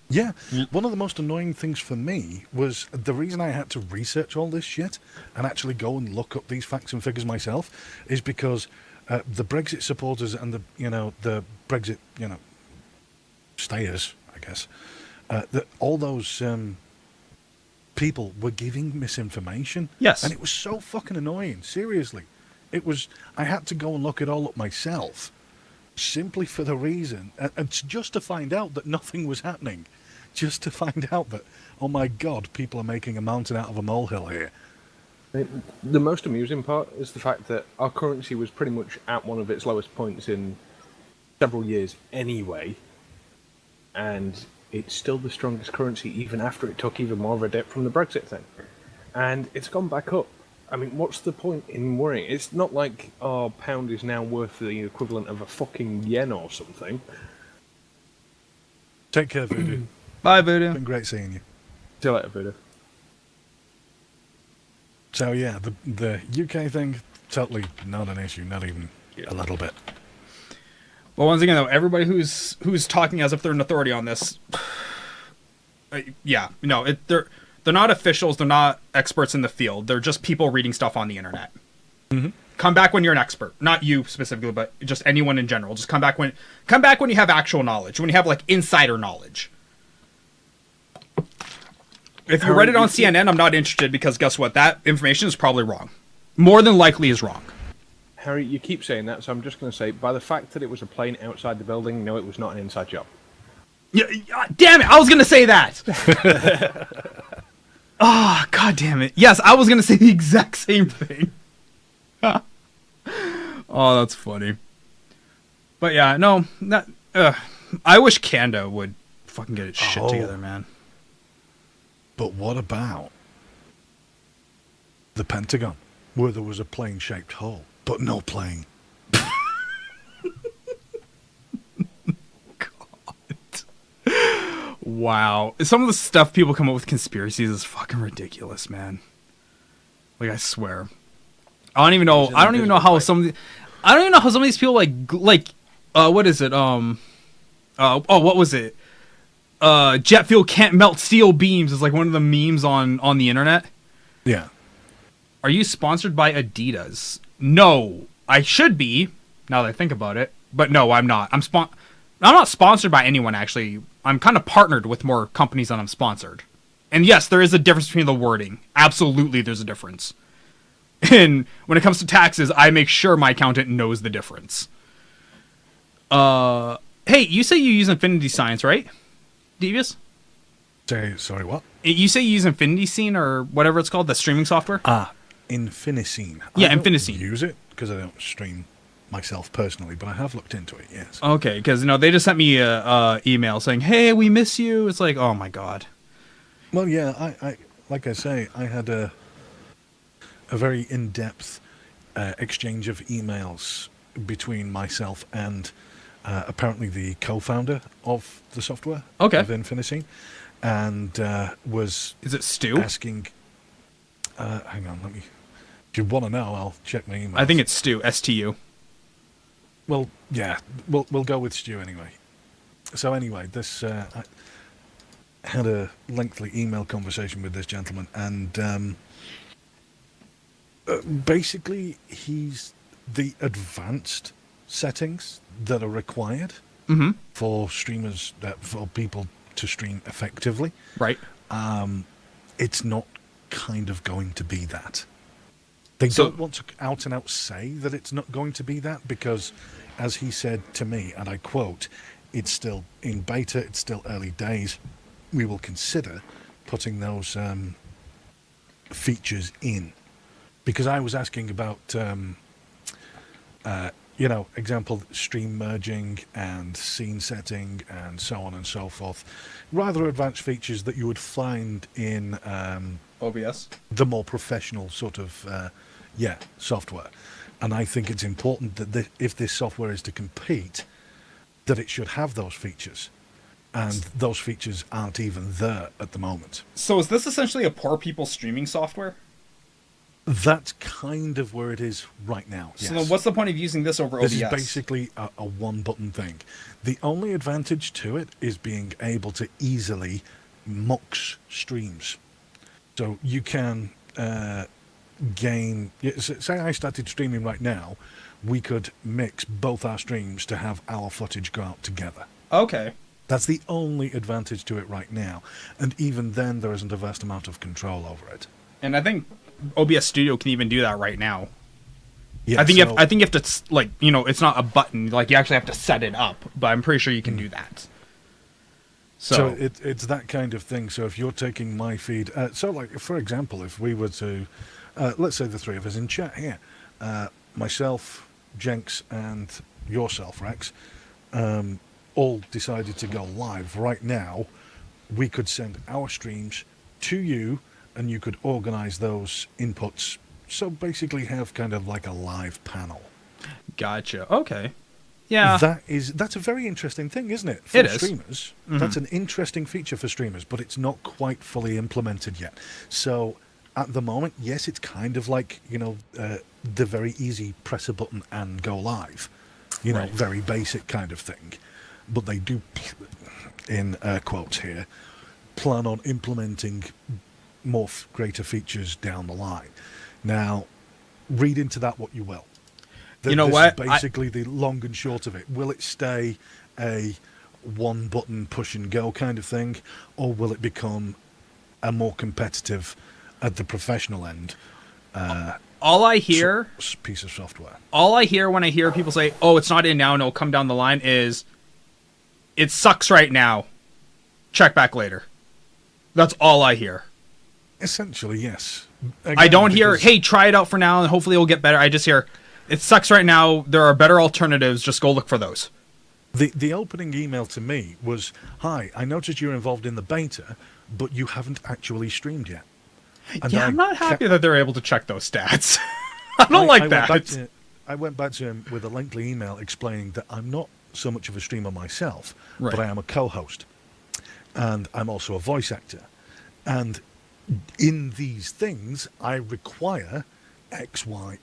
Yeah, one of the most annoying things for me was the reason I had to research all this shit and actually go and look up these facts and figures myself is because the Brexit supporters and the Brexit stayers, I guess, that all those people were giving misinformation. Yes, and it was so fucking annoying. Seriously, it was. I had to go and look it all up myself. Simply for the reason, and just to find out that nothing was happening. Just to find out that, oh my God, people are making a mountain out of a molehill here. The most amusing part is the fact that our currency was pretty much at one of its lowest points in several years anyway, and it's still the strongest currency even after it took even more of a dip from the Brexit thing. And it's gone back up. I mean, what's the point in worrying? It's not like our pound is now worth the equivalent of a fucking yen or something. Take care, Voodoo. Bye, Voodoo. It's been great seeing you. See you later, Voodoo. So yeah, the UK thing, totally not an issue, not even a little bit. But once again, though, everybody who's talking as if they're an authority on this, they're not officials, they're not experts in the field, they're just people reading stuff on the internet. Mm-hmm. Come back when you're an expert, not you specifically, but just anyone in general. Just come back when you have actual knowledge, when you have like insider knowledge. If you read it on CNN, I'm not interested because guess what? That information is probably wrong. More than likely is wrong. Harry, you keep saying that, so I'm just going to say, by the fact that it was a plane outside the building, no, it was not an inside job. Yeah, damn it! I was going to say that! Oh, God damn it. Yes, I was going to say the exact same thing. Oh, that's funny. But yeah, no, I wish Canada would fucking get its shit together, man. But what about the Pentagon, where there was a plane-shaped hole, but no plane? God. Wow. Some of the stuff people come up with conspiracies is fucking ridiculous, man. Like, I swear. I don't even know how some of these people what is it? What was it? Jet fuel can't melt steel beams is like one of the memes on the internet. Yeah. Are you sponsored by Adidas? No, I should be. Now that I think about it, but no, I'm not. I'm not sponsored by anyone actually. I'm kind of partnered with more companies than I'm sponsored. And yes, there is a difference between the wording. Absolutely, there's a difference. And when it comes to taxes, I make sure my accountant knows the difference. Hey, you say you use Infinity Signs, right? Devious? Sorry, what? You say you use Infinity Scene or whatever it's called, the streaming software? Infiniscene. Yeah, I don't Infiniscene. use it because I don't stream myself personally, but I have looked into it, yes. Okay, because they just sent me a email saying, "Hey, we miss you." It's like, oh my god. Well, yeah, I like I say, I had a very in-depth exchange of emails between myself and apparently the co-founder of the software, Okay. of Infiniscene, and was Is it Stu? asking. Hang on, let me. If you want to know, I'll check my emails. I think it's Stu. STU. Well, yeah, we'll go with Stu anyway. So anyway, I had a lengthy email conversation with this gentleman, and basically he's the advanced settings that are required for streamers, for people to stream effectively. Right. It's not kind of going to be that. They don't want to out and out say that it's not going to be that because, as he said to me, and I quote, it's still in beta, it's still early days. We will consider putting those features in. Because I was asking about, example, stream merging and scene setting and so on and so forth. Rather advanced features that you would find in OBS. the more professional sort of software. And I think it's important that if this software is to compete, that it should have those features. And those features aren't even there at the moment. So is this essentially a poor people streaming software? That's kind of where it is right now. Yes. So then what's the point of using this over OBS? This is basically a one-button thing. The only advantage to it is being able to easily mux streams. So you can gain... Say I started streaming right now, we could mix both our streams to have our footage go out together. Okay. That's the only advantage to it right now. And even then, there isn't a vast amount of control over it. And I think OBS Studio can even do that right now. Yeah, I think you have to, it's not a button, like you actually have to set it up, but I'm pretty sure you can do that. So it's that kind of thing. So if you're taking my feed, for example, if we were to, let's say the three of us in chat here, myself, Jenks, and yourself, Rex, all decided to go live right now, we could send our streams to you, and you could organize those inputs. So basically have kind of like a live panel. Gotcha. Okay. Yeah. That's a very interesting thing, isn't it? For streamers. Mm-hmm. That's an interesting feature for streamers, but it's not quite fully implemented yet. So at the moment, yes, it's kind of like, the very easy press a button and go live. Right. Very basic kind of thing. But they do, in air quotes here, plan on implementing more greater features down the line. Now, read into that what you will. This is basically the long and short of it. Will it stay a one-button push-and-go kind of thing, or will it become a more competitive, at the professional end, all I hear... piece of software? All I hear when I hear people say, oh, it's not in now and it'll come down the line is, it sucks right now. Check back later. That's all I hear. Essentially, yes. Again, I don't hear, hey, try it out for now and hopefully it'll get better. I just hear, it sucks right now. There are better alternatives. Just go look for those. The opening email to me was, hi, I noticed you're involved in the beta, but you haven't actually streamed yet. And I'm not happy that they're able to check those stats. I don't like that. I went back to him with a lengthy email explaining that I'm not so much of a streamer myself, but I am a co-host. And I'm also a voice actor. And in these things, I require XYZ,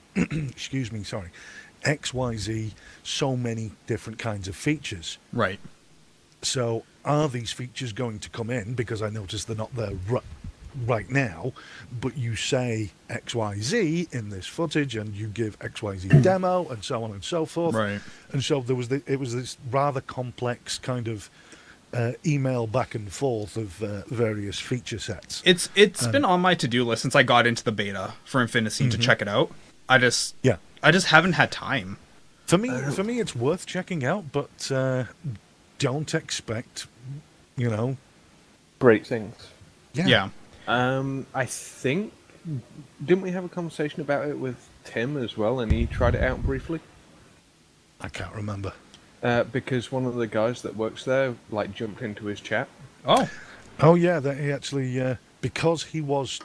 so many different kinds of features. Right. So are these features going to come in? Because I notice they're not there right now, but you say XYZ in this footage and you give XYZ demo and so on and so forth. Right. And so it was this rather complex kind of email back and forth of various feature sets. It's been on my to-do list since I got into the beta for Infinity to check it out. I just haven't had time. For me, it's worth checking out, but don't expect, Great things. Yeah. I think, didn't we have a conversation about it with Tim as well, and he tried it out briefly? I can't remember. Because one of the guys that works there, jumped into his chat. Oh yeah, that he actually because he was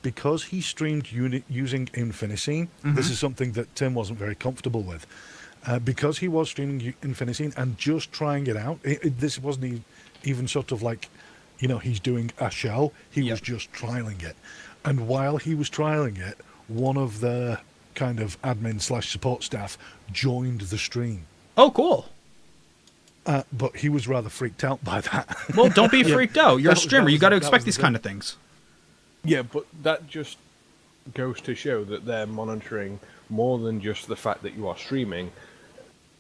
because he streamed using Infinicine. This is something that Tim wasn't very comfortable with. Because he was streaming Infinicine and just trying it out. This wasn't even sort of like, he's doing a show. He was just trialing it, and while he was trialing it, one of the kind of admin/support staff joined the stream. Oh, cool. But he was rather freaked out by that. Well, don't be freaked out. You're a streamer. You got to expect these kind of things. Yeah, but that just goes to show that they're monitoring more than just the fact that you are streaming,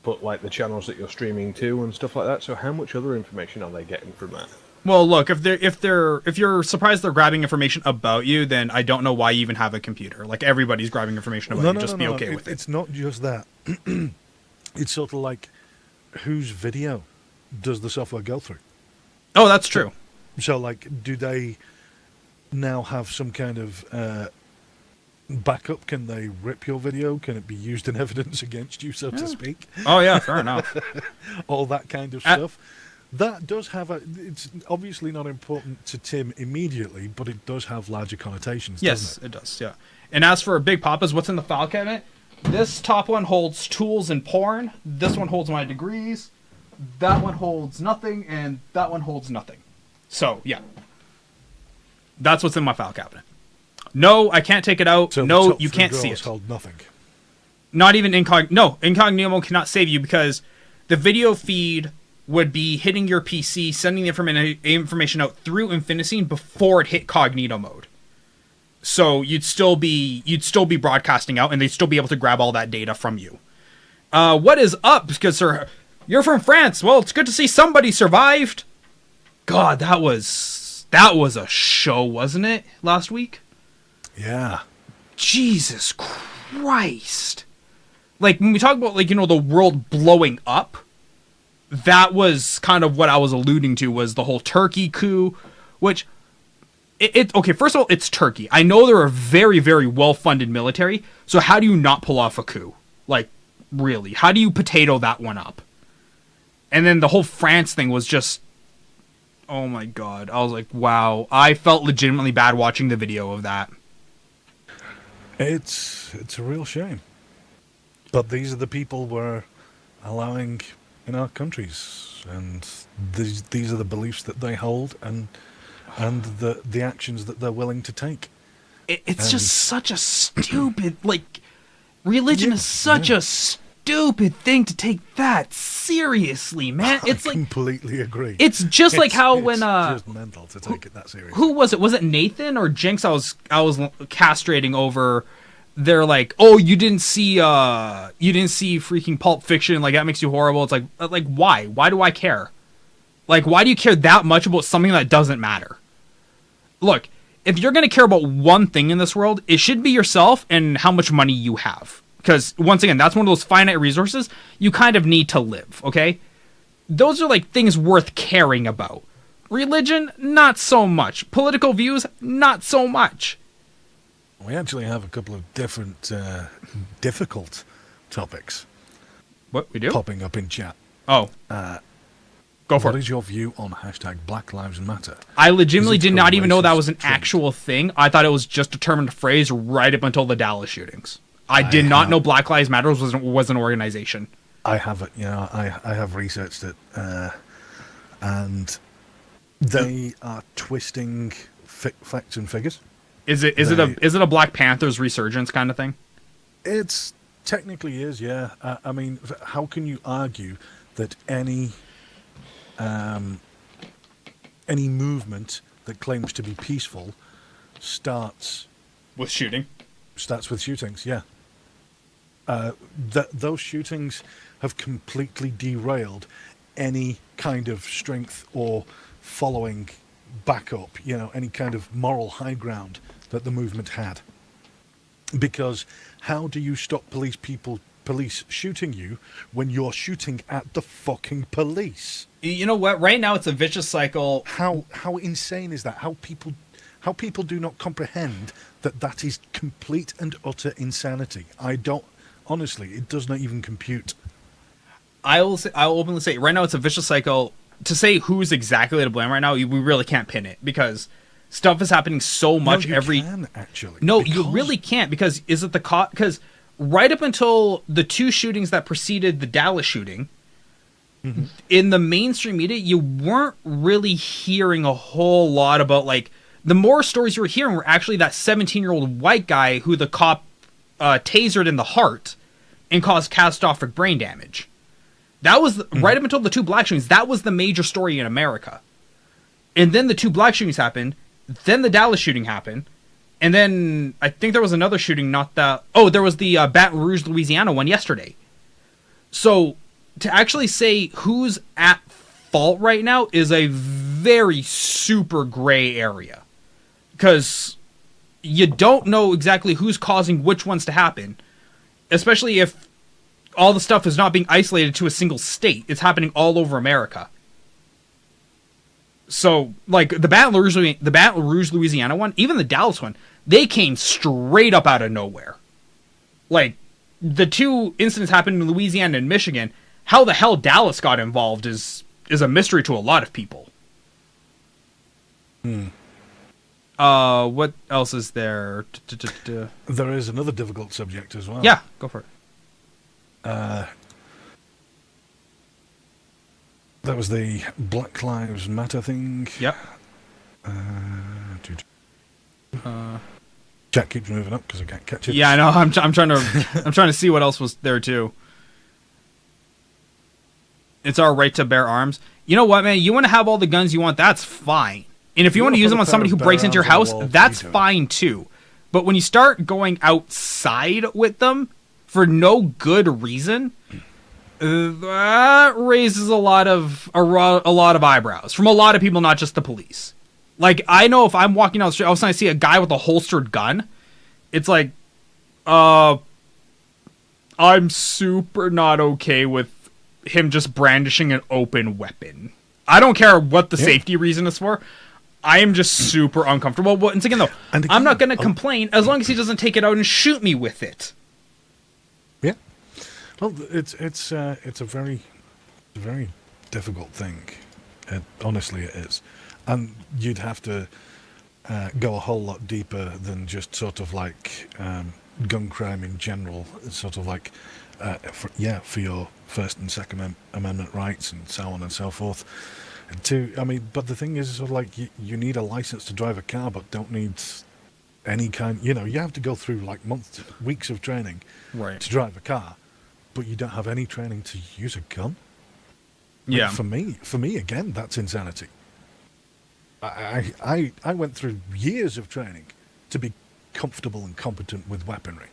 but the channels that you're streaming to and stuff like that. So how much other information are they getting from that? Well, look, if you're surprised they're grabbing information about you, then I don't know why you even have a computer. Everybody's grabbing information about you. Just be okay with it. It's not just that. It's sort of like, whose video does the software go through? Oh, that's true. So, do they now have some kind of backup? Can they rip your video? Can it be used in evidence against you, so to speak? Oh, yeah, fair enough. All that kind of stuff. That does have it's obviously not important to Tim immediately, but it does have larger connotations, Yes, doesn't it does, yeah. And as for Big Papa's, what's in the file cabinet? This top one holds tools and porn. This one holds my degrees. That one holds nothing, and that one holds nothing. So, yeah. That's what's in my file cabinet. No, I can't take it out. So no, you can't see it. Hold nothing. Not even incognito. No, incognito cannot save you because the video feed would be hitting your PC, sending the information out through Infinicine before it hit cognito mode. So you'd still be broadcasting out, and they'd still be able to grab all that data from you. What is up? Because sir, you're from France. Well, it's good to see somebody survived. God, that was a show, wasn't it? Last week. Yeah. Jesus Christ. When we talk about the world blowing up, that was kind of what I was alluding to, was the whole Turkey coup, which okay, first of all, it's Turkey. I know they're a very, very well-funded military, so how do you not pull off a coup? Really? How do you potato that one up? And then the whole France thing was just, oh my god. I was like, wow. I felt legitimately bad watching the video of that. It's a real shame. But these are the people we're allowing in our countries, and these are the beliefs that they hold, and the actions that they're willing to take. It's just such a stupid, religion is such a stupid thing to take that seriously, man. It's I completely agree. It's just like how when it's just mental to take it that seriously. Who was it? Was it Nathan or Jinx? I was castrating over. They're like, oh, you didn't see freaking Pulp Fiction, that makes you horrible. It's like why? Why do I care? Why do you care that much about something that doesn't matter? Look, if you're going to care about one thing in this world, it should be yourself and how much money you have. Because, once again, that's one of those finite resources you kind of need to live, okay? Those are, things worth caring about. Religion, not so much. Political views, not so much. We actually have a couple of different difficult topics. What, we do? Popping up in chat. Oh. Go for it. What is your view on hashtag Black Lives Matter? I legitimately did not even know that was an actual thing. I thought it was just a term and a phrase right up until the Dallas shootings. I did not know Black Lives Matter was an organization. I have it. I have researched it, and they are twisting facts and figures. Is it a Black Panthers resurgence kind of thing? It's technically is, yeah. I mean, how can you argue that any movement that claims to be peaceful starts with shooting? Starts with shootings, yeah. Those shootings have completely derailed any kind of strength or following backup, any kind of moral high ground that the movement had. Because how do you stop police people police shooting you when you're shooting at the fucking police? You know what? Right now, it's a vicious cycle. How insane is that? How people do not comprehend that is complete and utter insanity. I don't, honestly, it does not even compute. I'll openly say, right now, it's a vicious cycle. To say who's exactly to blame right now, we really can't pin it, because stuff is happening so much No, you can, actually. No, you really can't, because is it the because right up until the 2 shootings that preceded the Dallas shooting, in the mainstream media, you weren't really hearing a whole lot about, like, the more stories you were hearing were actually that 17-year-old white guy who the cop tasered in the heart and caused catastrophic brain damage. That was right up until the 2 black shootings. That was the major story in America. And then the 2 black shootings happened. Then the Dallas shooting happened. And then I think there was another shooting, there was the Baton Rouge, Louisiana one yesterday. So to actually say who's at fault right now is a very super gray area. Because you don't know exactly who's causing which ones to happen. Especially if all the stuff is not being isolated to a single state. It's happening all over America. So, like, the Baton Rouge, Louisiana one, even the Dallas one, they came straight up out of nowhere. Like, the 2 incidents happened in Louisiana and Michigan. How the hell Dallas got involved is a mystery to a lot of people. What else is there? There is another difficult subject as well. Yeah, go for it. That was the Black Lives Matter thing. Yep. Chat keeps moving up because I can't catch it. Yeah, I know. I'm trying to see what else was there too. It's our right to bear arms. You know what, man? You want to have all the guns you want, that's fine. And if you want to use them on somebody who breaks into your house, that's fine too. But when you start going outside with them for no good reason, that raises a lot of eyebrows from a lot of people, not just the police. Like, I know if I'm walking down the street, all of a sudden I see a guy with a holstered gun, it's like, I'm super not okay with him just brandishing an open weapon. I don't care what the safety reason is for. I am just super uncomfortable. But once again, though, I'm not going to complain as long as he doesn't take it out and shoot me with it. Yeah. Well, it's a very difficult thing. Honestly, it is. And you'd have to go a whole lot deeper than just sort of like gun crime in general. It's sort of like, for your First and Second Amendment rights and so on and so forth. But the thing is, sort of like you need a license to drive a car, but don't need any kind. You have to go through like weeks of training to drive a car, but you don't have any training to use a gun. Yeah. Like, for me, again, that's insanity. I went through years of training to be comfortable and competent with weaponry.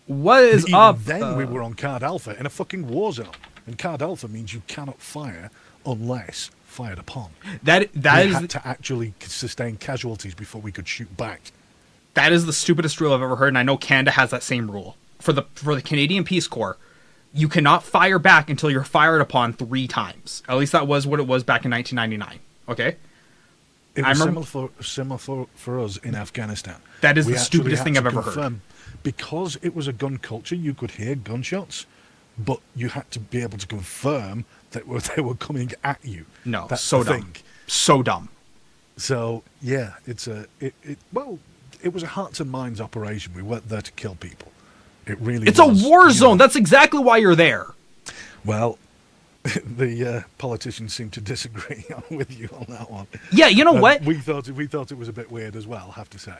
What is even up? Then we were on Card Alpha in a fucking war zone, and Card Alpha means you cannot fire unless fired upon. We had to actually sustain casualties before we could shoot back. That is the stupidest rule I've ever heard, and I know Canada has that same rule. For the Canadian Peace Corps, you cannot fire back until you're fired upon 3 times. At least that was what it was back in 1999. Okay? It was similar for us in Afghanistan. That is the stupidest thing I've ever heard. Because it was a gun culture, you could hear gunshots, but you had to be able to confirm that they were coming at you. No, that's so the dumb. thing. So dumb. So yeah, it was a hearts and minds operation. We weren't there to kill people. It's a war zone. That's exactly why you're there. Well, the politicians seem to disagree with you on that one. Yeah, you know what? We thought it was a bit weird as well, I have to say.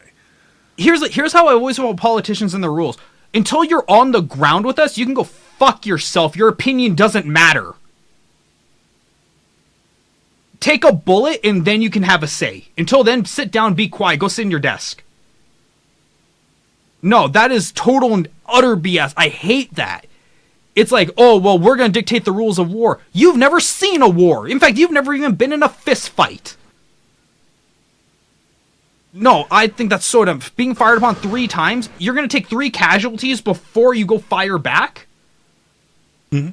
Here's how I always feel about politicians and their rules. Until you're on the ground with us, you can go fuck yourself. Your opinion doesn't matter. Take a bullet and then you can have a say. Until then, sit down, be quiet, go sit in your desk. No, that is total and utter BS. I hate that. It's like, oh, well, we're going to dictate the rules of war. You've never seen a war. In fact, you've never even been in a fist fight. No, I think that's so dumb. Being fired upon 3 times, you're going to take 3 casualties before you go fire back? Mm-hmm.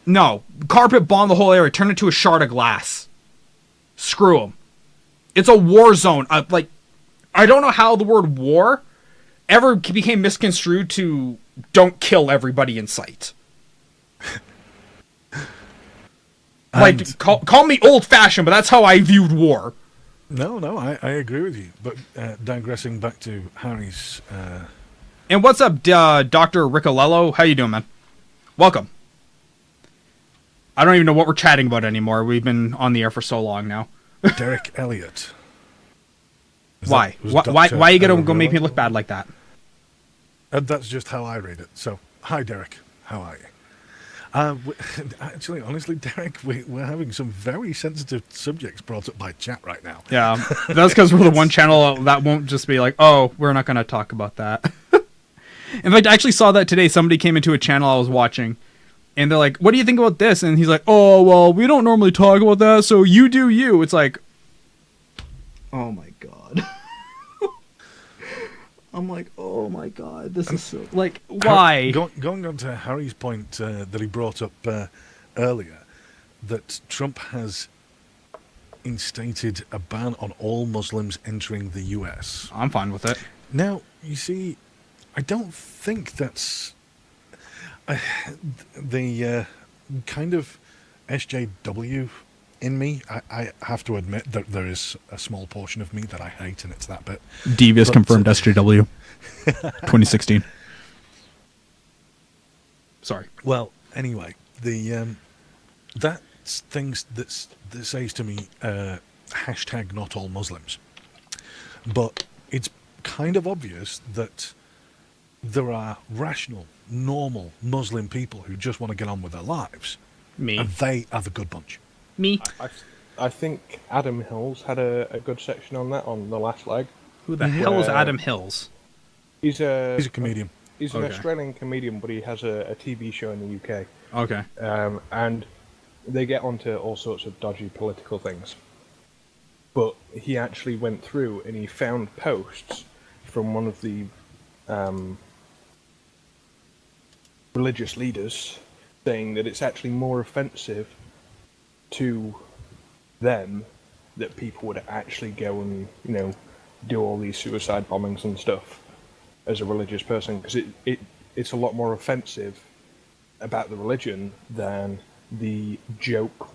No. Carpet bomb the whole area. Turn it to a shard of glass. Screw them. It's a war zone. I don't know how the word war ever became misconstrued to don't kill everybody in sight. Call me old-fashioned, but that's how I viewed war. No, I agree with you. But digressing back to Harry's... And what's up, Dr. Riccolello? How you doing, man? Welcome. I don't even know what we're chatting about anymore. We've been on the air for so long now. Derek Elliott. Why? Why are you going to go make me look bad like that? That's just how I read it. So, hi, Derek. How are you? Actually, honestly, Derek, we're having some very sensitive subjects brought up by chat right now. Yeah, that's because we're the one channel that won't just be like, oh, we're not going to talk about that. In fact, I actually saw that today. Somebody came into a channel I was watching, and they're like, what do you think about this? And he's like, oh, well, we don't normally talk about that, so you do you. It's like, oh my God. I'm like, oh my God, this is so... Like, why? Going on to Harry's point that he brought up earlier, that Trump has instated a ban on all Muslims entering the US. I'm fine with it. Now, you see, I don't think that's... the kind of SJW in me, I have to admit that there is a small portion of me that I hate, and it's that bit. Devious confirmed SJW. 2016. Sorry. Well, anyway, the that's things that says to me, hashtag not all Muslims. But it's kind of obvious that there are rational, normal Muslim people who just want to get on with their lives. Me. And they are the good bunch. Me. I think Adam Hills had a good section on that on the last leg. Who the hell is Adam Hills? He's a comedian. He's an Australian comedian, but he has a TV show in the UK. Okay. And they get onto all sorts of dodgy political things. But he actually went through and he found posts from one of the religious leaders saying that it's actually more offensive to them that people would actually go and, do all these suicide bombings and stuff as a religious person, because it's a lot more offensive about the religion than the joke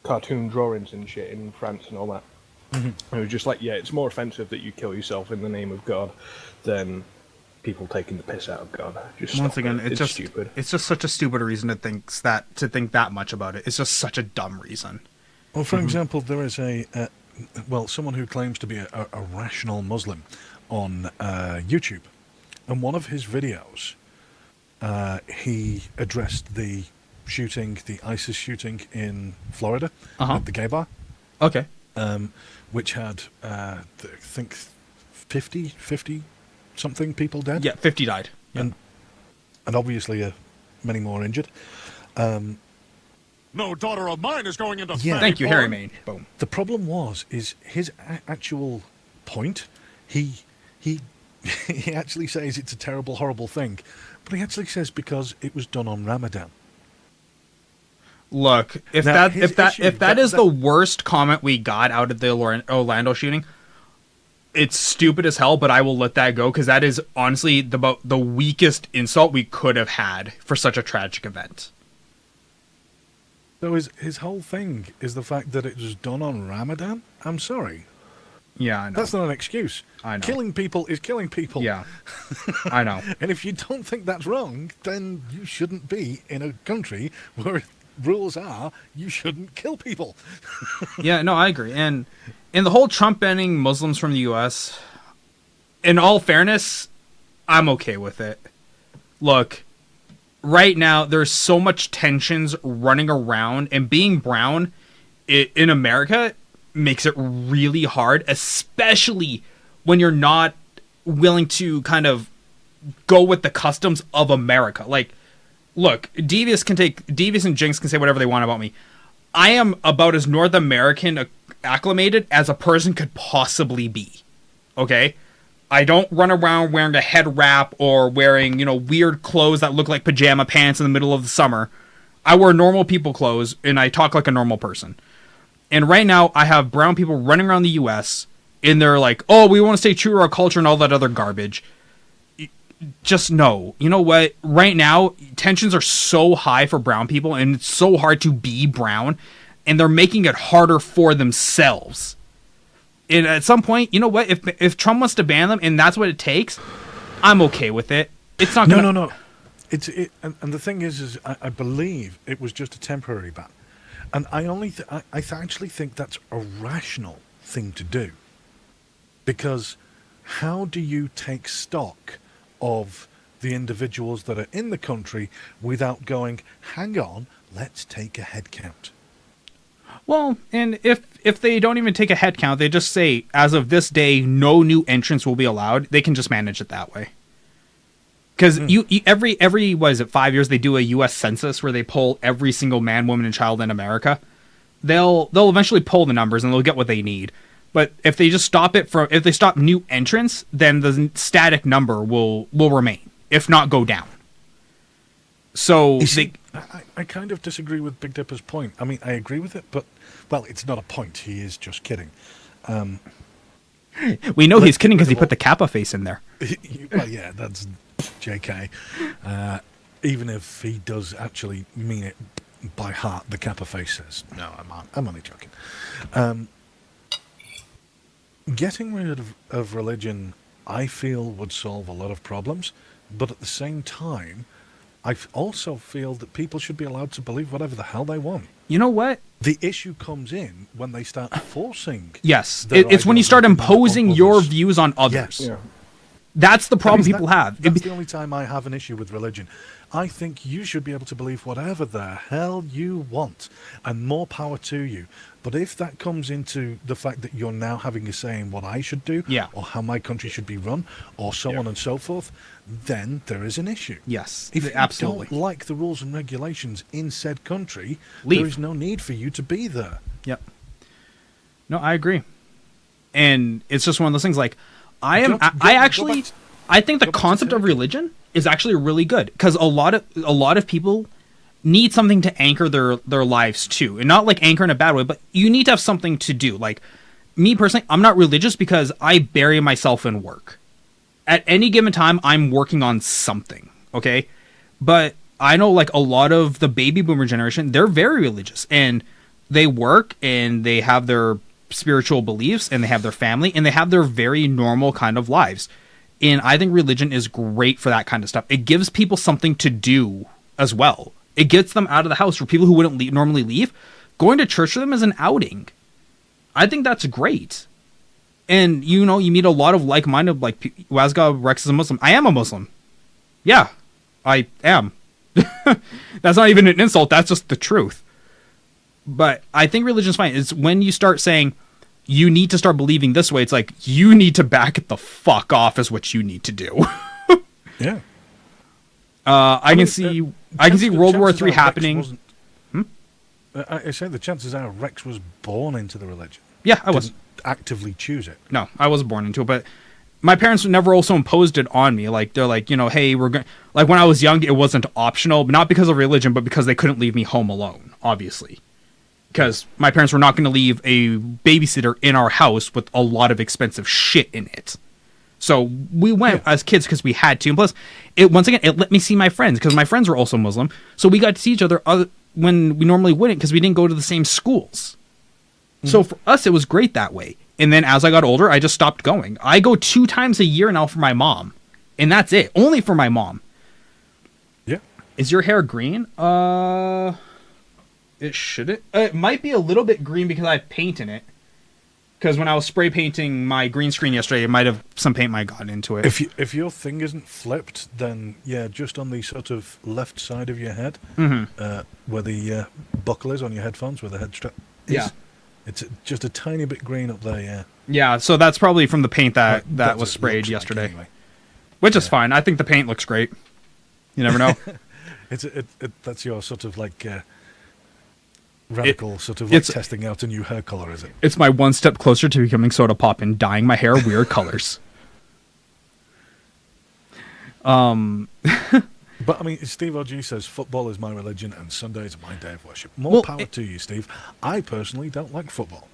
cartoon drawings and shit in France and all that. Mm-hmm. It was just like, yeah, it's more offensive that you kill yourself in the name of God than people taking the piss out of God. Just once again, it's just stupid. It's just such a stupid reason to think that much about it. It's just such a dumb reason. Well, for example, there is someone who claims to be a rational Muslim on YouTube, and one of his videos, he addressed the ISIS shooting in Florida at the gay bar. Okay. Which had, I think, 50 something people dead. Yeah, 50 died. And obviously many more injured. No daughter of mine is going into Thank you, Harry Main. Boom. The problem is his actual point. He actually says it's a terrible, horrible thing, but he actually says because it was done on Ramadan. Look, if that is the worst comment we got out of the Orlando shooting, it's stupid as hell, but I will let that go, because that is honestly the weakest insult we could have had for such a tragic event. So his whole thing is the fact that it was done on Ramadan? I'm sorry. Yeah, I know. That's not an excuse. I know. Killing people is killing people. Yeah, I know. And if you don't think that's wrong, then you shouldn't be in a country where rules are you shouldn't kill people. Yeah, no, I agree. And in the whole Trump banning Muslims from the U.S., in all fairness, I'm okay with it. Look, right now, there's so much tensions running around, and being brown in America makes it really hard, especially when you're not willing to kind of go with the customs of America. Like, look, Devious and Jinx can say whatever they want about me. I am about as North American acclimated as a person could possibly be. Okay? I don't run around wearing a head wrap or wearing, weird clothes that look like pajama pants in the middle of the summer. I wear normal people clothes and I talk like a normal person. And right now I have brown people running around the US and they're like, oh, we want to stay true to our culture and all that other garbage. Just no. You know what? Right now, tensions are so high for brown people and it's so hard to be brown, and they're making it harder for themselves. And at some point, you know what? If Trump wants to ban them and that's what it takes, I'm okay with it. It's not gonna... No. And the thing is I believe it was just a temporary ban. And I actually think that's a rational thing to do. Because how do you take stock of the individuals that are in the country without going, hang on, let's take a head count? Well, and if they don't even take a head count, they just say, as of this day, no new entrants will be allowed, they can just manage it that way. Because every what is it, 5 years, they do a U.S. census where they poll every single man, woman, and child in America. They'll eventually poll the numbers and they'll get what they need. But if they just if they stop new entrants, then the static number will remain, if not go down. So I kind of disagree with Big Dipper's point. I mean, I agree with it, but, well, it's not a point. He is just kidding. We know he's kidding because he put the Kappa face in there. Well, yeah, that's JK. Even if he does actually mean it by heart, the Kappa face says, no, I'm only joking. Getting rid of religion, I feel, would solve a lot of problems, but at the same time, I also feel that people should be allowed to believe whatever the hell they want. You know what? The issue comes in when they start forcing... Yes, it's when you start imposing your views on others. Yes. Yeah. That's the problem people have. That's the only time I have an issue with religion. I think you should be able to believe whatever the hell you want, and more power to you. But if that comes into the fact that you're now having a say in what I should do, or how my country should be run, or so on and so forth, then there is an issue. Yes, if absolutely. you don't like the rules and regulations in said country, leave. There is no need for you to be there. Yep. No, I agree. And it's just one of those things like, I think the concept of religion is actually really good, because a lot of people need something to anchor their lives to, and not like anchor in a bad way, but you need to have something to do. Like me personally, I'm not religious because I bury myself in work. At any given time, I'm working on something. Okay, but I know like a lot of the baby boomer generation, they're very religious and they work and they have their spiritual beliefs and they have their family and they have their very normal kind of lives. And I think religion is great for that kind of stuff. It gives people something to do as well. It gets them out of the house. For people who wouldn't normally leave, going to church for them is an outing. I think that's great. And, you meet a lot of like-minded, like, Wazga Rex is a Muslim. I am a Muslim. Yeah, I am. That's not even an insult. That's just the truth. But I think religion's fine. It's when you start saying, you need to start believing this way, it's like, you need to back it the fuck off is what you need to do. Yeah. I can see World War III happening. I say the chances are Rex was born into the religion. Yeah, I was. Didn't actively choose it. No, I wasn't born into it, but my parents never also imposed it on me. Like, they're like, hey, we're going... Like, when I was young, it wasn't optional, but not because of religion, but because they couldn't leave me home alone, obviously. Because my parents were not going to leave a babysitter in our house with a lot of expensive shit in it. So we went as kids because we had to. And plus, it let me see my friends, because my friends were also Muslim. So we got to see each other when we normally wouldn't, because we didn't go to the same schools. Mm-hmm. So for us, it was great that way. And then as I got older, I just stopped going. I go 2 times a year now for my mom. And that's it. Only for my mom. Yeah. Is your hair green? It shouldn't. It might be a little bit green because I have paint in it. Because when I was spray painting my green screen yesterday, it might have some paint might have gotten into it. If your thing isn't flipped, then yeah, just on the sort of left side of your head, where the buckle is on your headphones, where the head strap is. Yeah. It's just a tiny bit green up there, yeah. Yeah, so that's probably from the paint that was sprayed yesterday. Like anyway. Which is fine. I think the paint looks great. You never know. That's your sort of like radical sort of like testing out a new hair color, is it? It's my one step closer to becoming Soda Pop and dyeing my hair weird colors. But I mean, Steve OG says football is my religion and Sundays are my day of worship. More power to you, Steve. I personally don't like football.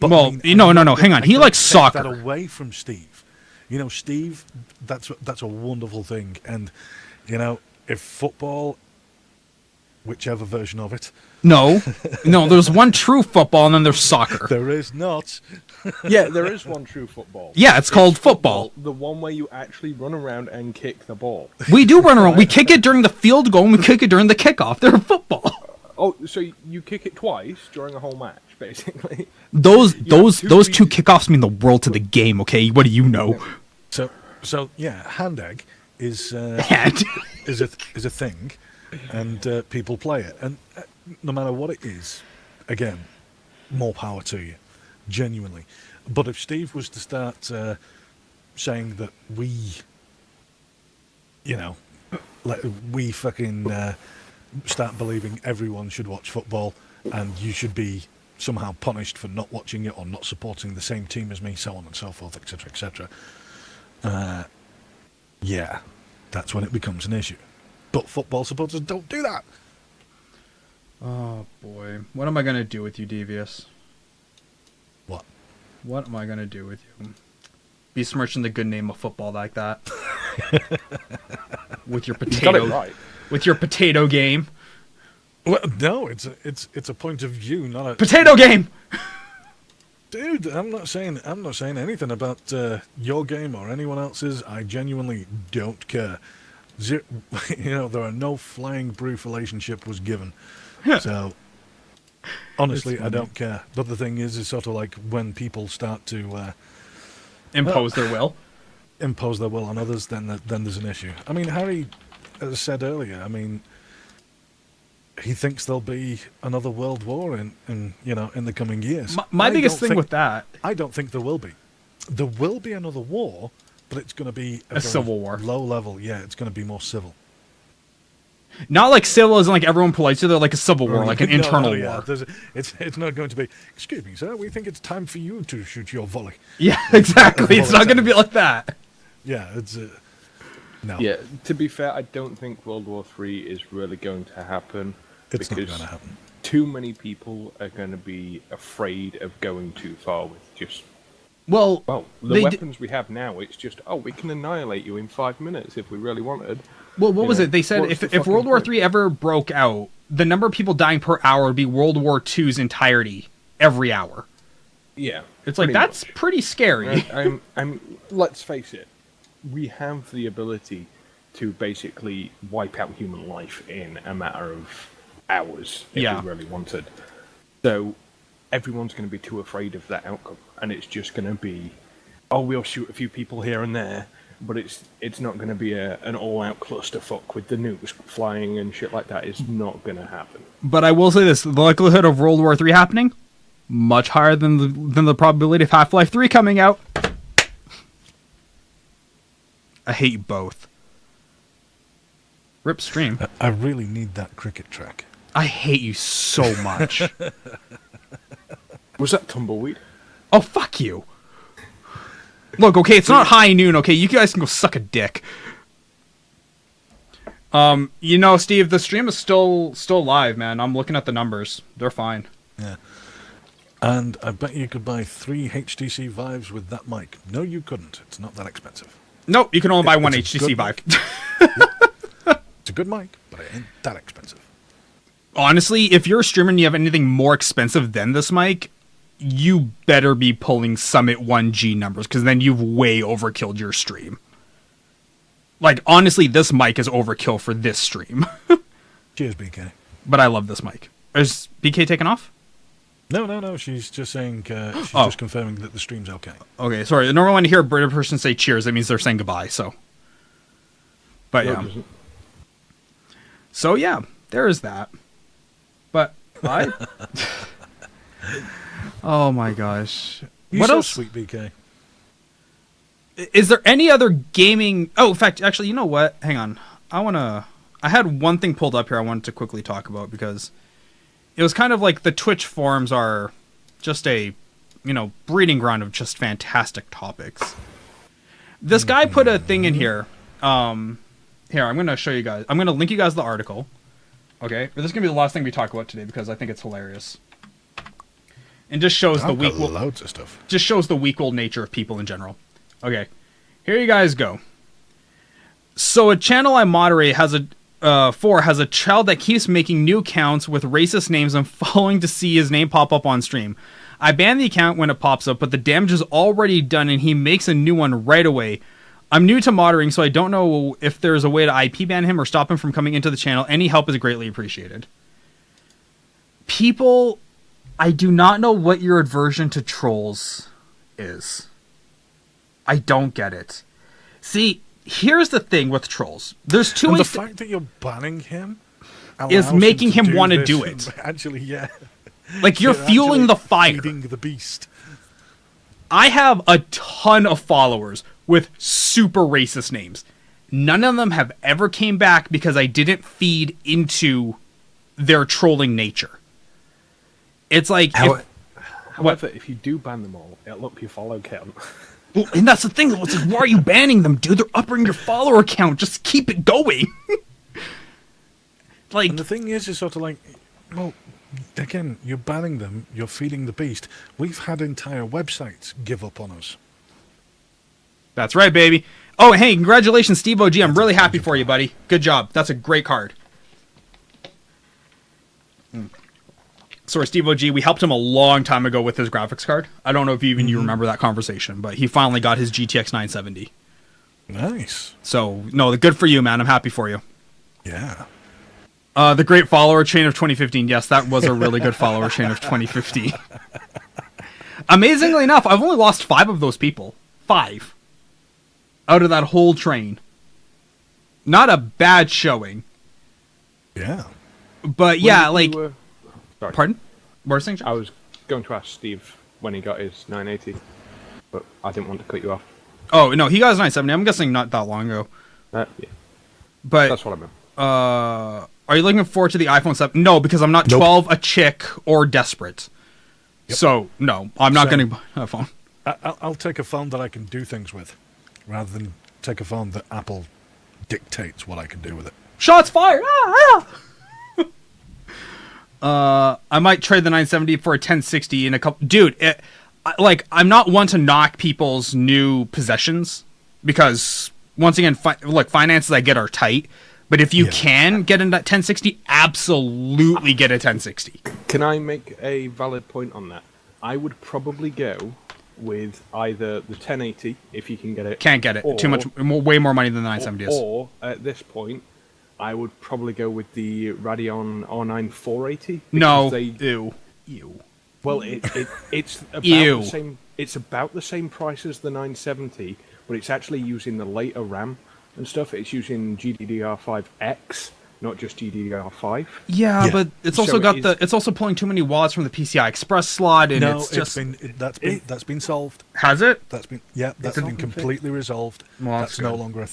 But well, I mean, no. Hang on. He likes soccer. That away from Steve. You know, Steve. That's a wonderful thing. And you know, if football, whichever version of it. No. There's one true football, and then there's soccer. There is not. Yeah, there is one true football. Yeah, it's called football. The one where you actually run around and kick the ball. We do run around. We kick it during the field goal, and we kick it during the kickoff. They're football. Oh, so you kick it twice during a whole match, basically. Those two kickoffs mean the world to the game. Okay, what do you know? So yeah, hand egg is a thing, and people play it, and no matter what it is, again, more power to you, genuinely. But if Steve was to start saying that we fucking start believing everyone should watch football, and you should be somehow punished for not watching it or not supporting the same team as me, so on and so forth, etc., etc. Yeah, that's when it becomes an issue. But football supporters don't do that. Oh boy, what am I gonna do with you, Devious? What? What am I gonna do with you? Besmirching the good name of football like that? With your potato, You got it right. With your potato game. Well, no, it's a point of view, not a Potato game. Dude, I'm not saying anything about your game or anyone else's. I genuinely don't care. You know, there are no flying proof relationship was given. So, honestly, I don't care. But the thing is sort of like when people start to impose their will on others, then there's an issue. I mean, Harry, as I said earlier, I mean, he thinks there'll be another world war in the coming years. My biggest thing with that, I don't think there will be. There will be another war, but it's going to be a civil war, low level. Yeah, it's going to be more civil. Not like civil isn't like everyone polite to other, like a civil war, like an internal war. It's not going to be, excuse me, sir, we think it's time for you to shoot your volley. Yeah, exactly. It's not going to be like that. Yeah, it's... no. Yeah, to be fair, I don't think World War III is really going to happen. It's not because going to happen. Too many people are going to be afraid of going too far with just... Well, the weapons we have now, it's just, we can annihilate you in 5 minutes if we really wanted. Well, what was it? They said if World War III ever broke out, the number of people dying per hour would be World War II's entirety every hour. Yeah. It's like, that's pretty scary. Let's face it, we have the ability to basically wipe out human life in a matter of hours if we really wanted. So everyone's going to be too afraid of that outcome, and it's just going to be, we'll shoot a few people here and there, but it's not going to be an all-out clusterfuck with the nukes flying and shit like that. It's not going to happen. But I will say this, the likelihood of World War III happening, much higher than the probability of Half-Life 3 coming out. I hate both. Rip stream. I really need that cricket track. I hate you so much. Was that Tumbleweed? Oh, fuck you. Look, okay, it's not high noon, okay? You guys can go suck a dick. Steve, the stream is still live, man. I'm looking at the numbers. They're fine. Yeah. And I bet you could buy 3 HTC Vives with that mic. No, you couldn't. It's not that expensive. Nope, you can only buy one HTC Vive. It's a good mic, but it ain't that expensive. Honestly, if you're a streamer and you have anything more expensive than this mic, you better be pulling Summit 1G numbers, because then you've way overkilled your stream. Like, honestly, this mic is overkill for this stream. Cheers, BK. But I love this mic. Is BK taken off? No. She's just saying, just confirming that the stream's okay. Okay, sorry. Normally when you hear a British person say cheers, that means they're saying goodbye, so. But yeah. So yeah, there is that. But oh my gosh. What else? Sweet BK. Is there any other gaming... Oh, in fact, actually, you know what? Hang on. I had one thing pulled up here I wanted to quickly talk about, because it was kind of like the Twitch forums are just a, breeding ground of just fantastic topics. This guy put a thing in here. Here, I'm going to show you guys. I'm going to link you guys the article. Okay? But this is going to be the last thing we talk about today because I think it's hilarious. And just shows the weak loads of stuff. Just shows the weak-willed nature of people in general. Okay. Here you guys go. So a channel I moderate has a child that keeps making new accounts with racist names and following to see his name pop up on stream. I ban the account when it pops up, but the damage is already done and he makes a new one right away. I'm new to moderating, so I don't know if there's a way to IP ban him or stop him from coming into the channel. Any help is greatly appreciated. People, I do not know what your aversion to trolls is. I don't get it. See, here's the thing with trolls. There's two ways. The fact that you're banning him is making him want to do it. Actually, yeah. Like you're fueling the fire. Feeding the beast. I have a ton of followers with super racist names. None of them have ever came back because I didn't feed into their trolling nature. It's like... However, if you do ban them all, it'll up your follow count. Well, and that's the thing. It's like, why are you banning them, dude? They're upping your follower count. Just keep it going. Like, and the thing is sort of like, well, again, you're banning them, you're feeding the beast. We've had entire websites give up on us. That's right, baby. Oh, hey, congratulations, Steve OG. I'm really happy for you, buddy. Good job. That's a great card. Sorry, Steve OG, we helped him a long time ago with his graphics card. I don't know if you remember that conversation, but he finally got his GTX 970. Nice. So, no, good for you, man. I'm happy for you. Yeah. The great follower chain of 2015. Yes, that was a really good follower chain of 2015. Amazingly enough, I've only lost 5 of those people. 5. Out of that whole train. Not a bad showing. Yeah. But yeah, like... Sorry. Pardon? What was I saying? I was going to ask Steve when he got his 980, but I didn't want to cut you off. Oh, no, he got his 970. I'm guessing not that long ago. Yeah. But that's what I meant. Are you looking forward to the iPhone 7? No, because I'm not 12, a chick, or desperate. Yep. So, no, I'm not going to buy a phone. I'll take a phone that I can do things with, rather than take a phone that Apple dictates what I can do with it. Shots fired! I might trade the 970 for a 1060 in a couple... Dude, I'm not one to knock people's new possessions, because, once again, finances I get are tight. But if you can get in that 1060, absolutely get a 1060. Can I make a valid point on that? I would probably go with either the 1080, if you can get it. Can't get it. Too much, way more money than the 970 is. Or, at this point, I would probably go with the Radeon R9 480. No. Ew. Well, it's about the same. It's about the same price as the 970, but it's actually using the later RAM and stuff. It's using GDDR5X, not just GDDR5. Yeah, but it's also it's also pulling too many watts from the PCI Express slot, and that's been solved. Has it? That's been completely resolved. Well, that's no longer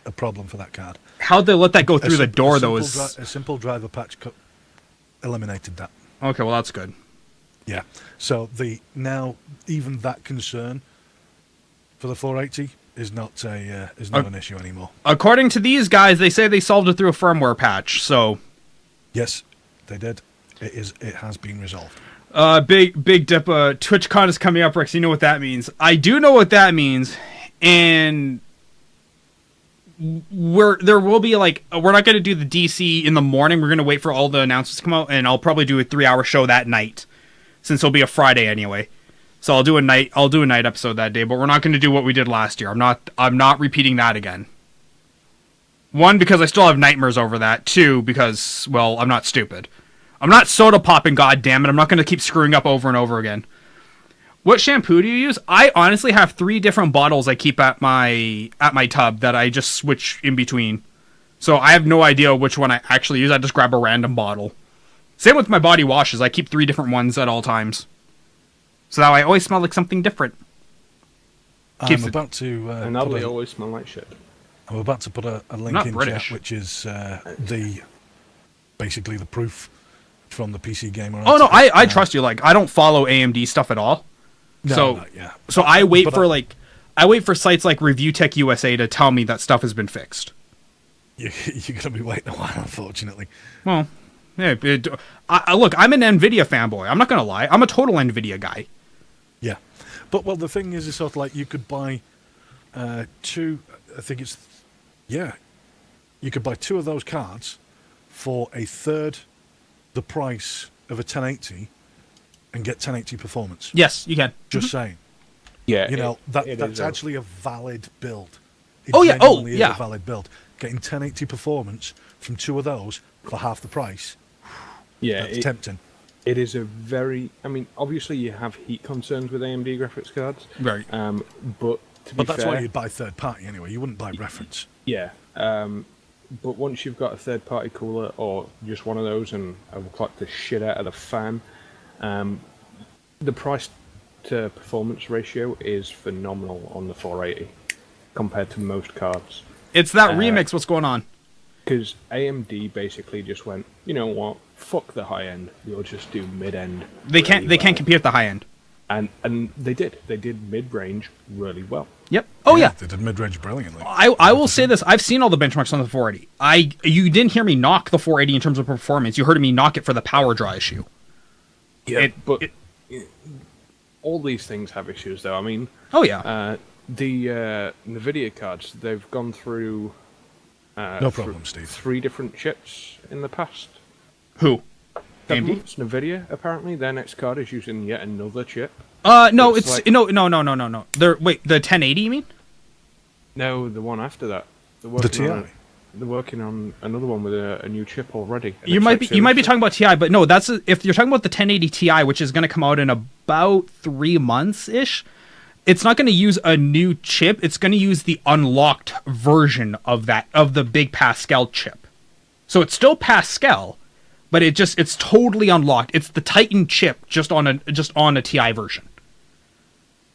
a problem for that card. How'd they let that go through the door, though? A simple driver patch eliminated that. Okay, well, that's good. Yeah. So now even that concern for the 480 is not an issue anymore. According to these guys, they say they solved it through a firmware patch. So, yes, they did. It has been resolved. Big dip. TwitchCon is coming up, Rex. You know what that means? I do know what that means, and there will be we're not going to do the DC in the morning. We're going to wait for all the announcements to come out, and I'll probably do a 3-hour show that night, since it'll be a Friday anyway. So I'll do a night episode that day, but we're not going to do what we did last year. I'm not repeating that again. 1, because I still have nightmares over that. 2, because, well, I'm not stupid. I'm not soda popping, goddammit. I'm not going to keep screwing up over and over again. What shampoo do you use? I honestly have 3 different bottles I keep at my tub that I just switch in between. So I have no idea which one I actually use. I just grab a random bottle. Same with my body washes. I keep 3 different ones at all times. So that I always smell like something different. I'm about to... and they always smell like shit. I'm about to put a link in chat, which is basically the proof from the PC Gamer. Oh no, I trust you. Like I don't follow AMD stuff at all. No, so I wait for sites like Review Tech USA to tell me that stuff has been fixed. You're going to be waiting a while, unfortunately. Well, yeah. Look, I'm an NVIDIA fanboy. I'm not going to lie. I'm a total NVIDIA guy. Yeah. But, well, the thing is sort of like you could buy two, I think it's, yeah, you could buy two of those cards for a third the price of a 1080 and get 1080 performance. Yes, you can. Just saying. Yeah, You know, that's is actually a valid build. It Oh, yeah. Oh, genuinely is yeah. a valid build. Getting 1080 performance from two of those for half the price. Yeah, That's tempting. It is a very. I mean, obviously you have heat concerns with AMD graphics cards, Right. But to be But that's fair, why you'd buy third party anyway. You wouldn't buy reference. yeah. But once you've got a third party cooler or just one of those, and I will clock the shit out of the fan, the price to performance ratio is phenomenal on the 480 compared to most cards. It's that remix. What's going on? Because AMD basically just went, you know what? Fuck the high end. We'll just do mid end. They can't compete at the high end. And they did. They did mid range really well. Yep. Oh yeah. They did mid-range brilliantly. I will say this. I've seen all the benchmarks on the 480. You didn't hear me knock the 480 in terms of performance. You heard me knock it for the power draw issue. Yeah, but all these things have issues, though. I mean, oh yeah. The NVIDIA cards, they've gone through No problem, Steve. 3 different chips in the past. Who? 7 AMD? months. NVIDIA, apparently, their next card is using yet another chip. No, It's it's like- no. Wait, the 1080 you mean? No, the one after that. They're The working TI. they're working on another one with a new chip already. an You might be X-Series talking about TI, but no, that's if you're talking about the 1080 Ti, which is going to come out in about 3 months ish. It's not going to use a new chip. It's going to use the unlocked version of the big Pascal chip. So it's still Pascal, but it's totally unlocked. It's the Titan chip just on a TI version.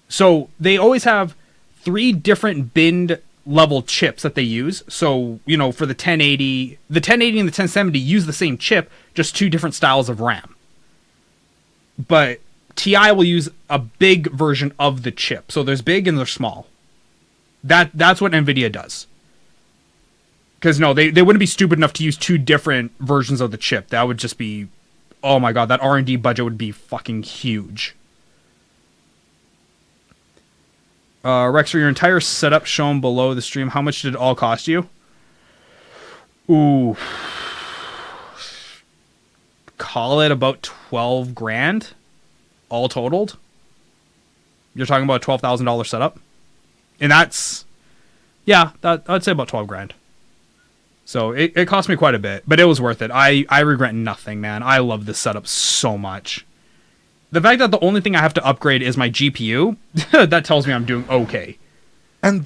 So they always have 3 different binned level chips that they use. So, for the 1080 and the 1070 use the same chip, just 2 different styles of RAM. But TI will use a big version of the chip. So there's big and there's small. That's what NVIDIA does. Because no, they wouldn't be stupid enough to use 2 different versions of the chip. That would just be, oh my god, that R&D budget would be fucking huge. Rex, for your entire setup shown below the stream, how much did it all cost you? Ooh. Call it about 12 grand, all totaled. You're talking about a $12,000 setup? And that's, yeah, I'd say about 12 grand. So it cost me quite a bit, but it was worth it. I regret nothing, man. I love this setup so much. The fact that the only thing I have to upgrade is my GPU, that tells me I'm doing okay. And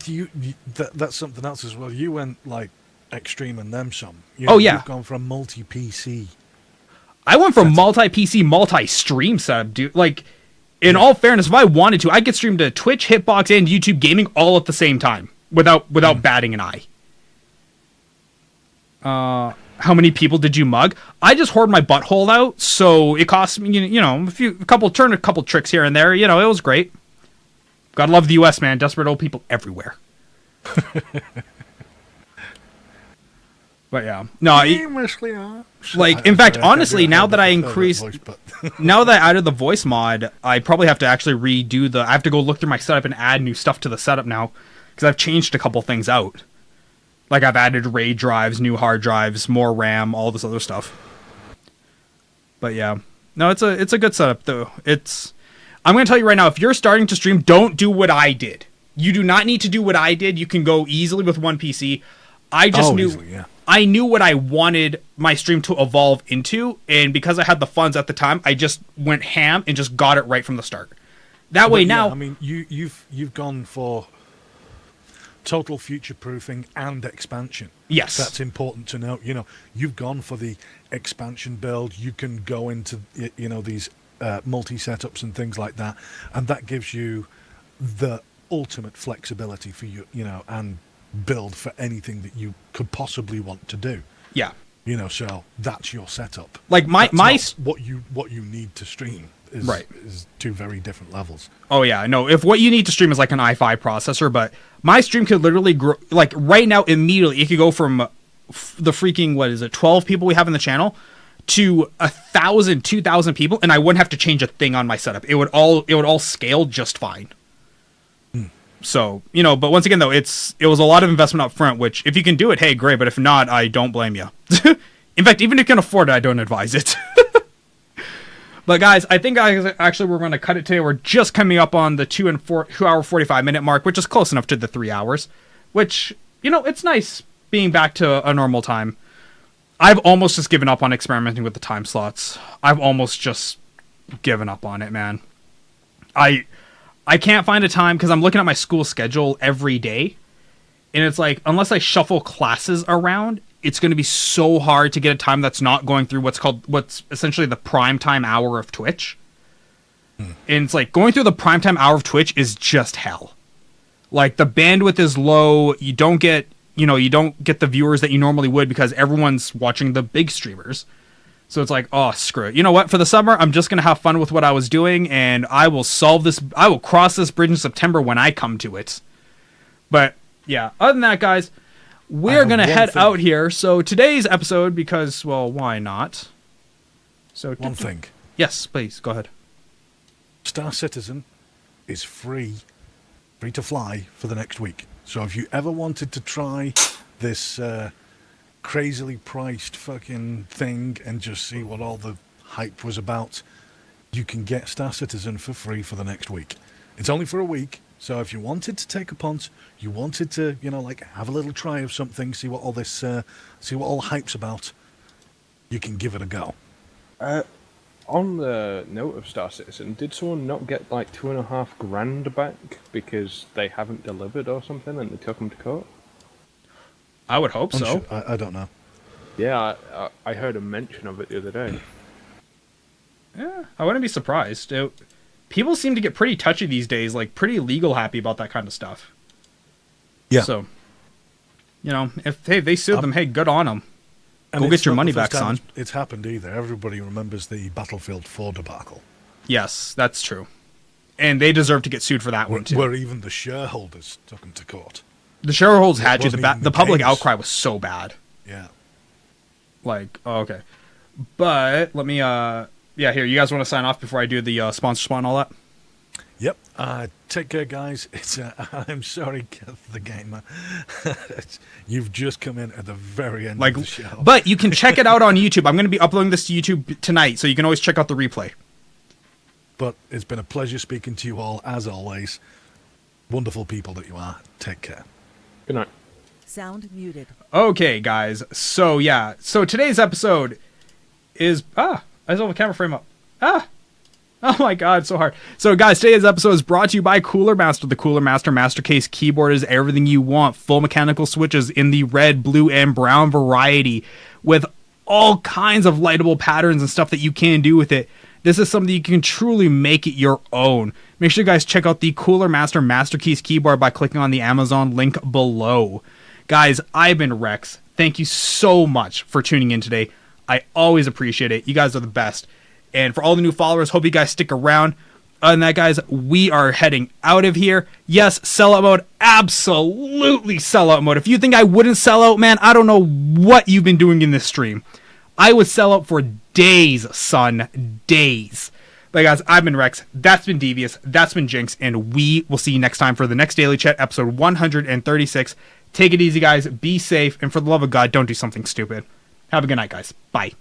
that's something else as well. You went like extreme and then some. Oh, yeah. You've gone from multi-PC. I went from multi-PC, multi-stream setup, dude. Like, in all fairness, if I wanted to, I could stream to Twitch, Hitbox, and YouTube gaming all at the same time without batting an eye. How many people did you mug? I just hoard my butthole out, so it cost me, a couple tricks here and there. It was great. Gotta love the U.S., man. Desperate old people everywhere. But yeah, no. In fact, honestly, now that I added the voice mod, I probably have to actually redo I have to go look through my setup and add new stuff to the setup now because I've changed a couple things out. Like I've added RAID drives, new hard drives, more RAM, all this other stuff. But yeah, no, it's a good setup though. I'm going to tell you right now, if you're starting to stream, don't do what I did. You do not need to do what I did. You can go easily with one PC. I knew what I wanted my stream to evolve into, and because I had the funds at the time, I just went ham and just got it right from the start. That way now, I mean, you've gone for total future-proofing and expansion. Yes. That's important to note. You've gone for the expansion build. You can go into, these multi-setups and things like that, and that gives you the ultimate flexibility for you, and build for anything that you could possibly want to do. Yeah. So that's your setup. Like That's not what you need to stream is two very different levels. Oh yeah, no. If what you need to stream is like an i5 processor, but my stream could literally grow. Like right now, immediately, it could go from the freaking 12 people we have in the channel to 1,000, 2,000 people, and I wouldn't have to change a thing on my setup. It would all scale just fine. So, but once again though, it was a lot of investment up front, which if you can do it, hey, great, but if not, I don't blame you. In fact, even if you can afford it, I don't advise it. But guys, I think actually we're going to cut it today. We're just coming up on the 2 hour 45 minute mark, which is close enough to the 3 hours, which, it's nice being back to a normal time. I've almost just given up on experimenting with the time slots. I've almost just given up on it, man. I can't find a time because I'm looking at my school schedule every day, and it's like, unless I shuffle classes around, it's going to be so hard to get a time that's not going through what's essentially the prime time hour of Twitch. And it's like going through the prime time hour of Twitch is just hell. Like the bandwidth is low. You don't get the viewers that you normally would because everyone's watching the big streamers. So it's like, oh, screw it. You know what? For the summer, I'm just going to have fun with what I was doing, and I will cross this bridge in September when I come to it. But, yeah, other than that, guys, we're going to head out here. So today's episode, because, well, why not? So one thing. Yes, please, go ahead. Star Citizen is free to fly for the next week. So if you ever wanted to try this crazily priced fucking thing and just see what all the hype was about, you can get Star Citizen for free for the next week. It's only for a week, so if you wanted to take a punt, you wanted to, have a little try of something, see what all the hype's about, you can give it a go. On the note of Star Citizen, did someone not get like $2,500 back because they haven't delivered or something and they took them to court? I would hope so. Sure. I don't know. Yeah, I heard a mention of it the other day. Yeah, I wouldn't be surprised. People seem to get pretty touchy these days, like pretty legal happy about that kind of stuff. Yeah. So, if they sued them, hey, good on them. Go get your money back, son. It's happened either. Everybody remembers the Battlefield 4 debacle. Yes, that's true. And they deserve to get sued for that one, too. Where even the shareholders took them to court. The shareholders had to. The public outcry was so bad. Yeah. Like, oh, okay. But, let me, here, you guys want to sign off before I do the sponsor spot and all that? Yep. Take care, guys. I'm sorry, Kev the Gamer. You've just come in at the very end of the show. But you can check it out on YouTube. I'm going to be uploading this to YouTube tonight, so you can always check out the replay. But it's been a pleasure speaking to you all, as always. Wonderful people that you are. Take care. Good night. Sound muted. Okay, guys. So, yeah. So, today's episode is... I just have a camera frame up. Oh my god, so hard. So, guys, today's episode is brought to you by Cooler Master. The Cooler Master Master Case keyboard is everything you want. Full mechanical switches in the red, blue, and brown variety with all kinds of lightable patterns and stuff that you can do with it. This is something you can truly make it your own. Make sure you guys check out the Cooler Master Master Keys keyboard by clicking on the Amazon link below. Guys, I've been Rex. Thank you so much for tuning in today. I always appreciate it. You guys are the best. And for all the new followers, hope you guys stick around. Other than that, guys, we are heading out of here. Yes, sellout mode. Absolutely sellout mode. If you think I wouldn't sell out, man, I don't know what you've been doing in this stream. I would sell out for days, son. Days. But guys, I've been Rex. That's been Devious. That's been Jinx. And we will see you next time for the next Daily Chat, episode 136. Take it easy, guys. Be safe. And for the love of God, don't do something stupid. Have a good night, guys. Bye.